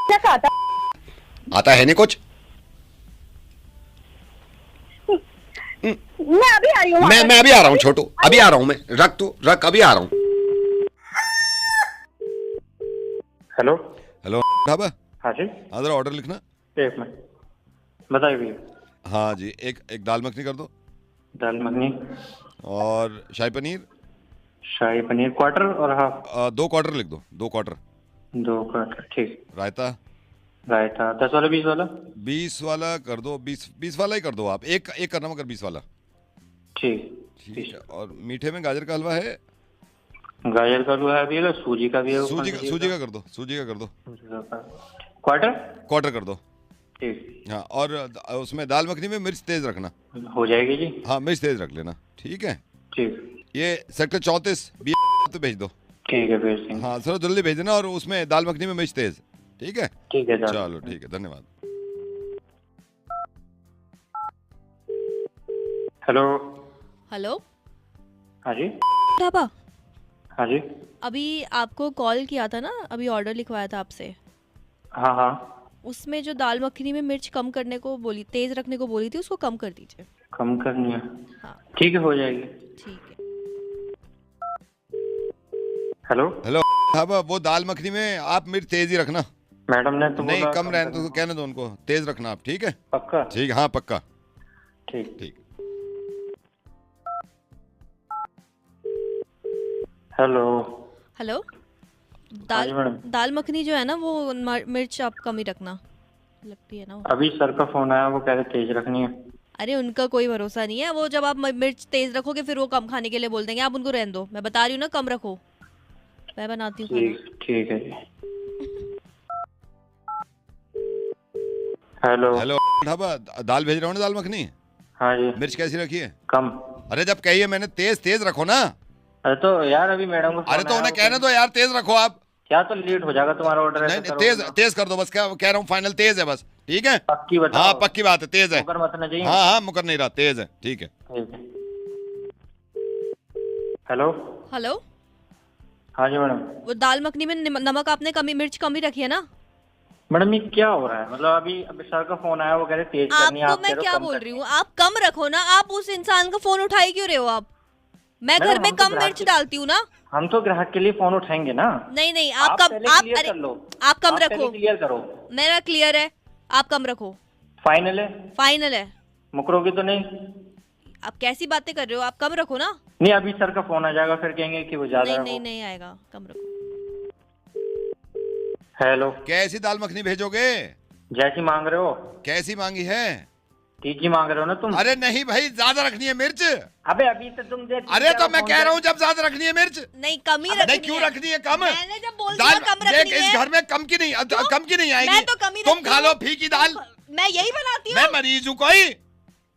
क्या आता है नहीं कुछ। मैं अभी आ रही हूँ। मैं अभी आ रहा हूँ छोटू, अभी आ रहा हूँ मैं। रख तू रख, अभी आ रहा हूँ। हेलो हेलो ढाबा, हाँ जी, हाँ जरा ऑर्डर लिखना। एक मिनट बताइए भैया। हाँ जी, एक दाल मखनी कर दो, दाल मखनी और शाही पनीर। शाही पनीर क्वार्टर और हाफ। 2 क्वार्टर लिख दो, 2 क्वार्टर। 2 क्वार्टर ठीक। रायता। रायता 10 वाला 20 वाला? 20 वाला कर दो, 20 वाला ही कर दो आप। एक करना मगर 20 वाला। ठीक है। और मीठे में गाजर का हलवा है? गाजर का हलवा भी है, सूजी का भी है। सूजी का कर दो, सूजी का कर दो। क्वार्टर कर दो। ठीक। हाँ, और उसमें दाल मखनी में मिर्च तेज रखना। हो जाएगी जी। हाँ, मिर्च तेज रख लेना, ठीक है। ठीक। ये सेक्टर 34 तो भेज दो। ठीक है भेज देंगे। हाँ सर, जल्दी भेज देना, और उसमें दाल मखनी में मिर्च तेज, ठीक है। ठीक है चलो ठीक है, धन्यवाद। हेलो हेलो हाँ जी। ढाबा, हाँ जी। अभी आपको कॉल किया था ना, अभी ऑर्डर लिखवाया था आपसे। हाँ हाँ। उसमें जो दाल मखनी में मिर्च कम करने को बोली, तेज रखने को बोली थी, उसको कम कर दीजिए। कम करनी है? हाँ ठीक है, हो जाएगी। ठीक है। हेलो हेलो साहब, वो दाल मखनी में आप मिर्च तेज ही रखना। मैडम ने तो नहीं बोला कम रहने तो कहने दो उनको, तेज रखना आप, ठीक है? पक्का? ठीक, हाँ पक्का। ठीक ठीक। Hello hello. हाँ जी मैडम। दाल मखनी जो है ना वो मिर्च आप कम ही रखना, लगती है ना वो। अभी सर का फोन आया, वो कह रहे तेज रखनी है। अरे उनका कोई भरोसा नहीं है, वो जब आप मिर्च तेज रखोगे फिर वो कम खाने के लिए बोल देंगे। आप उनको रहने दो, मैं बता रही हूँ ना कम रखो, मैं बनाती हूँ खाना। ठीक है जी। हेलो हेलो ढाबा, दाल भेज रहा हूँ ना, दाल मखनी। हाँ जी। मिर्च कैसी रखी है? कम। अरे जब कही है मैंने तेज तेज रखो ना। अरे तो यार अभी मैडम को अरे तो उन्हें कहने दो यार, तेज रखो आप। क्या तो लेट हो जाएगा तुम्हारा ऑर्डर? नहीं तेज तेज कर दो बस, क्या कह रहा हूँ, फाइनल तेज है बस, ठीक है? पक्की बताओ। हाँ पक्की बात है, तेज है। मुकर मत ना चाहिए। हाँ हाँ मुकर नहीं रहा, तेज है, ठीक है। Hello hello. हाँ जी मैडम। वो दाल मखनी में नमक आपने कमी, मिर्च कम ही रखी है ना? मैडम ये क्या हो रहा है? मतलब अभी सर का फोन आया, वो कह रहे तेज करनी है। आपको मैं क्या बोल रही हूँ, आप कम रखो ना। आप उस इंसान का फोन उठाए क्यों रहे हो आप? मैं घर में कम मिर्च डालती हूँ ना। हम तो ग्राहक के लिए फोन उठाएंगे ना। नहीं नहीं, आप कम, आप क्लियर अरे कर लो। आप कम रखो। क्लियर करो। मेरा क्लियर है, आप कम रखो। फाइनल है? फाइनल है। मुकरोगे तो नहीं? आप कैसी बातें कर रहे हो, आप कम रखो ना। नहीं अभी सर का फोन आ जाएगा, फिर कहेंगे कि वो ज्यादा नहीं है। नहीं नहीं आएगा, कम रखो। हेलो। कैसी दाल मखनी भेजोगे? जैसी मांग रहे हो। कैसी मांगी है? तीखी मांग रहे हो ना तुम? अरे नहीं भाई, ज्यादा रखनी है मिर्च। अबे अभी तो तुम अरे तो मैं कह रहा हूँ जब ज्यादा रखनी है मिर्च। नहीं कम ही रखनी नहीं क्यों रखनी है कम? मैंने जब बोल दिया कम रखनी है। इस घर में कम की नहीं, कम की नहीं आएगी। मैं तो कम ही तुम रखती खा लो हूँ। फीकी दाल। मैं यही बनाती हूँ। मैं मरीज हूँ कोई?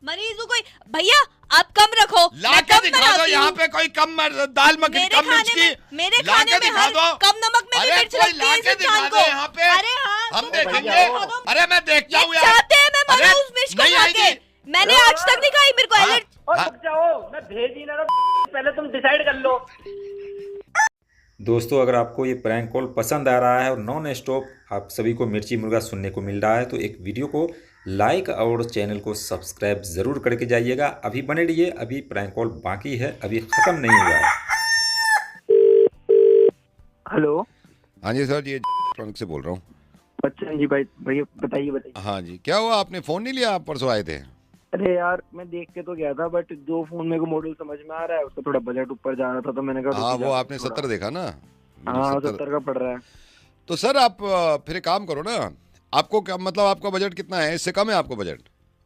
मरीज हूँ कोई? भैया आप कम रखो। ला के दिखा दो यहाँ पे कोई कम दाल मखनी कम मिर्च की। मेरे खाने में हर कम नमक में भी मिर्च लगती है इस इंसान को। यहाँ पे अरे हाँ हम देखेंगे। अरे मैं देखता हूँ यार। चाहते हैं मैं मरूं उस मिर्च को खा के। मैंने आज तक नहीं खाई, मेरे को एलर्जी। रुक जाओ, मैं भेज ही ना रहा, पहले तुम डिसाइड कर लो। दोस्तों अगर आपको ये प्रैंक कॉल पसंद आ रहा है और नॉन स्टॉप आप सभी को मिर्ची मुर्गा सुनने को मिल रहा है तो एक वीडियो को लाइक और चैनल को सब्सक्राइब ज़रूर करके जाइएगा। अभी बने रहिए, अभी प्रैंक कॉल बाकी है, अभी ख़त्म नहीं हुआ है। हेलो। हाँ जी सर, ये इलेक्ट्रॉनिक से बोल रहा हूँ। अच्छा जी भाई, भैया बताइए। हाँ जी, क्या हुआ, आपने फ़ोन नहीं लिया? आप परसों आए थे। अरे यार मैं देख के तो गया था, बट जो फोन मेरे को मॉडल समझ में आ रहा है उसका थोड़ा बजट ऊपर जा रहा था, तो मैंने कहा हाँ वो आपने 70 देखा ना? हाँ 70 का पड़ रहा है। तो सर आप फिर एक काम करो ना, आपको क्या मतलब, आपका बजट कितना है? इससे कम है आपको बजट?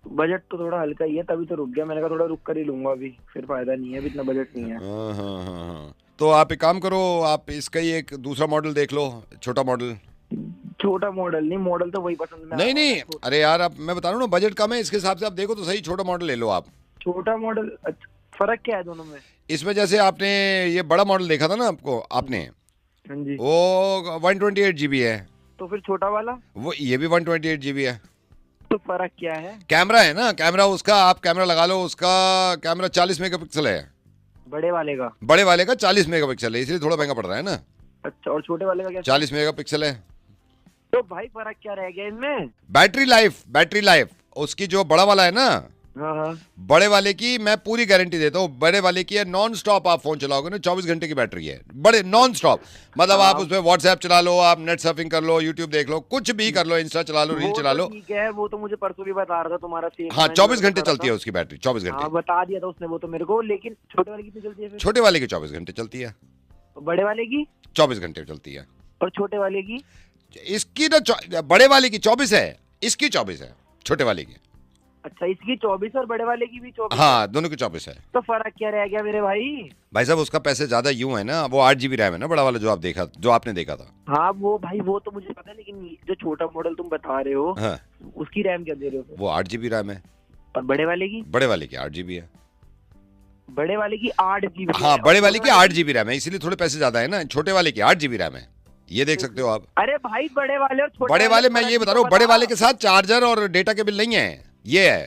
बजट तो थोड़ा हल्का ही है, तभी तो रुक गया। मैंने कहा थोड़ा रुक कर ही लूंगा, अभी फिर फायदा नहीं है, अभी इतना बजट नहीं है। हाँ। तो आप एक काम करो, आप इसका ही एक दूसरा मॉडल देख लो, छोटा मॉडल। छोटा मॉडल नहीं, मॉडल तो वही पसंद है। नहीं अरे यार, आप मैं बता रहा हूँ ना, बजट कम है, इसके हिसाब से आप देखो तो सही, छोटा मॉडल ले लो आप। छोटा मॉडल। फर्क क्या है दोनों में? इसमें जैसे आपने ये बड़ा मॉडल देखा था ना आपने, हाँ जी, वो 128 GB है। तो फिर छोटा वाला? वो ये भी 128 GB है। तो फर्क क्या है? कैमरा है ना, कैमरा उसका, आप कैमरा लगा लो, उसका कैमरा 40 मेगापिक्सल है। बड़े वाले का? बड़े वाले का 40 मेगापिक्सल है, इसलिए थोड़ा महंगा पड़ रहा है ना। अच्छा, और छोटे वाले का क्या? 40 मेगापिक्सल है। तो भाई फर्क क्या रह गया इनमें? बैटरी लाइफ उसकी जो बड़ा वाला है ना, हाँ। बड़े वाले की मैं पूरी गारंटी देता हूँ। बड़े वाले की है नॉन स्टॉप, आप फोन चलाओगे ना 24 घंटे की बैटरी है, बड़े नॉन स्टॉप। मतलब आप उसमें व्हाट्सएप चला लो, आप नेट सर्फिंग कर लो, यूट्यूब देख लो, कुछ भी कर लो, इंस्टा चला लो, रील चला लो। ठीक है, वो तो मुझे परसों भी बता रहा था तुम्हारा। हाँ 24 घंटे चलती है उसकी बैटरी, 24 घंटे। बता दिया था उसने वो तो मेरे को, लेकिन छोटे वाले कितनी चलती है? छोटे वाले की 24 घंटे चलती है। बड़े वाले की 24 घंटे चलती है। और छोटे वाले की? इसकी ना बड़े वाले की 24 है, इसकी 24 है, छोटे वाले की। अच्छा, इसकी 24 और बड़े वाले की भी 24? हाँ दोनों की 24 है। तो फर्क क्या रह गया मेरे भाई? भाई साहब उसका पैसे ज्यादा यूं है ना, वो 8 GB रैम है ना बड़ा वाला, जो आपने देखा था। हाँ वो भाई वो तो मुझे पता है, लेकिन जो छोटा मॉडल तुम बता रहे हो, हाँ। उसकी रैम क्या दे रहे हो? वो 8 GB रैम है। और बड़े वाले की? बड़े वाले की 8 GB है। बड़े वाले की 8 GB? हाँ बड़े वाले की 8 GB रैम है, इसीलिए थोड़े पैसे ज्यादा है ना। छोटे वाले की 8 GB रैम है, ये देख सकते हो आप। अरे भाई बड़े वाले और छोटे बड़े वाले मैं ये बता रहा हूँ, बड़े वाले के साथ चार्जर और डेटा केबल नहीं है, ये है।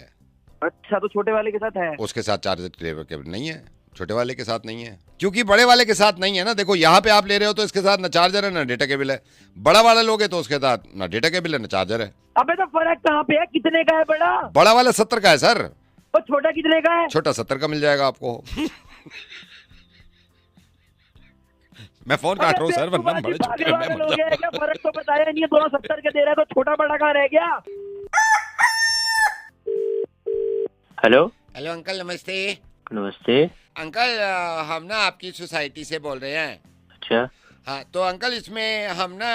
अच्छा, तो छोटे वाले के साथ है? उसके साथ चार्जर केबल नहीं है, छोटे वाले के साथ नहीं है, क्योंकि बड़े वाले के साथ नहीं है ना। देखो यहाँ पे आप ले रहे हो तो इसके साथ ना चार्जर है ना डेटा केबल है। बड़ा वाला लोगे तो उसके साथ ना डेटा केबल है ना चार्जर है। अबे तो फर्क कहाँ पे है? कितने का है बड़ा? बड़ा वाला 70 का है सर। और छोटा कितने का है? छोटा 70 का मिल जाएगा आपको। मैं फोन काट रहा हूँ सर, वरना बड़े छुट्टी में मैं मर जाऊंगा। क्या फर्क तो बताया नहीं है, दोनों 70 के दे रहे हैं तो छोटा बड़ा कहाँ रह गया। हेलो हेलो अंकल, नमस्ते। नमस्ते। अंकल हम ना आपकी सोसाइटी से बोल रहे हैं। अच्छा। हाँ तो अंकल इसमें हम ना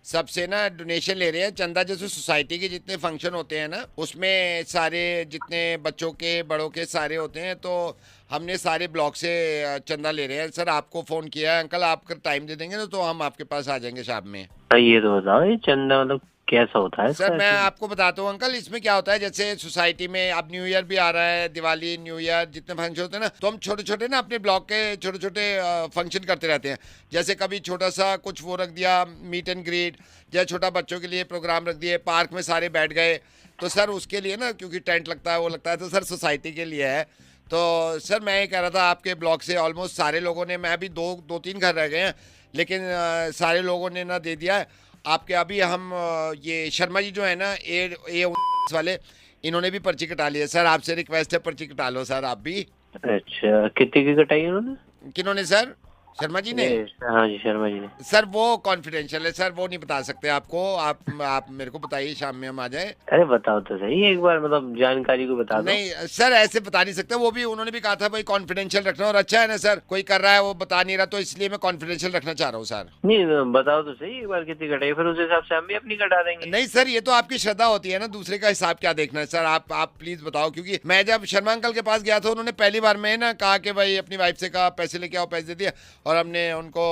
सबसे ना डोनेशन ले रहे हैं, चंदा। जैसे सोसाइटी के जितने फंक्शन होते हैं ना, उसमें सारे जितने बच्चों के बड़ों के सारे होते हैं, तो हमने सारे ब्लॉक से चंदा ले रहे हैं। सर आपको फ़ोन किया है अंकल, आप टाइम दे देंगे ना तो हम आपके पास आ जाएंगे शाम में। ये तो बताओ, ये चंदा मतलब कैसा होता है? सर मैं आपको बताता हूँ अंकल, इसमें क्या होता है, जैसे सोसाइटी में अब न्यू ईयर भी आ रहा है, दिवाली, न्यू ईयर जितने फंक्शन होते हैं ना, तो हम छोटे छोटे ना अपने ब्लॉक के छोटे छोटे फंक्शन करते रहते हैं। जैसे कभी छोटा सा कुछ वो रख दिया, मीट एंड ग्रीट, जैसे छोटा बच्चों के लिए प्रोग्राम रख दिए, पार्क में सारे बैठ गए। तो सर उसके लिए ना, क्योंकि टेंट लगता है वो लगता है, तो सर सोसाइटी के लिए है। तो सर मैं ये कह रहा था, आपके ब्लॉक से ऑलमोस्ट सारे लोगों ने, मैं अभी दो तीन घर रह गए हैं, लेकिन सारे लोगों ने ना दे दिया है। आपके अभी हम ये शर्मा जी जो है ना ए वाले, इन्होंने भी पर्ची कटा ली है। सर आपसे रिक्वेस्ट है, पर्ची कटा लो सर आप भी। अच्छा, कितने की कटाई उन्होंने? किन्होंने सर? शर्मा जी ने? हाँ जी, शर्मा जी ने। सर वो कॉन्फिडेंशियल है सर, वो नहीं बता सकते आपको। आप मेरे को बताइए, शाम में हम आ जाए। अरे बताओ तो सही एक बार, मतलब जानकारी को बता दो। नहीं सर ऐसे बता नहीं सकते, वो भी उन्होंने भी कहा था भाई कॉन्फिडेंशियल रखना, और अच्छा है ना सर, कोई कर रहा है वो बता नहीं रहा, तो इसलिए मैं कॉन्फिडेंशियल रखना चाह रहा हूँ सर। नहीं बताओ तो सही एक बार कितनी कटाई, फिर उस हिसाब से हम भी अपनी कटा देंगे। नहीं सर, ये तो आपकी श्रद्धा होती है ना, दूसरे का हिसाब क्या देखना है सर। आप प्लीज बताओ, क्योंकि मैं जब शर्मा अंकल के पास गया था, उन्होंने पहली बार में ना कहा कि भाई अपनी वाइफ से कहा पैसे लेके आओ, पैसे दे दिए, और हमने उनको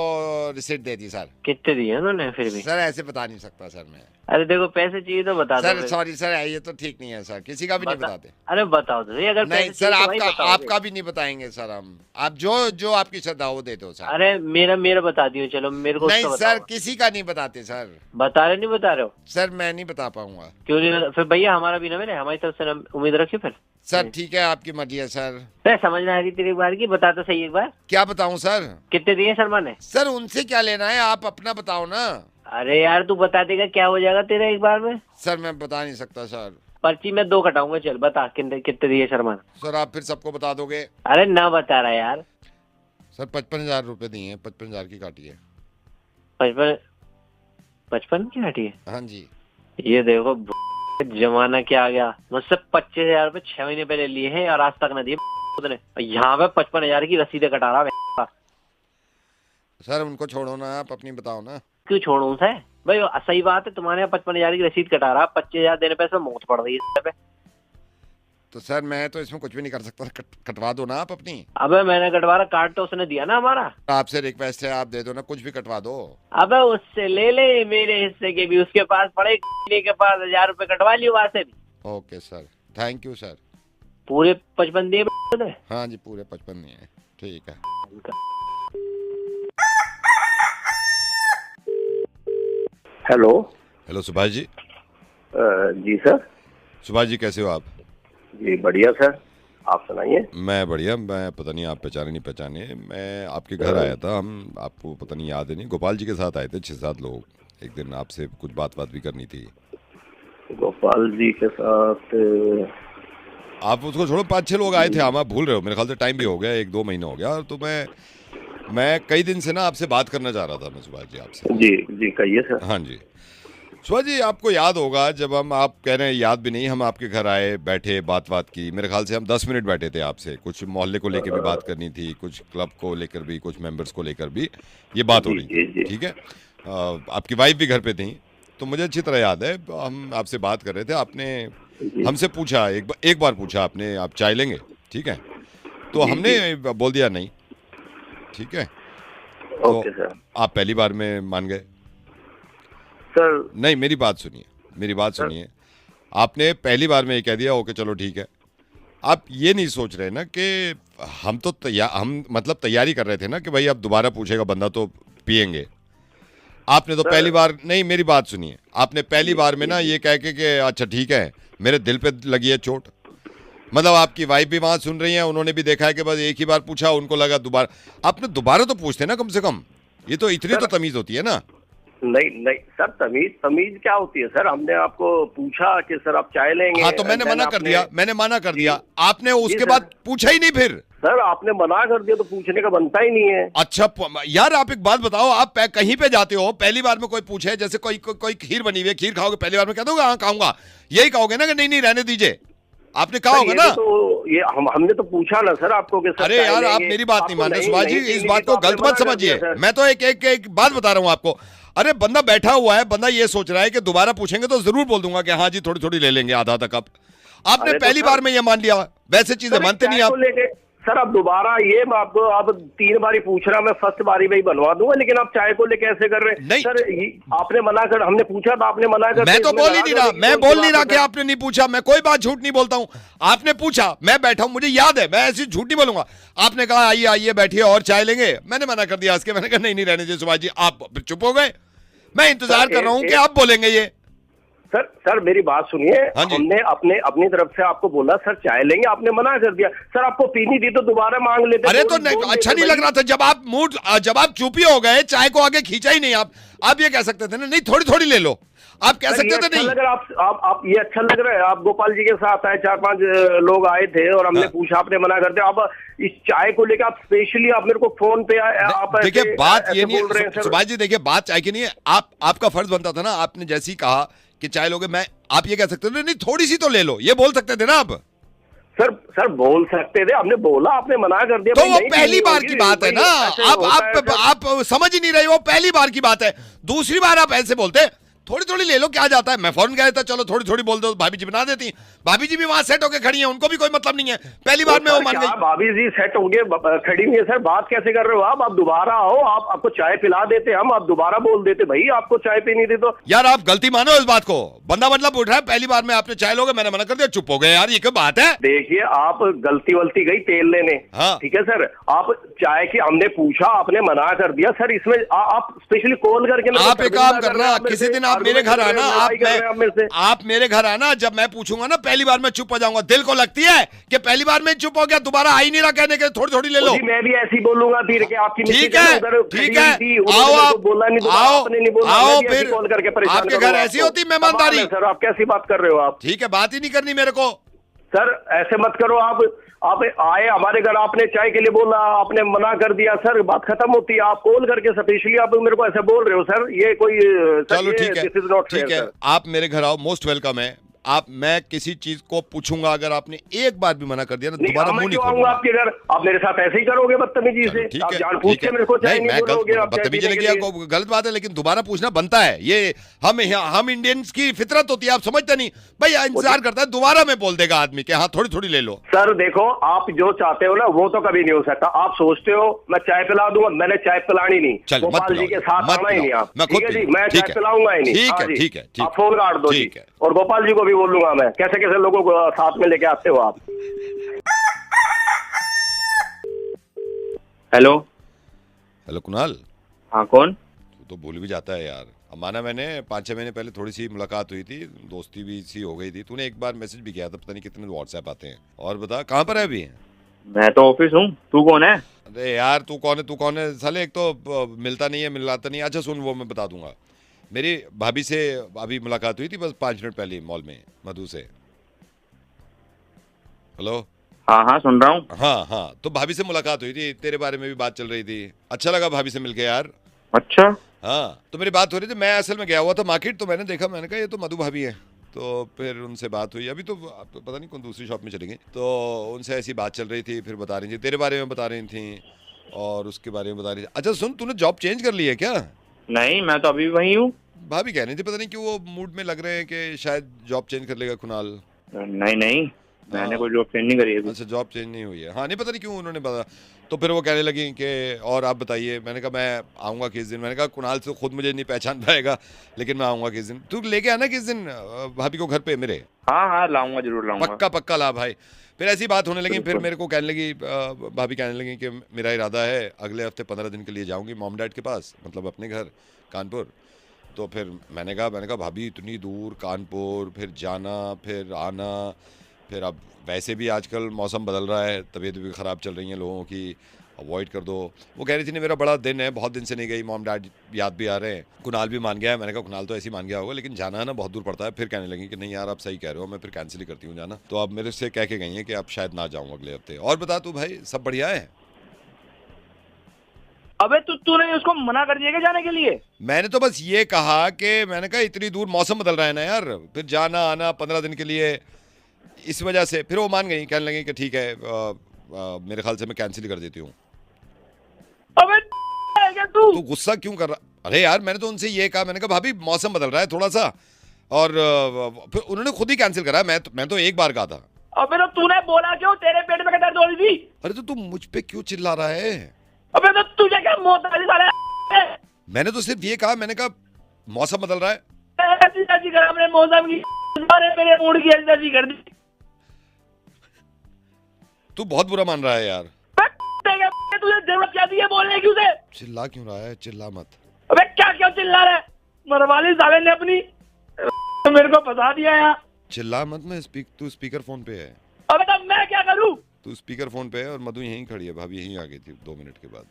रिसीट दे दी सर। कितने दिए उन्होंने फिर भी? सर ऐसे बता नहीं सकता सर मैं। अरे देखो पैसे चाहिए तो बता दो सर। सॉरी सर, ये तो ठीक नहीं है सर, किसी का भी नहीं बताते। अरे बताओ तो सही, अगर नहीं पैसे सर, चाहिए तो आपका भी नहीं बताएंगे सर हम। आप जो आपकी श्रद्धा हो दे दो सर। अरे मेरा बता दियो, चलो मेरे को नहीं सर, किसी का नहीं बताते सर। बता रहे नहीं बता रहे हो सर? मैं नहीं बता पाऊंगा। क्यों नहीं? फिर भैया हमारा भी ना मिले, हमारी तरफ से उम्मीद रखिए फिर। सर ठीक है, आपकी मर्जी है सर। समझ ना आ रही तेरी बार की, बता तो सही एक बार। क्या बताऊं सर? कितने दिए शर्मा ने? सर उनसे क्या लेना है, आप अपना बताओ ना। अरे यार तू बता देगा क्या हो जाएगा तेरा एक बार में? सर मैं बता नहीं सकता सर। पर्ची में 2 कटाऊंगा, चल बता कितने दिए शर्मा ने? सर आप फिर सबको बता दोगे? अरे ना बता रहा यार। सर 55,000 रुपए दिए हैं, 55,000 की काटी है। 55 की काटी है? हाँ जी। ये देखो जमाना क्या आ गया, मुझसे 25,000 रुपए 6 महीने पहले लिए हैं और आज तक न दिए उसने। यहाँ पे 55,000 की रसीदें कटा रहा। सर उनको छोड़ो ना, आप अपनी बताओ ना। क्यों छोड़ू सर भाई? सही बात है, तुम्हारे यहाँ 55,000 की रसीद कटा रहा, 25,000 देने पे मौत पड़ रही है। तो सर मैं तो इसमें कुछ भी नहीं कर सकता, कटवा दो ना आप अपनी। अबे मैंने कटवा रहा, कार्ड तो उसने दिया ना हमारा। आपसे रिक्वेस्ट है, आप दे दो ना, कुछ भी कटवा दो। अबे उससे ले ले मेरे हिस्से के भी, उसके पास पड़े के पास 1,000 रुपए कटवा लियो वहां से भी। Okay sir, thank you sir. पूरे 55 दिए? हाँ जी पूरे 55 दिए हैं, ठीक है। हेलो। हेलो सुभाष जी। जी सर। सुभाष जी कैसे हो आप? जी बढ़िया सर, आप सुनाइए। मैं बढ़िया। मैं पता नहीं आप पहचाने नहीं पहचाने, मैं आपके घर आया था, हम आपको पता नहीं याद है नहीं, गोपाल जी के साथ आए थे 6-7 लोग। एक दिन आपसे कुछ बात भी करनी थी। गोपाल जी के साथ? आप उसको छोड़ो, 5-6 लोग आए थे। आप भूल रहे हो, मेरे ख्याल से टाइम भी हो गया, 1-2 महीना हो गया। तो मैं कई दिन से ना आपसे बात करना चाह रहा था मैं सुभाष जी आपसे। जी कहिए सर। हाँ जी सुभाष जी, आपको याद होगा जब आप कह रहे हैं याद भी नहीं, हम आपके घर आए, बैठे, बात की। मेरे ख्याल से हम 10 मिनट बैठे थे आपसे, कुछ मोहल्ले को लेकर भी बात करनी थी, कुछ क्लब को लेकर भी, कुछ मेंबर्स को लेकर भी ये बात हो रही थी। ठीक है, आपकी वाइफ भी घर पे थी, तो मुझे अच्छी तरह याद है हम आपसे बात कर रहे थे। आपने हमसे पूछा, एक बार पूछा आपने, आप चाय लेंगे? ठीक है, तो हमने बोल दिया नहीं। ठीक है, तो आप पहली बार में मान गए सर? नहीं, मेरी बात सुनिए। आपने पहली बार में ये कह दिया ओके चलो ठीक है। आप ये नहीं सोच रहे ना कि हम तो हम मतलब तैयारी कर रहे थे ना कि भाई अब दोबारा पूछेगा बंदा तो पिएंगे। आपने तो पहली बार नहीं, मेरी बात सुनिए, आपने पहली बार में ना ये कह के कि अच्छा ठीक है, मेरे दिल पे लगी है चोट। मतलब आपकी वाइफ भी वहां सुन रही है, उन्होंने भी देखा है कि बस एक ही बार पूछा, उनको लगा दोबारा। आपने दोबारा तो पूछते ना कम से कम, ये तो इतनी तो तमीज होती है ना। नहीं नहीं सर, तमीज क्या होती है सर? हमने आपको पूछा कि सर आप चाय लेंगे। हाँ तो मैंने मना कर दिया, मैंने मना कर दिया, आपने उसके बाद पूछा ही नहीं फिर। सर आपने मना कर दिया तो पूछने का बनता ही नहीं है। अच्छा यार आप एक बात बताओ, आप कहीं पे जाते हो, पहली बार में कोई पूछे, जैसे कोई खीर बनी हुई है, खीर खाओगे, पहली बार में कह दोगे हाँ खाऊंगा, यही कहोगे ना कि नहीं नहीं रहने दीजिए, आपने कहा होगा ना। तो ये हमने तो पूछा ना सर आपको कि सर अरे यार आप मेरी बात नहीं मान रहे सुभाष जी, इस बात को गलत मत समझिए, मैं तो एक बात बता रहा हूँ आपको। अरे बंदा बैठा हुआ है, बंदा ये सोच रहा है कि दोबारा पूछेंगे तो जरूर बोल दूंगा कि हाँ जी थोड़ी थोड़ी ले लेंगे आधा तक। आपने पहली बार में ये मान लिया, वैसे चीजें मानते नहीं आप। सर अब दोबारा ये मैं आपको आप 3 बारी पूछ रहा, मैं फर्स्ट बारी में ही बनवा दूंगा, लेकिन आप चाय को लेके ऐसे कर रहे हैं। सर आपने मना कर, हमने पूछा था आपने मना कर। मैं तो बोल ही नहीं रहा, मैं बोल नहीं रहा कि आपने नहीं पूछा, मैं कोई बात झूठ नहीं बोलता हूँ। आपने पूछा, मैं बैठा हूँ, मुझे याद है, मैं ऐसी झूठ नहीं बोलूंगा। आपने कहा आइए आइए बैठिए और चाय लेंगे, मैंने मना कर दिया इसके, मैंने कहा नहीं नहीं रहने दीजिए सुभाष जी। आप चुप हो गए, मैं इंतजार कर रहा हूँ कि आप बोलेंगे ये। सर मेरी बात सुनिए, हमने अपनी तरफ से आपको बोला सर चाय लेंगे, आपने मना कर दिया। सर आपको पीनी थी तो दोबारा मांग लेते। अरे तो अच्छा नहीं लग रहा था जब आप चुप ही हो गए, चाय को आगे खींचा ही नहीं। आप ये कह सकते थे ना नहीं थोड़ी थोड़ी ले लो, आप कह सकते थे नहीं। अगर आप ये अच्छा लग रहा है, आप गोपाल जी के साथ आए, 4-5 लोग आए थे और हमने पूछा, आपने मना कर दिया। आप इस चाय को लेकर आप स्पेशली आप मेरे को फोन पे आप देखिए बात ये नहीं है सुभाष जी, देखिए बात चाय की नहीं है, आपका फर्ज बनता था ना, आपने जैसे ही कहा कि चाय लोगे, आप ये कह सकते थे नहीं थोड़ी सी तो ले लो, ये बोल सकते थे ना आप। सर बोल सकते थे, हमने बोला, आपने मना कर दिया। तो वो पहली बार की बात है ना, आप समझ ही नहीं रहे, वो पहली बार की बात है। दूसरी बार आप ऐसे बोलते थोड़ी थोड़ी ले लो, क्या जाता है, मैं फौरन कह देता चलो थोड़ी थोड़ी बोल दो, भाभी जी बना देती। भाभी जी भी वहां सेट होके खड़ी हैं, उनको भी कोई मतलब नहीं है, पहली बार में वो मान गई। भाभी जी सेट होके खड़ी हुई है सर, बात कैसे कर रहे हो आप दोबारा आओ, आपको चाय पिला देते हम, आप दोबारा बोल देते भाई आपको चाय पीनी थी तो। यार आप गलती मानो इस बात को, बंदा मतलब उठ रहा है, पहली बार में आपने चाय लोगे, मैंने मना कर दिया, चुप हो गए। यार ये क्या बात है? देखिए आप गलती वलती गई तेल लेने, ठीक है सर, आप चाय की हमने पूछा, आपने मना कर दिया। सर इसमें आप स्पेशली कॉल करके आप एक काम करना, किसी दिन आप मेरे घर आना, आप मेरे घर आना, जब मैं पूछूंगा ना पहली बार में चुप हो जाऊंगा। दिल को लगती है कि पहली बार में चुप हो गया, दोबारा आ ही नहीं रहा कहने के थोड़ी थोड़ी ले लो। मैं भी ऐसी बोलूंगा फिर कि आपकी ठीक है आओ आओ फिर कॉल करके परेशान आपके घर ऐसी होती मेहमानदारी। सर आप कैसी बात कर रहे हो आप? ठीक है बात ही नहीं करनी मेरे को। सर ऐसे मत करो, आप आए हमारे घर, आपने चाय के लिए बोला, आपने मना कर दिया, सर बात खत्म होती है। आप कॉल करके स्पेशली आप मेरे को ऐसे बोल रहे हो सर, ये कोई चलो ठीक है आप मेरे घर आओ, मोस्ट वेलकम है आप। मैं किसी चीज को पूछूंगा, अगर आपने एक बार भी मना कर दिया ना दोबारा मुंह नहीं खोलूंगा आपके घर। आप मेरे साथ ऐसे ही करोगे बदतमीजी से? आप जानबूझ के मेरे को चाय नहीं बोलोगे, बदतमीजी लगी गलत बात है, लेकिन दोबारा पूछना बनता है। ये हम इंडियंस की फितरत होती है, आप समझते नहीं भाई। इंतजार करता है दोबारा में बोल देगा आदमी कि हाँ थोड़ी थोड़ी ले लो। सर देखो आप जो चाहते हो ना वो तो कभी नहीं हो सकता। आप सोचते हो मैं चाय पिला दूंगा, मैंने चाय पिलानी नहीं। गोपाल जी के साथ आना ही नहीं आप, ठीक है जी, मैं चाय पिलाऊंगा ही नहीं। ठीक है आप फोन काट दो जी, और गोपाल जी को भी बोल लूंगा मैं। कैसे कैसे लोगों को साथ में लेके आते हो आप? हेलो कुणाल। हाँ कौन? तू तो भूल भी जाता है यार। माना मैंने 5-6 महीने पहले थोड़ी सी मुलाकात हुई थी, दोस्ती भी सी हो गई थी। तूने एक बार मैसेज भी किया था, पता नहीं कितने व्हाट्सएप आते हैं। और बता कहाँ पर है अभी? मैं तो ऑफिस हूँ, तू कौन है? अरे यार तू कौन है साले, एक तो मिलता नहीं है, मिलाता नहीं है। अच्छा सुन, वो मैं बता दूंगा, मेरी भाभी से अभी मुलाकात हुई थी बस 5 मिनट पहले मॉल में, मधु से। हेलो हाँ सुन रहा हूँ। हाँ तो भाभी से मुलाकात हुई थी, तेरे बारे में भी बात चल रही थी। अच्छा लगा भाभी से मिलके यार। अच्छा हाँ तो मेरी बात हो रही थी, मैं असल में गया हुआ था मार्केट, तो मैंने देखा, मैंने कहा ये तो मधु भाभी है। तो फिर उनसे बात हुई, अभी तो पता नहीं कौन दूसरी शॉप में चली गई। तो उनसे ऐसी बात चल रही थी, फिर बता रही थी तेरे बारे में बता रही थी और उसके बारे में बता रही थी। अच्छा सुन, तूने जॉब चेंज कर ली है क्या? नहीं मैं तो अभी वही हूँ। भाभी कह रही थी पता नहीं क्यों वो मूड में लग रहे हैं कि शायद जॉब चेंज कर लेगा कुणाल। नहीं मैंने कोई जॉब चेंज नहीं करी है। अच्छा जॉब चेंज नहीं हुई है? हाँ नहीं पता नहीं क्यों उन्होंने बताया। तो फिर वो कहने लगी कि और आप बताइए। मैंने कहा मैं आऊँगा किस दिन। मैंने कहा कुणाल से खुद मुझे नहीं पहचान पाएगा, लेकिन मैं आऊँगा किस दिन। तू लेके आना किस दिन भाभी को घर पे मेरे। हाँ लाऊंगा, जरूर लाऊंगा। पक्का ला भाई। फिर ऐसी बात होने लगी, फिर मेरे को कहने लगी, भाभी कहने लगी कि मेरा इरादा है अगले हफ्ते 15 दिन के लिए जाऊँगी मॉम डैड के पास, मतलब अपने घर कानपुर। तो फिर मैंने कहा भाभी इतनी दूर कानपुर, फिर जाना फिर आना, फिर अब वैसे भी आजकल मौसम बदल रहा है, तबीयत भी ख़राब चल रही है लोगों की, अवॉइड कर दो। वो कह रही थी नहीं मेरा बड़ा दिन है, बहुत दिन से नहीं गई, मॉम डैड याद भी आ रहे हैं। कुणाल भी मान गया है। मैंने कहा कुणाल तो ऐसे ही मान गया होगा, लेकिन जाना है ना बहुत दूर पड़ता है। फिर कहने लगी कि नहीं यार आप सही कह रहे हो, मैं फिर कैंसिल ही करती हूँ जाना। तो अब मेरे से कह के गई हैं कि आप शायद ना जाऊँ अगले हफ्ते। और बता तू भाई सब बढ़िया है? अबे तूने उसको मना कर दिया क्या जाने के लिए? मैंने तो बस ये कहा कि मैंने कहा इतनी दूर मौसम बदल रहा है ना यार, फिर जाना आना 15 दिन के लिए, इस वजह से। फिर वो मान गई, कहने लगी कि ठीक है मेरे ख्याल से मैं कैंसिल ही कर देती हूँ। अबे क्या तू गुस्सा क्यों कर रहा? अरे यार मैंने तो उनसे ये कहा, मैंने कहा भाभी मौसम बदल रहा है थोड़ा सा, और फिर उन्होंने खुद ही कैंसिल करा। मैं तो एक बार कहा था। अबे तो तूने बोला क्यों? तेरे पेट में दर्द हो रही थी? अरे तो तू मुझ पे क्यों चिल्ला रहा है? अबे तो तुझे क्या मौत आ रही साले? मैंने तो सिर्फ ये कहा, मैंने कहा मौसम बदल रहा है। ऐसी कर अपने मौसम की, मेरे मूड की ऐसी कर दी। तू बहुत बुरा मान रहा है यार। तुझे जरूरत क्या थी ये बोलने की उसे? चिल्ला क्यों रहा है? चिल्ला मत। अबे क्या क्यों चिल्ला रहा है? मरवाली साले ने अपनी मेरे को फंसा दिया यहाँ। चिल्ला मत। तू स्पीकर फोन पे है। अबे तब मैं क्या करूँ? तू स्पीकर फोन पे है और मधु यहीं खड़ी है, भाभी यहीं आ गई थी 2 मिनट के बाद,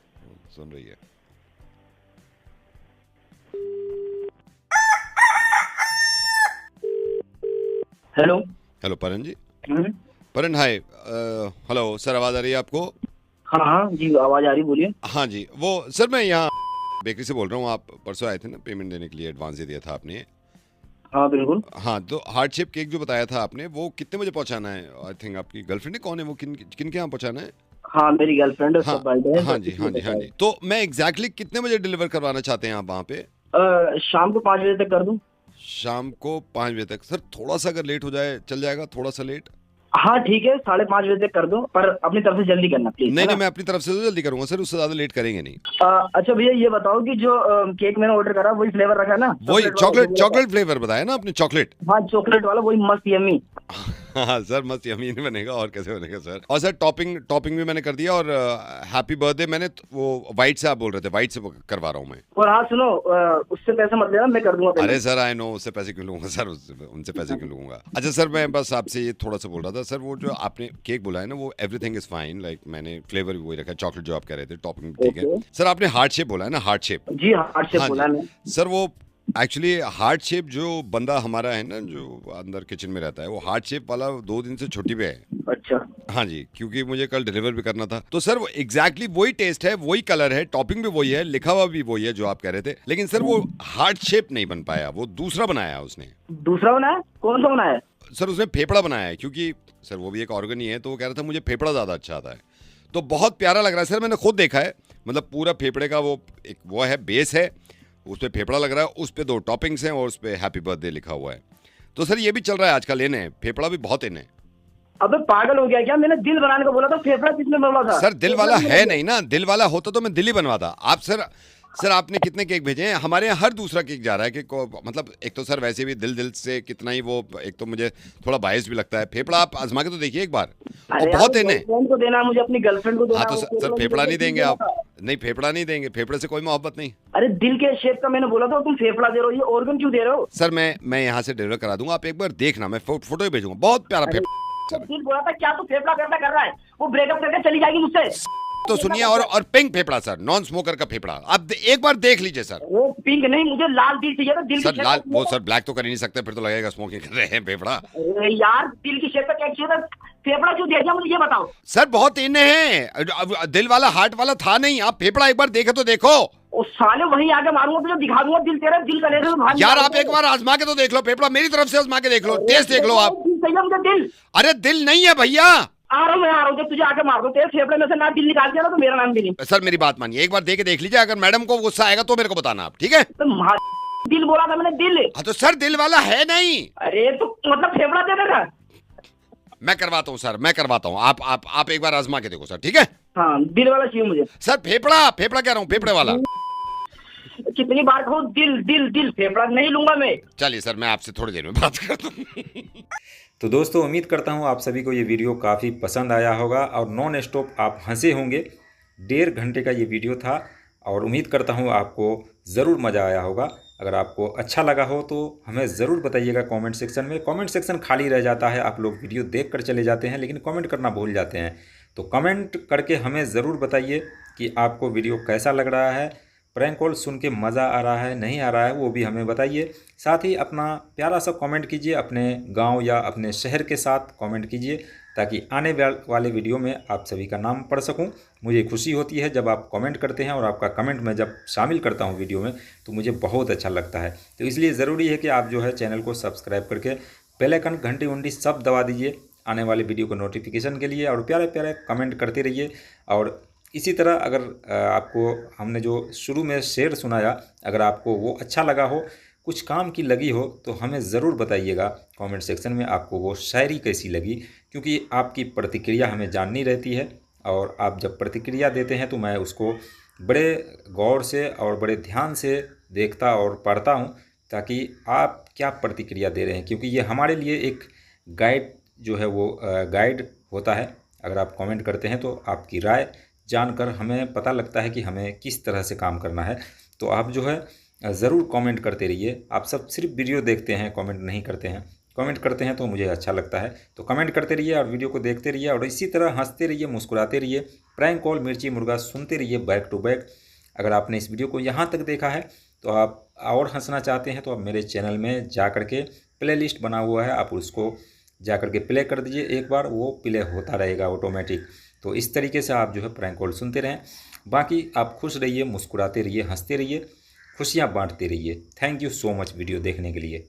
सुन रही है। हेलो हेलो परन जी। परन हाय। हेलो सर, आवाज आ रही है आपको? हाँ जी आवाज आ रही, बोलिए। हाँ जी, वो सर मैं यहाँ बेकरी से बोल रहा हूँ। आप परसों आए थे ना पेमेंट देने के लिए, एडवांस दे दिया था आपने। हाँ बिल्कुल। हाँ तो हार्ट शेप केक जो बताया था आपने, वो कितने बजे पहुँचाना है? आई थिंक आपकी गर्लफ्रेंड है, कौन है वो, किन के यहाँ पहुँचाना है? हाँ मेरी गर्लफ्रेंड है। हाँ, है हाँ जी हाँ जी हाँ जी। तो मैं एग्जैक्टली कितने बजे डिलीवर करवाना चाहते हैं आप वहाँ पे? शाम को 5 बजे तक कर दूं? शाम को 5 बजे तक। सर थोड़ा सा अगर लेट हो जाए चल जाएगा? थोड़ा सा लेट? हाँ ठीक है, 5:30 बजे तक कर दो, पर अपनी तरफ से जल्दी करना प्लीज। नहीं मैं अपनी तरफ से तो जल्दी करूंगा सर, उससे ज्यादा लेट करेंगे नहीं। अच्छा भैया ये बताओ कि जो केक मैंने ऑर्डर करा वही फ्लेवर रखा है ना? वही चॉकलेट फ्लेवर बताया ना आपने? चॉकलेट, हाँ चॉकलेट वाला, वही मस्त यम्मी। हाँ सर मस्त यम्मी नहीं बनेगा और कैसे बनेगा सर? और सर टॉपिंग भी मैंने कर दिया, और हैप्पी बर्थडे मैंने वो व्हाइट से, आप बोल रहे थे व्हाइट से करवा रहा हूँ मैं। और हाँ सुनो, उससे पैसा मत लेना, मैं कर दूंगा। अरे सर आई नो, उससे पैसे क्यों लूंगा सर, उनसे पैसे क्यों लूंगा? अच्छा सर मैं बस आपसे ये थोड़ा सा बोल रहा था सर, वो जो आपने केक बोला है ना वो एवरीथिंग इज फाइन, लाइक मैंने फ्लेवर भी वही रखा है, चॉकलेट जो आप कह रहे थे, टॉपिंग ठीक है। सर आपने हार्ट शेप बोला है ना? Heart shape? जी हार्ट शेप बोला है सर। वो एक्चुअली हार्ट शेप जो बंदा हमारा है ना जो अंदर किचन में रहता है, वो हार्ट शेप वाला 2 दिन से छुट्टी पे है। अच्छा हाँ जी, क्योंकि मुझे कल डिलीवर भी करना था। तो सर वो एग्जैक्टली वही टेस्ट है, वही कलर है, टॉपिंग भी वही है, लिखा हुआ भी वही है जो आप कह रहे थे, लेकिन सर वो हार्ट शेप नहीं बन पाया, वो दूसरा बनाया उसने। दूसरा बनाया? कौन सा बनाया? सर उसने फेफड़ा बनाया है, क्योंकि सर वो भी एक ऑर्गन ही है, तो वो कह रहा था मुझे फेफड़ा ज्यादा अच्छा आता है। तो बहुत प्यारा लग रहा है सर, मैंने खुद देखा है, मतलब पूरा फेफड़े का वो एक वो है, बेस है, उस पर फेफड़ा लग रहा है, उस पर 2 टॉपिंग्स हैं और उस पर हैप्पी बर्थडे लिखा हुआ है। तो सर ये भी चल रहा है आजकल, इन है फेफड़ा भी बहुत इन है। अबे पागल हो गया क्या? मैंने दिल बनाने को बोला था, फेफड़ा किसने बोला था? सर दिल वाला है नहीं ना, दिल वाला होता तो मैं दिल ही बनवाता। आप सर आपने कितने केक भेजे हैं? हमारे यहाँ हर दूसरा केक जा रहा है कि मतलब एक तो सर वैसे भी दिल से कितना ही वो, एक तो मुझे थोड़ा बायस भी लगता है। फेफड़ा आप आजमा के तो देखिए एक बार, बहुत है। को देना मुझे, अपनी गर्लफ्रेंड को देना। हाँ तो सर फेफड़ा नहीं देंगे आप? नहीं फेफड़ा नहीं देंगे, फेफड़े से कोई मोहब्बत नहीं। अरे दिल के शेप का मैंने बोला था, तुम फेफड़ा दे रहे हो, ये ऑर्गन क्यों दे रहे हो? सर मैं यहाँ से डिलीवर करा दूंगा, आप एक बार देखना, मैं फोटो ही भेजूंगा, बहुत प्यारा फेफड़ा। दिल बोला था क्या तू फेफड़ा कर रहा है? वो ब्रेकअप करके चली जाएगी मुझसे। तो सुनिए, और पिंक फेफड़ा सर, नॉन स्मोकर का फेफड़ा, आप एक बार देख लीजिए सर। वो पिंक नहीं, मुझे लाल दिल चाहिए था। दिल सर लाल, वो सर ब्लैक तो कर ही नहीं सकते, फिर तो लगेगा स्मोकिंग कर रहे हैं फेफड़ा। अरे यार दिल की शेप का क्या चाहिए था? फेफड़ा क्यों दे दिया मुझे ये बताओ। सर बहुत इन है, दिल वाला हार्ट वाला था नहीं, आप फेफड़ा एक बार देखे तो देखो। ओ साले वहीं आके मारूंगा तुझे, दिखा दूंगा दिल तेरा, दिल का यार आप एक बार आजमा के तो देख लो फेफड़ा, मेरी तरफ से आजमा के देख लो, टेस्ट देख लो आप। मुझे दिल, अरे दिल नहीं है भैया। आ रहा हूँ जब तुझे आके मार दो, तेरे फेफड़े में से ना दिल निकाल दिया ना तो मेरा नाम भी नहीं। सर मेरी बात मानिए, एक बार देख लीजिए, अगर मैडम को गुस्सा आएगा तो मेरे को बताना आप, ठीक है? दिल बोला था मैंने, दिल। हाँ तो सर दिल वाला है नहीं। अरे तो मतलब फेफड़ा दे देगा? मैं करवाता हूँ सर, मैं करवाता हूँ, आप एक बार आजमा के देखो सर, ठीक है? हाँ दिल वाला चाहिए मुझे सर, फेफड़ा कह रहा हूँ, फेफड़े वाला। कितनी बार कहूँ दिल दिल दिल, फेफड़ा नहीं लूंगा मैं। चलिए सर, मैं आपसे थोड़ी देर में बात करता हूँ। तो दोस्तों उम्मीद करता हूँ आप सभी को ये वीडियो काफ़ी पसंद आया होगा और नॉन स्टॉप आप हंसे होंगे। 1.5 घंटे का ये वीडियो था और उम्मीद करता हूँ आपको ज़रूर मज़ा आया होगा। अगर आपको अच्छा लगा हो तो हमें ज़रूर बताइएगा कमेंट सेक्शन में। कमेंट सेक्शन खाली रह जाता है, आप लोग वीडियो देख कर चले जाते हैं लेकिन कमेंट करना भूल जाते हैं। तो कमेंट करके हमें ज़रूर बताइए कि आपको वीडियो कैसा लग रहा है, प्रैंक कॉल सुन के मज़ा आ रहा है नहीं आ रहा है वो भी हमें बताइए। साथ ही अपना प्यारा सा कमेंट कीजिए, अपने गांव या अपने शहर के साथ कमेंट कीजिए ताकि आने वाले वीडियो में आप सभी का नाम पढ़ सकूं। मुझे खुशी होती है जब आप कमेंट करते हैं और आपका कमेंट मैं जब शामिल करता हूं वीडियो में तो मुझे बहुत अच्छा लगता है। तो इसलिए ज़रूरी है कि आप जो है चैनल को सब्सक्राइब करके बेल आइकन घंटी उंटी सब दबा दीजिए आने वाले वीडियो को नोटिफिकेशन के लिए, और प्यारे प्यारे कमेंट करते रहिए। और इसी तरह अगर आपको हमने जो शुरू में शेर सुनाया अगर आपको वो अच्छा लगा हो, कुछ काम की लगी हो, तो हमें ज़रूर बताइएगा कमेंट सेक्शन में आपको वो शायरी कैसी लगी, क्योंकि आपकी प्रतिक्रिया हमें जाननी रहती है। और आप जब प्रतिक्रिया देते हैं तो मैं उसको बड़े गौर से और बड़े ध्यान से देखता और पढ़ता हूँ ताकि आप क्या प्रतिक्रिया दे रहे हैं, क्योंकि ये हमारे लिए एक गाइड जो है वो गाइड होता है। अगर आप कमेंट करते हैं तो आपकी राय जानकर हमें पता लगता है कि हमें किस तरह से काम करना है। तो आप जो है ज़रूर कमेंट करते रहिए। आप सब सिर्फ वीडियो देखते हैं, कमेंट नहीं करते हैं। कमेंट करते हैं तो मुझे अच्छा लगता है, तो कमेंट करते रहिए और वीडियो को देखते रहिए और इसी तरह हंसते रहिए, मुस्कुराते रहिए। प्रैंक कॉल मिर्ची मुर्गा सुनते रहिए बैक टू बैक। अगर आपने इस वीडियो को यहाँ तक देखा है तो आप और हंसना चाहते हैं तो आप मेरे चैनल में जा कर के प्ले लिस्ट बना हुआ है, आप उसको जा कर के प्ले कर दीजिए। एक बार वो प्ले होता रहेगा ऑटोमेटिक। तो इस तरीके से आप जो है प्रैंक कॉल सुनते रहें। बाकी आप खुश रहिए, मुस्कुराते रहिए, हंसते रहिए, खुशियाँ बांटते रहिए। Thank you so much video देखने के लिए।